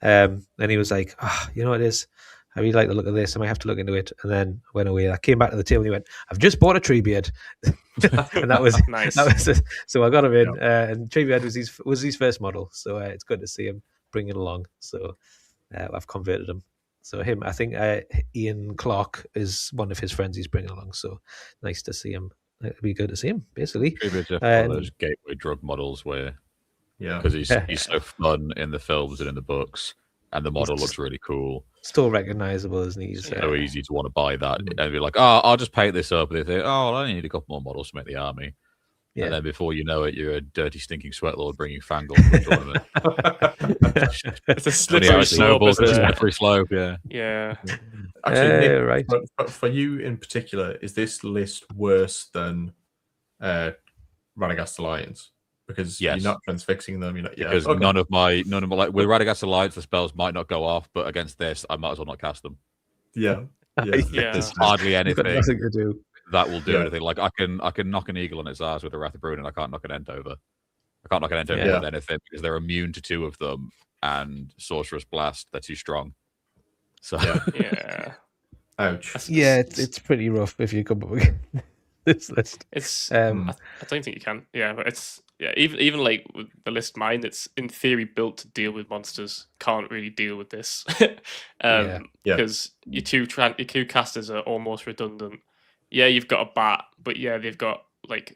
and he was like, you know what it is? I really like the look of this. I might have to look into it. And then went away. I came back to the table and he went, I've just bought a Treebeard. And that was nice. So I got him in. And Treebeard was his first model. So it's good to see him bring it along. So I've converted him. So I think Ian Clark is one of his friends he's bringing along. So nice to see him. It'd be good to see him, basically. Treebeard's one of those gateway drug models where, because he's so fun in the films and in the books. And the model looks really cool. Still recognizable, isn't he? So easy to want to buy that and be like, I'll just paint this up. And they think, I only need a couple more models to make the army. Yeah. And then before you know it, you're a dirty, stinking sweatlord bringing Fangle to the tournament. It's a slippery slope. Slippery slope, yeah. Actually, Nick, right. For you in particular, is this list worse than Radagast Alliance? Because you're not transfixing them. You're like, because none of my like with Radagast Alliance, the spells might not go off, but against this, I might as well not cast them. There's hardly anything nothing to do that will do anything. Like I can knock an eagle on its ass with a Wrath of Bruin, and I can't knock an Ent over. I can't knock an Ent over with anything because they're immune to 2 of them, and Sorcerous Blast, they're too strong. So ouch. Yeah, it's pretty rough if you come up with this list. It's I don't think you can. Yeah, but it's even like with the list mine, it's in theory built to deal with monsters. Can't really deal with this because your two casters are almost redundant. Yeah, you've got a bat, but they've got like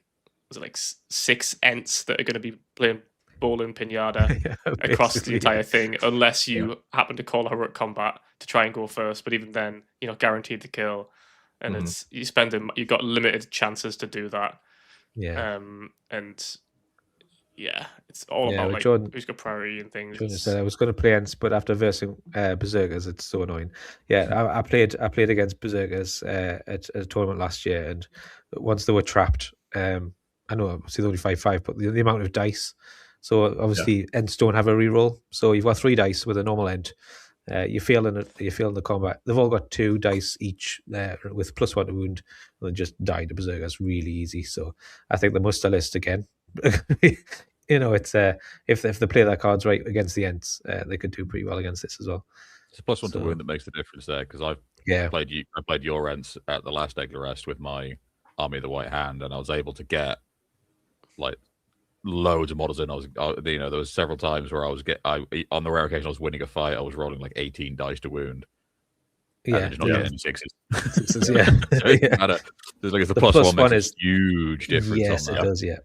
6 Ents that are going to be playing ball and pinata across the entire thing, unless you happen to call heroic combat to try and go first. But even then, you're not guaranteed to kill. And you've got limited chances to do that. It's all about like Jordan, who's got priority and things. Jordan said I was going to play Ents, but after versing Berserkers, it's so annoying. I played against Berserkers at a tournament last year, and once they were trapped, I know it's only 5/5, but the amount of dice. So obviously Ents don't have a reroll, so you've got 3 dice with a normal Ent. You're failing the combat. They've all got 2 dice each with +1 to wound, and they just die to Berserker. It's really easy. So I think the muster list again. It's if they play their cards right against the Ents, they could do pretty well against this as well. It's a +1 to wound that makes the difference there, because I played your Ents at the last Eglarest with my Army of the White Hand, and I was able to get like loads of models in. There was several times where on the rare occasion I was winning a fight, I was rolling like 18 dice to wound. And just not getting any 6s. There's like the +1 makes a huge difference. Yes, on it that. does. Yeah.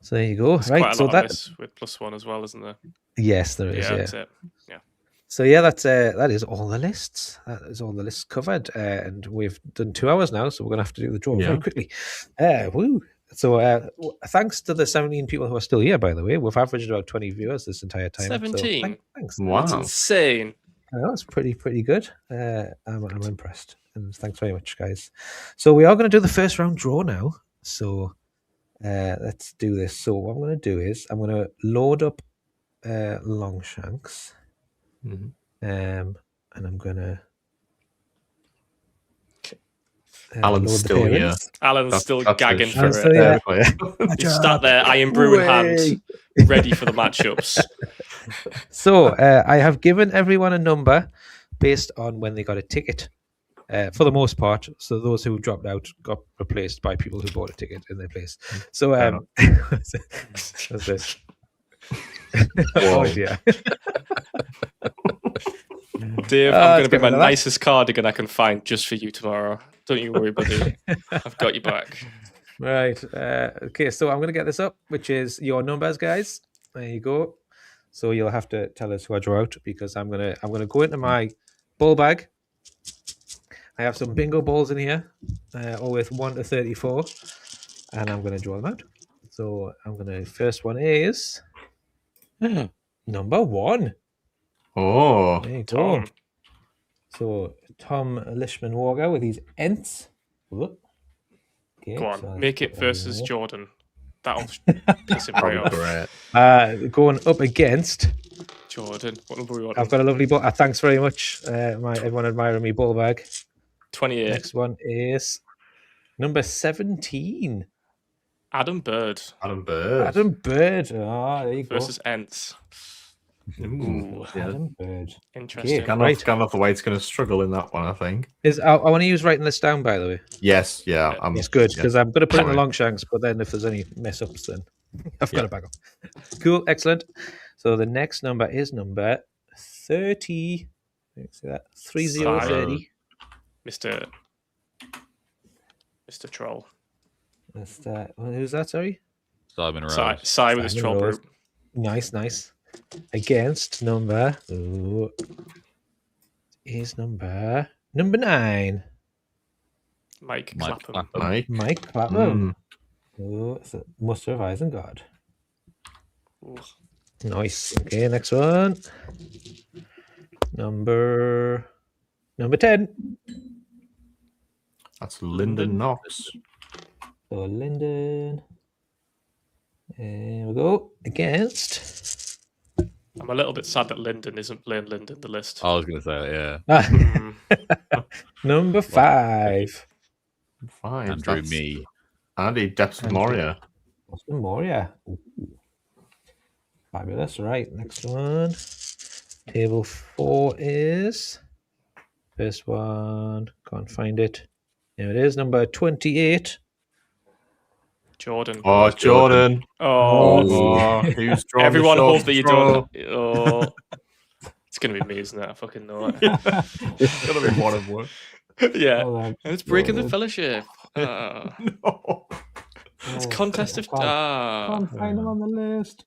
So there you go. There's right. Quite a so lot that of this with +1 as well, isn't there? Yes, there is. That's it. Yeah. So that is all the lists. That is all the lists covered, and we've done 2 hours now, so we're gonna have to do the draw very quickly. Woo! So thanks to the 17 people who are still here, by the way. We've averaged about 20 viewers this entire time. 17? So thanks. Wow. That's insane. That's pretty good. I'm impressed. And thanks very much, guys. So we are going to do the first round draw now. So let's do this. So what I'm going to do is I'm going to load up Longshanks. And I'm going to... Alan's still here. Alan's still gagging for it. He's sat there, iron brew in hand, ready for the matchups. So I have given everyone a number based on when they got a ticket, for the most part. So those who dropped out got replaced by people who bought a ticket in their place. So what's this? Oh dear. Dave, I'm going to bring my nicest cardigan I can find just for you tomorrow. Don't you worry, buddy. I've got you back. Right. Okay, so I'm going to get this up, which is your numbers, guys. There you go. So you'll have to tell us who I draw out because I'm gonna go into my ball bag. I have some bingo balls in here, all with 1 to 34, and I'm gonna draw them out. So first one is number 1. Oh, there you Tom. go. So Tom Lishman Walker with his Ents. Okay, go on, so make it versus Jordan. That'll piss him right off. Going up against Jordan. What number we want? I've got a lovely ball. Thanks very much, everyone admiring me ball bag. 28. Next one is number 17. Adam Bird. Adam Bird. Adam Bird. There you go. Versus Ents. Ooh, Adam Bird. Interesting. Okay, Gandalf the White's going to struggle in that one, I think. I want to use writing this down, by the way. Yes, yeah. It's good because I'm going to put it in the Longshanks, but then if there's any mess ups, then I've got it back up. Cool, excellent. So the next number is number 30. See that? 3030. Mr. Troll. That's that. Who's that? Sorry, Simon Rose. Sai with his troll Rose. group. Nice. Against number is number 9. Mike Clapham. Mike Clapham. So Muster of Isengard. Nice. Okay, next one. Number 10. That's Lyndon Knox. So Lyndon. There we go. Against. I'm a little bit sad that Lyndon isn't playing Lyndon the list. I was going to say that, yeah. Number 5. Andrew Me. Andy Depth Moria. Moria. Fabulous. Right. Next one. Table 4 is. First one. Can't find it. There it is. Number 28. Jordan. Oh, Jordan. Who's drawn everyone hopes that you don't. It's going to be me, isn't it? I fucking know it. It's going to be one of one. Yeah. It's breaking the fellowship. No. It's contest of... Can't find him on the list.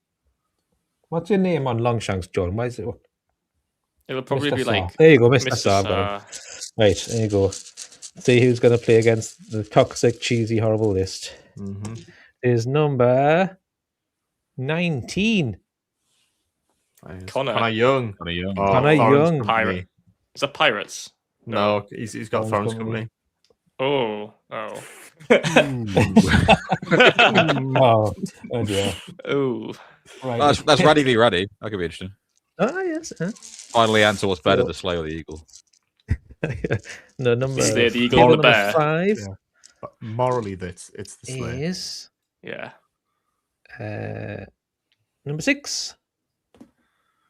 What's your name on Longshanks, Jordan? Why is it? It'll probably Mr. be like... There you go, Mr. Saab. Right, there you go. See who's going to play against the toxic, cheesy, horrible list. Is number 19. Connor Young. Connor Young. Pirate. Is that Pirates? No, he's got Thorns Company. Oh dear. Oh. Right. That's radically ready. That could be interesting. Oh, yes. Finally answer what's better, the Slay or the Eagle. No, number the Eagle or the Bear? 5. Yeah. But morally, it's the Slay. Is number 6.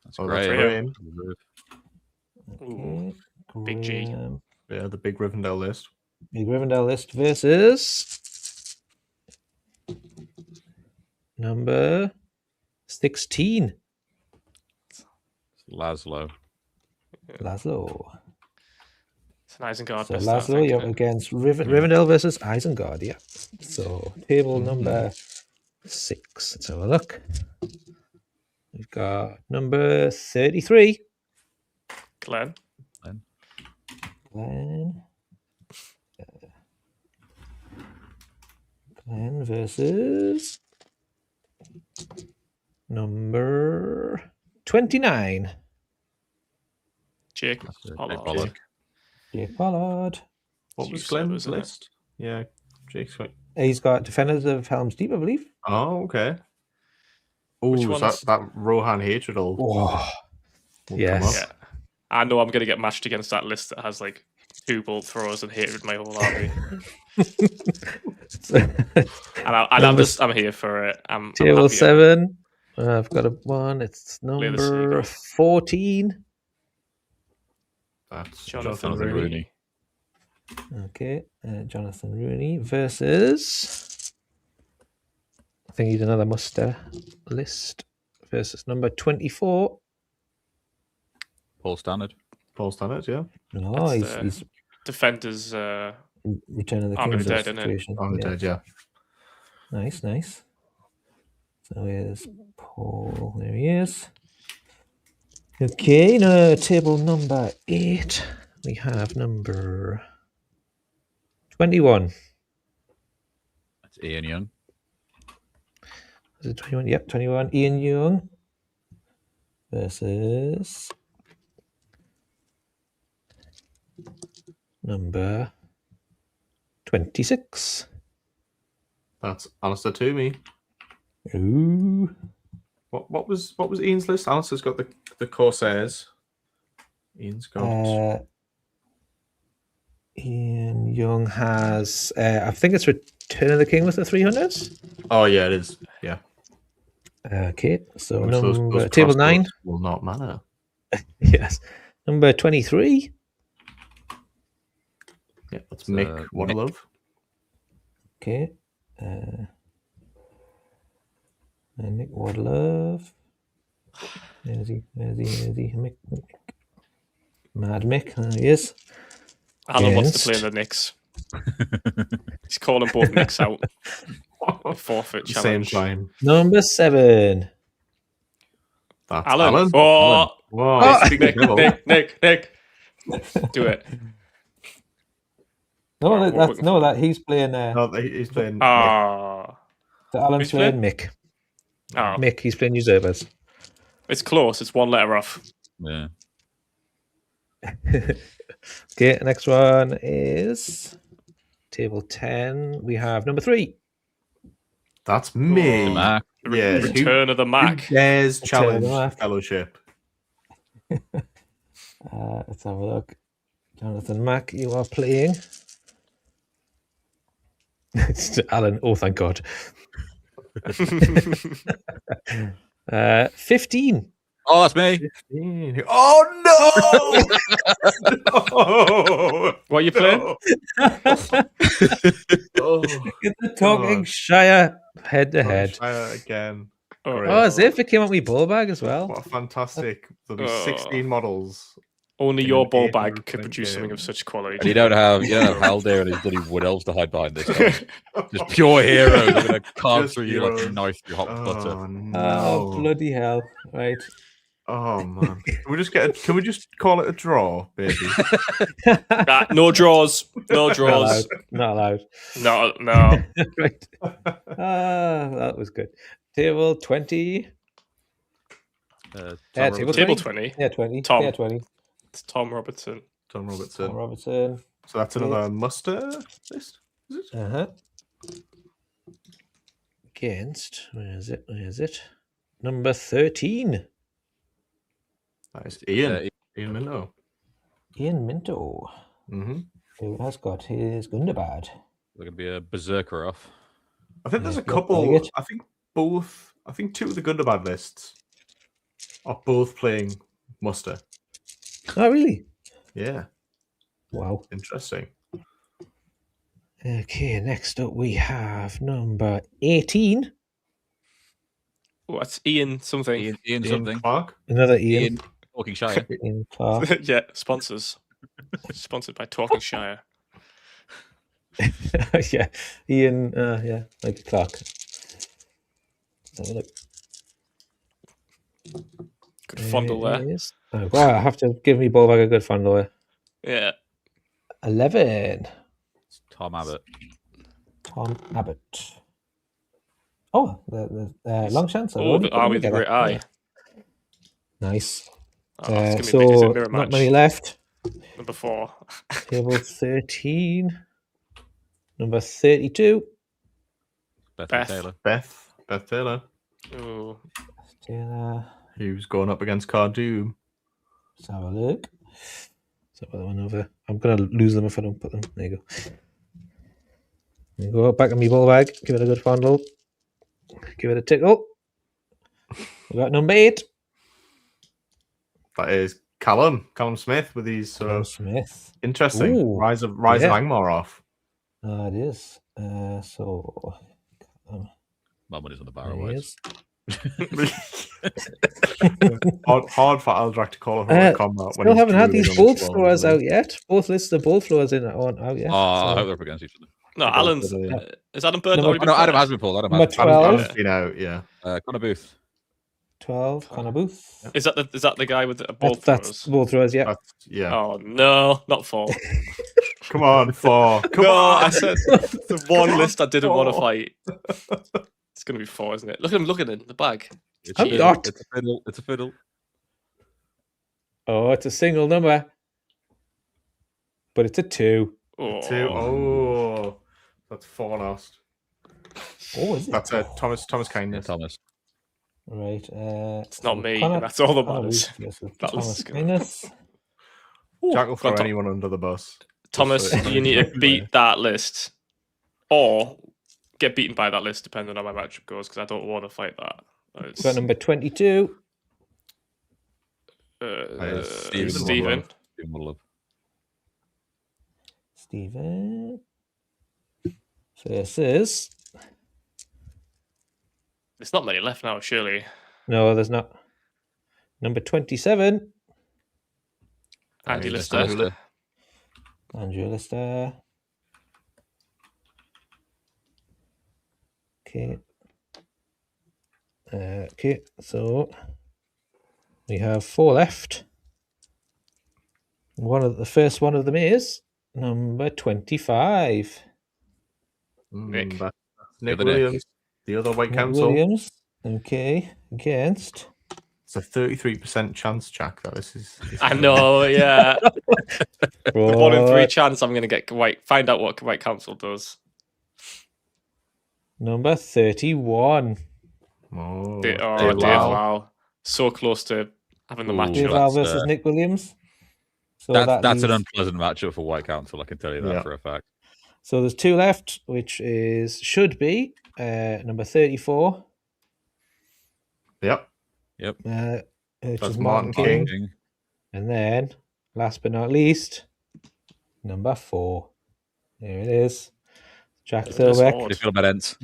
That's great. Ooh, Big G. Yeah, the Big Rivendell list. Big Rivendell list versus number 16. Laszlo. It's an Isengard. So Laszlo, you're against Rivendell versus Isengard, yeah. So table number 6. Let's have a look. We've got number 33. Glenn versus number 29. Jake Pollard. Jake Pollard. What was Glenn's list? Yeah, Jake's got... He's got Defenders of Helm's Deep, I believe. Oh, okay. Oh, that Rohan Hatred will yes. Yeah. I know I'm going to get matched against that list that has like 2 bolt throwers and Hatred my whole army. I'm here for it. Table 7. I've got a one. It's number 14. That's Jonathan Rooney. Okay, Jonathan Rooney versus... I think he's another muster list versus number 24. Paul Stannard. Paul Stannard, yeah. Oh, he's Defenders. Return of the Army King of the Dead, situation. Army of the Dead, yeah. Nice. So here's Paul. There he is. Okay, now table number 8. We have number 21. That's Ian Young. Is it 21? Yep, 21. Ian Young versus number 26. That's Alistair Toomey. Ooh. What was Ian's list? Alistair's got the Corsairs. Ian's got Ian Young has I think it's Return of the King with the 300s. Oh yeah, it is. Yeah. Okay, so Which number those table 9 will not matter. Yes, number 23. Yeah, that's Mick Waterlove. Okay, Mick Waterlove. Where's he? Mick. Mad Mick. There he is. Alan wants to play in the Knicks. He's calling both Knicks out. Forfeit challenge. Same time. Number 7. That's Alan. Alan. Oh, wow. Nick. Do it. No, he's playing. No, he's playing. Alan's playing Mick. Oh. Mick, he's playing Usurpers. It's close. It's one letter off. Yeah. Okay, next one is table 10. We have number 3. That's me. Mac. Yeah. Return of the Mac. Who dares challenge Mac. Fellowship? Let's have a look. Jonathan Mack, you are playing. It's Alan. Oh, thank God. 15. Oh, that's me. 15. Oh no! No! What are you playing? Oh, Get the talking Shire head to head. Shire again. Oh, as if it came out with ball bag as well. What a fantastic! There'll be 16 models. Only in your an ball 800 bag could produce something of such quality. And you don't have Haldir and his bloody wood elves to hide behind this. Just pure heroes. They're going to carve Just through you like a heroes. knife through hot butter. Oh, no. Oh, bloody hell. Right. Oh man. Can we just call it a draw, baby? No draws. No draws. Not allowed. No. Right. That was good. Table 20. Table 20. Yeah, 20. Tom. Yeah, 20. It's Tom Robertson. Tom Robertson. Tom Robertson. So that's another muster list, is it? Uh-huh. Against, where is it? Number 13. That is Ian. Ian Minto. Ian Minto. Mm-hmm. Who has got his Gundabad. They're going to be a berserker off. I think there's a Yeah, couple. I think 2 of the Gundabad lists are both playing muster. Oh, really? Yeah. Wow. Interesting. Okay, next up we have number 18. What's Ian something? Ian something. Clark. Another Ian. Talking Shire. Ian Clark. Yeah, sponsors. Sponsored by Talking Shire. Yeah, Ian. Yeah, like Clark. Let's have a look. Good fondle there. Oh, wow, I have to give me ball back a good fondle there. Yeah. 11. It's Tom Abbott. Tom Abbott. Oh, the Longshanks. Oh, the Army of the Great Eye. Nice. Oh, it's so, gonna be it's a mirror not match. many left. Number 4. Table 13. Number 32. Beth. Taylor. Beth Taylor. Ooh. Taylor. Who's going up against Cardoom. Let's have a look. So that one over. I'm gonna lose them if I don't put them. There you go. There you go. Back in my ball bag. Give it a good fondle. Give it a tickle. We got number 8. That is Callum Smith with his Smith. interesting Ooh, Rise of Angmar off. It is. So My money's on the barrow there he white. is. Hard for Aldrak to call a heroic combat. Still haven't had these both floors out yet. Both lists of both floors aren't out yet. I hope they're up against each other. No, Alan's. Is Adam Burton already been? No, Adam has been pulled. Number 12. Adam's been out. Yeah. Connor Booth. 12. Connor Booth. Is that the guy with both that's both throwers? Yeah. Yeah. Oh no, not 4. Come on, 4. Come on. I said the one list I didn't want to fight. It's gonna be 4, isn't it? Look at him looking in the bag. It's a fiddle. Oh, it's a single number, but it's a 2. Oh. 2. Oh, that's 4 lost. Oh, is it? That's Thomas Kindness. Yeah, Thomas. Right. It's not me. That's all that matters. Thomas Kindness. Jack will throw anyone under the bus. Thomas, you need to beat that list, or get beaten by that list, depending on how my matchup goes, because I don't want to fight that. Got number 22. Stephen. Stephen versus. There's not many left now, surely. No, there's not. Number 27. Andy Lister. Andrew Lister. Okay. Okay, so we have 4 left. The first one of them is number 25. Nick Williams, the other White Council. Williams. Okay, against. It's a 33% chance, Jack, that this is. I know, yeah. The 1 in 3 chance I'm going to find out what White Council does. Number 31. Dave Val. So close to having the matchup. Dave Val versus Nick Williams. So that's an unpleasant matchup for White Council, I can tell you that for a fact. So there's 2 left, which should be number 34. Yep. Which that's is Martin King. And then, last but not least, number 4. There it is. Jack Thilbeck. You feel about ends.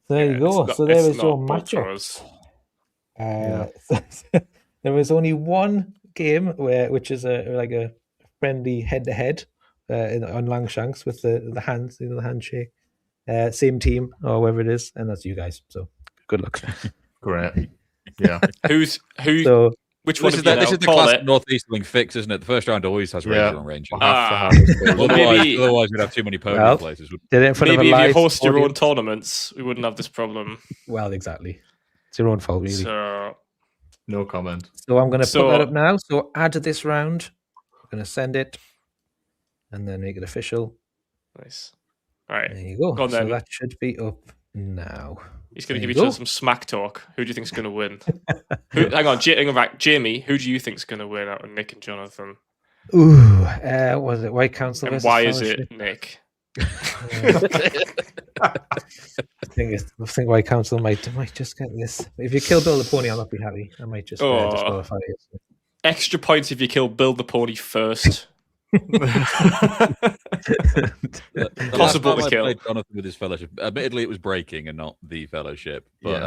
There you go. So there is your matchup. There was only one game which is a friendly head-to-head on Longshanks with the hands, the handshake. Same team or whoever it is, and that's you guys. So good luck. Great. Yeah. Who? So, which one is that? This is the classic Northeast wing fix, isn't it? The first round always has Ranger and Ranger. Otherwise, we'd have too many pony places. Maybe if you host your own tournaments, we wouldn't have this problem. Well, exactly. It's your own fault, really. So, no comment. So I'm going to put that up now. So add to this round. I'm going to send it, and then make it official. Nice. All right. There you go. Go on, so that should be up now. He's going to give each other some smack talk. Who do you think's going to win? Hang on, Jamie. Who do you think's going to win out of Nick and Jonathan? Ooh, was it White Council? And why is it Nick? I think White Council might just get this. If you kill Bill the Pony, I'll not be happy. I might just disqualify it. Extra points if you kill Bill the Pony first. Possible to kill. I played Jonathan with his fellowship. Admittedly, it was breaking and not the fellowship. But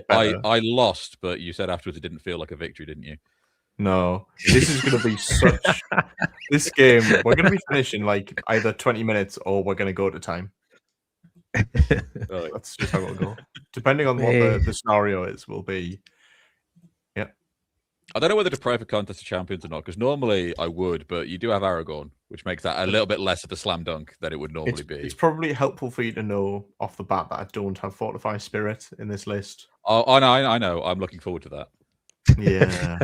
I lost. But you said afterwards it didn't feel like a victory, didn't you? No, this is going to be such. This game, we're going to be finishing like either 20 minutes or we're going to go to time. That's just how it'll go. Depending on what the scenario is, will be. Yeah. I don't know whether to pray for contest of champions or not, because normally I would, but you do have Aragorn, which makes that a little bit less of a slam dunk than it would normally be. It's probably helpful for you to know off the bat that I don't have Fortify Spirit in this list. Oh, I know. I'm looking forward to that. Yeah.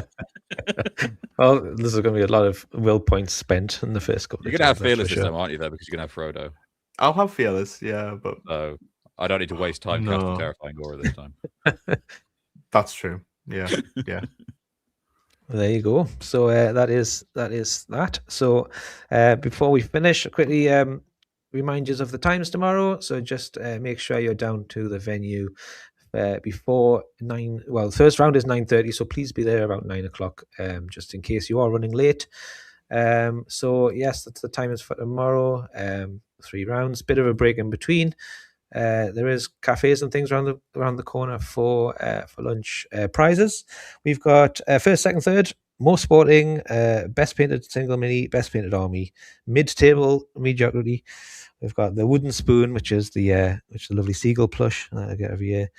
Well, this is going to be a lot of will points spent in the first couple. You're going to have Fearless this time, aren't you, though? Because you're going to have Frodo. I'll have Fearless, yeah, but... I don't need to waste time casting Terrifying Aura this time. That's true. Yeah. There you go. So that is that. So before we finish, quickly remind you of the times tomorrow. So just make sure you're down to the venue before 9. Well, the first round is 9:30, so please be there about 9 o'clock, just in case you are running late. So yes, that's the timings for tomorrow. 3 rounds, bit of a break in between. There is cafes and things around the corner for lunch. Prizes. We've got first, second, third. Most sporting, best painted single mini, best painted army, mid-table mediocrity. We've got the wooden spoon, which is the lovely seagull plush that I get every year.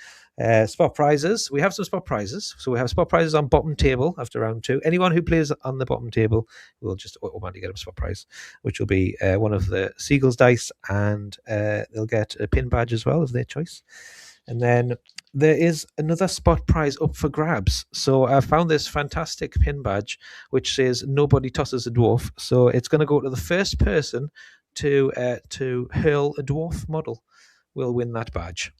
Spot prizes. We have some spot prizes. So we have spot prizes on bottom table after round 2. Anyone who plays on the bottom table will just automatically get a spot prize, which will be one of the seagulls dice, and they'll get a pin badge as well of their choice. And then there is another spot prize up for grabs. So I found this fantastic pin badge which says nobody tosses a dwarf. So it's going to go to the first person to hurl a dwarf model will win that badge.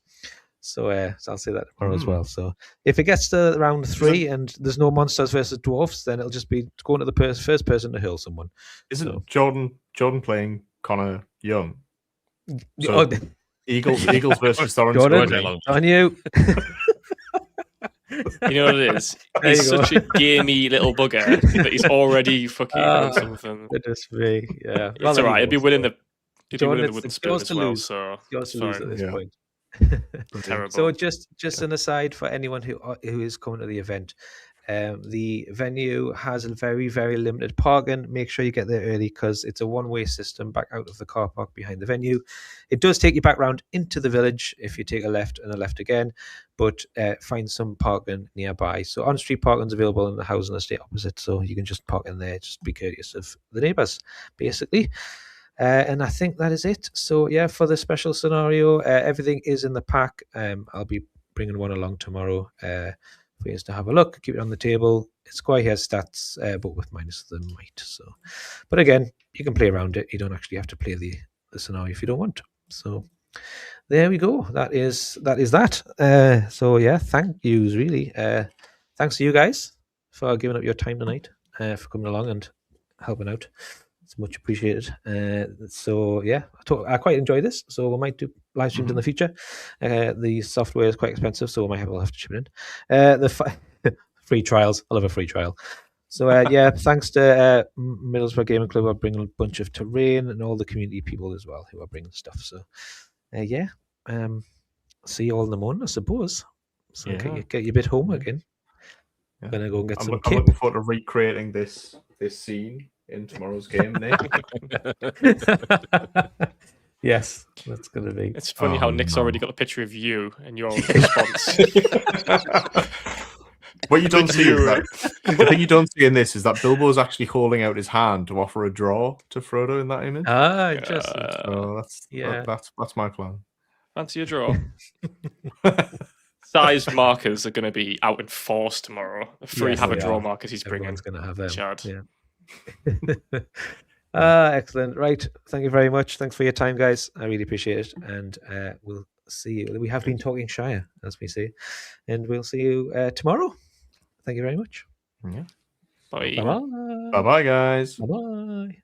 So I'll say that tomorrow as well. So if it gets to round 3 and there's no monsters versus dwarfs, then it'll just be going to the first person to hurl someone. Isn't Jordan playing Connor Young? So Eagles versus Thorns. Jordan, on you. You know what it is? He's such a gamey little bugger that he's already fucking done something. Goodness me, yeah. It's alright. He'd be winning the wooden spoon as well. So yours to lose at this point. Terrible. So just an aside for anyone who is coming to the event, the venue has a very, very limited parking. Make sure you get there early because it's a one-way system back out of the car park behind the venue. It does take you back round into the village if you take a left and a left again, but find some parking nearby. So on-street parking is available in the housing estate opposite, so you can just park in there. Just be courteous of the neighbours, basically. And I think that is it. So yeah, for the special scenario, everything is in the pack. I'll be bringing one along tomorrow for you to have a look. Keep it on the table. It's quite has stats, but with minus the might. So, but again, you can play around it. You don't actually have to play the scenario if you don't want. So there we go. That is that. So yeah, thank yous really. Thanks to you guys for giving up your time tonight, for coming along and helping out. It's much appreciated. So yeah, I quite enjoy this. So we might do live streams in the future. The software is quite expensive, so we might have to chip it in. The free trials. I love a free trial. So yeah, thanks to Middlesbrough Gaming Club, are bringing a bunch of terrain and all the community people as well who are bringing stuff. So yeah, see you all in the morning, I suppose. So get your bit home again. Yeah. Gonna go and get some. I'm looking forward to recreating this scene in tomorrow's game, Nick. Yes, that's going to be. It's funny how Nick's already got a picture of you and your response. What you don't see is that the thing you don't see in this is that Bilbo's actually holding out his hand to offer a draw to Frodo in that image. Ah, interesting. That's my plan. Fancy a draw. Sized markers are going to be out in force tomorrow. The free have a draw markers he's bringing. Everyone's going to have them. Chad. Yeah. Excellent. Right. Thank you very much. Thanks for your time, guys. I really appreciate it. And we'll see you. We have been talking Shire, as we say. And we'll see you tomorrow. Thank you very much. Yeah. Bye. Bye-bye. Bye-bye, guys. Bye-bye.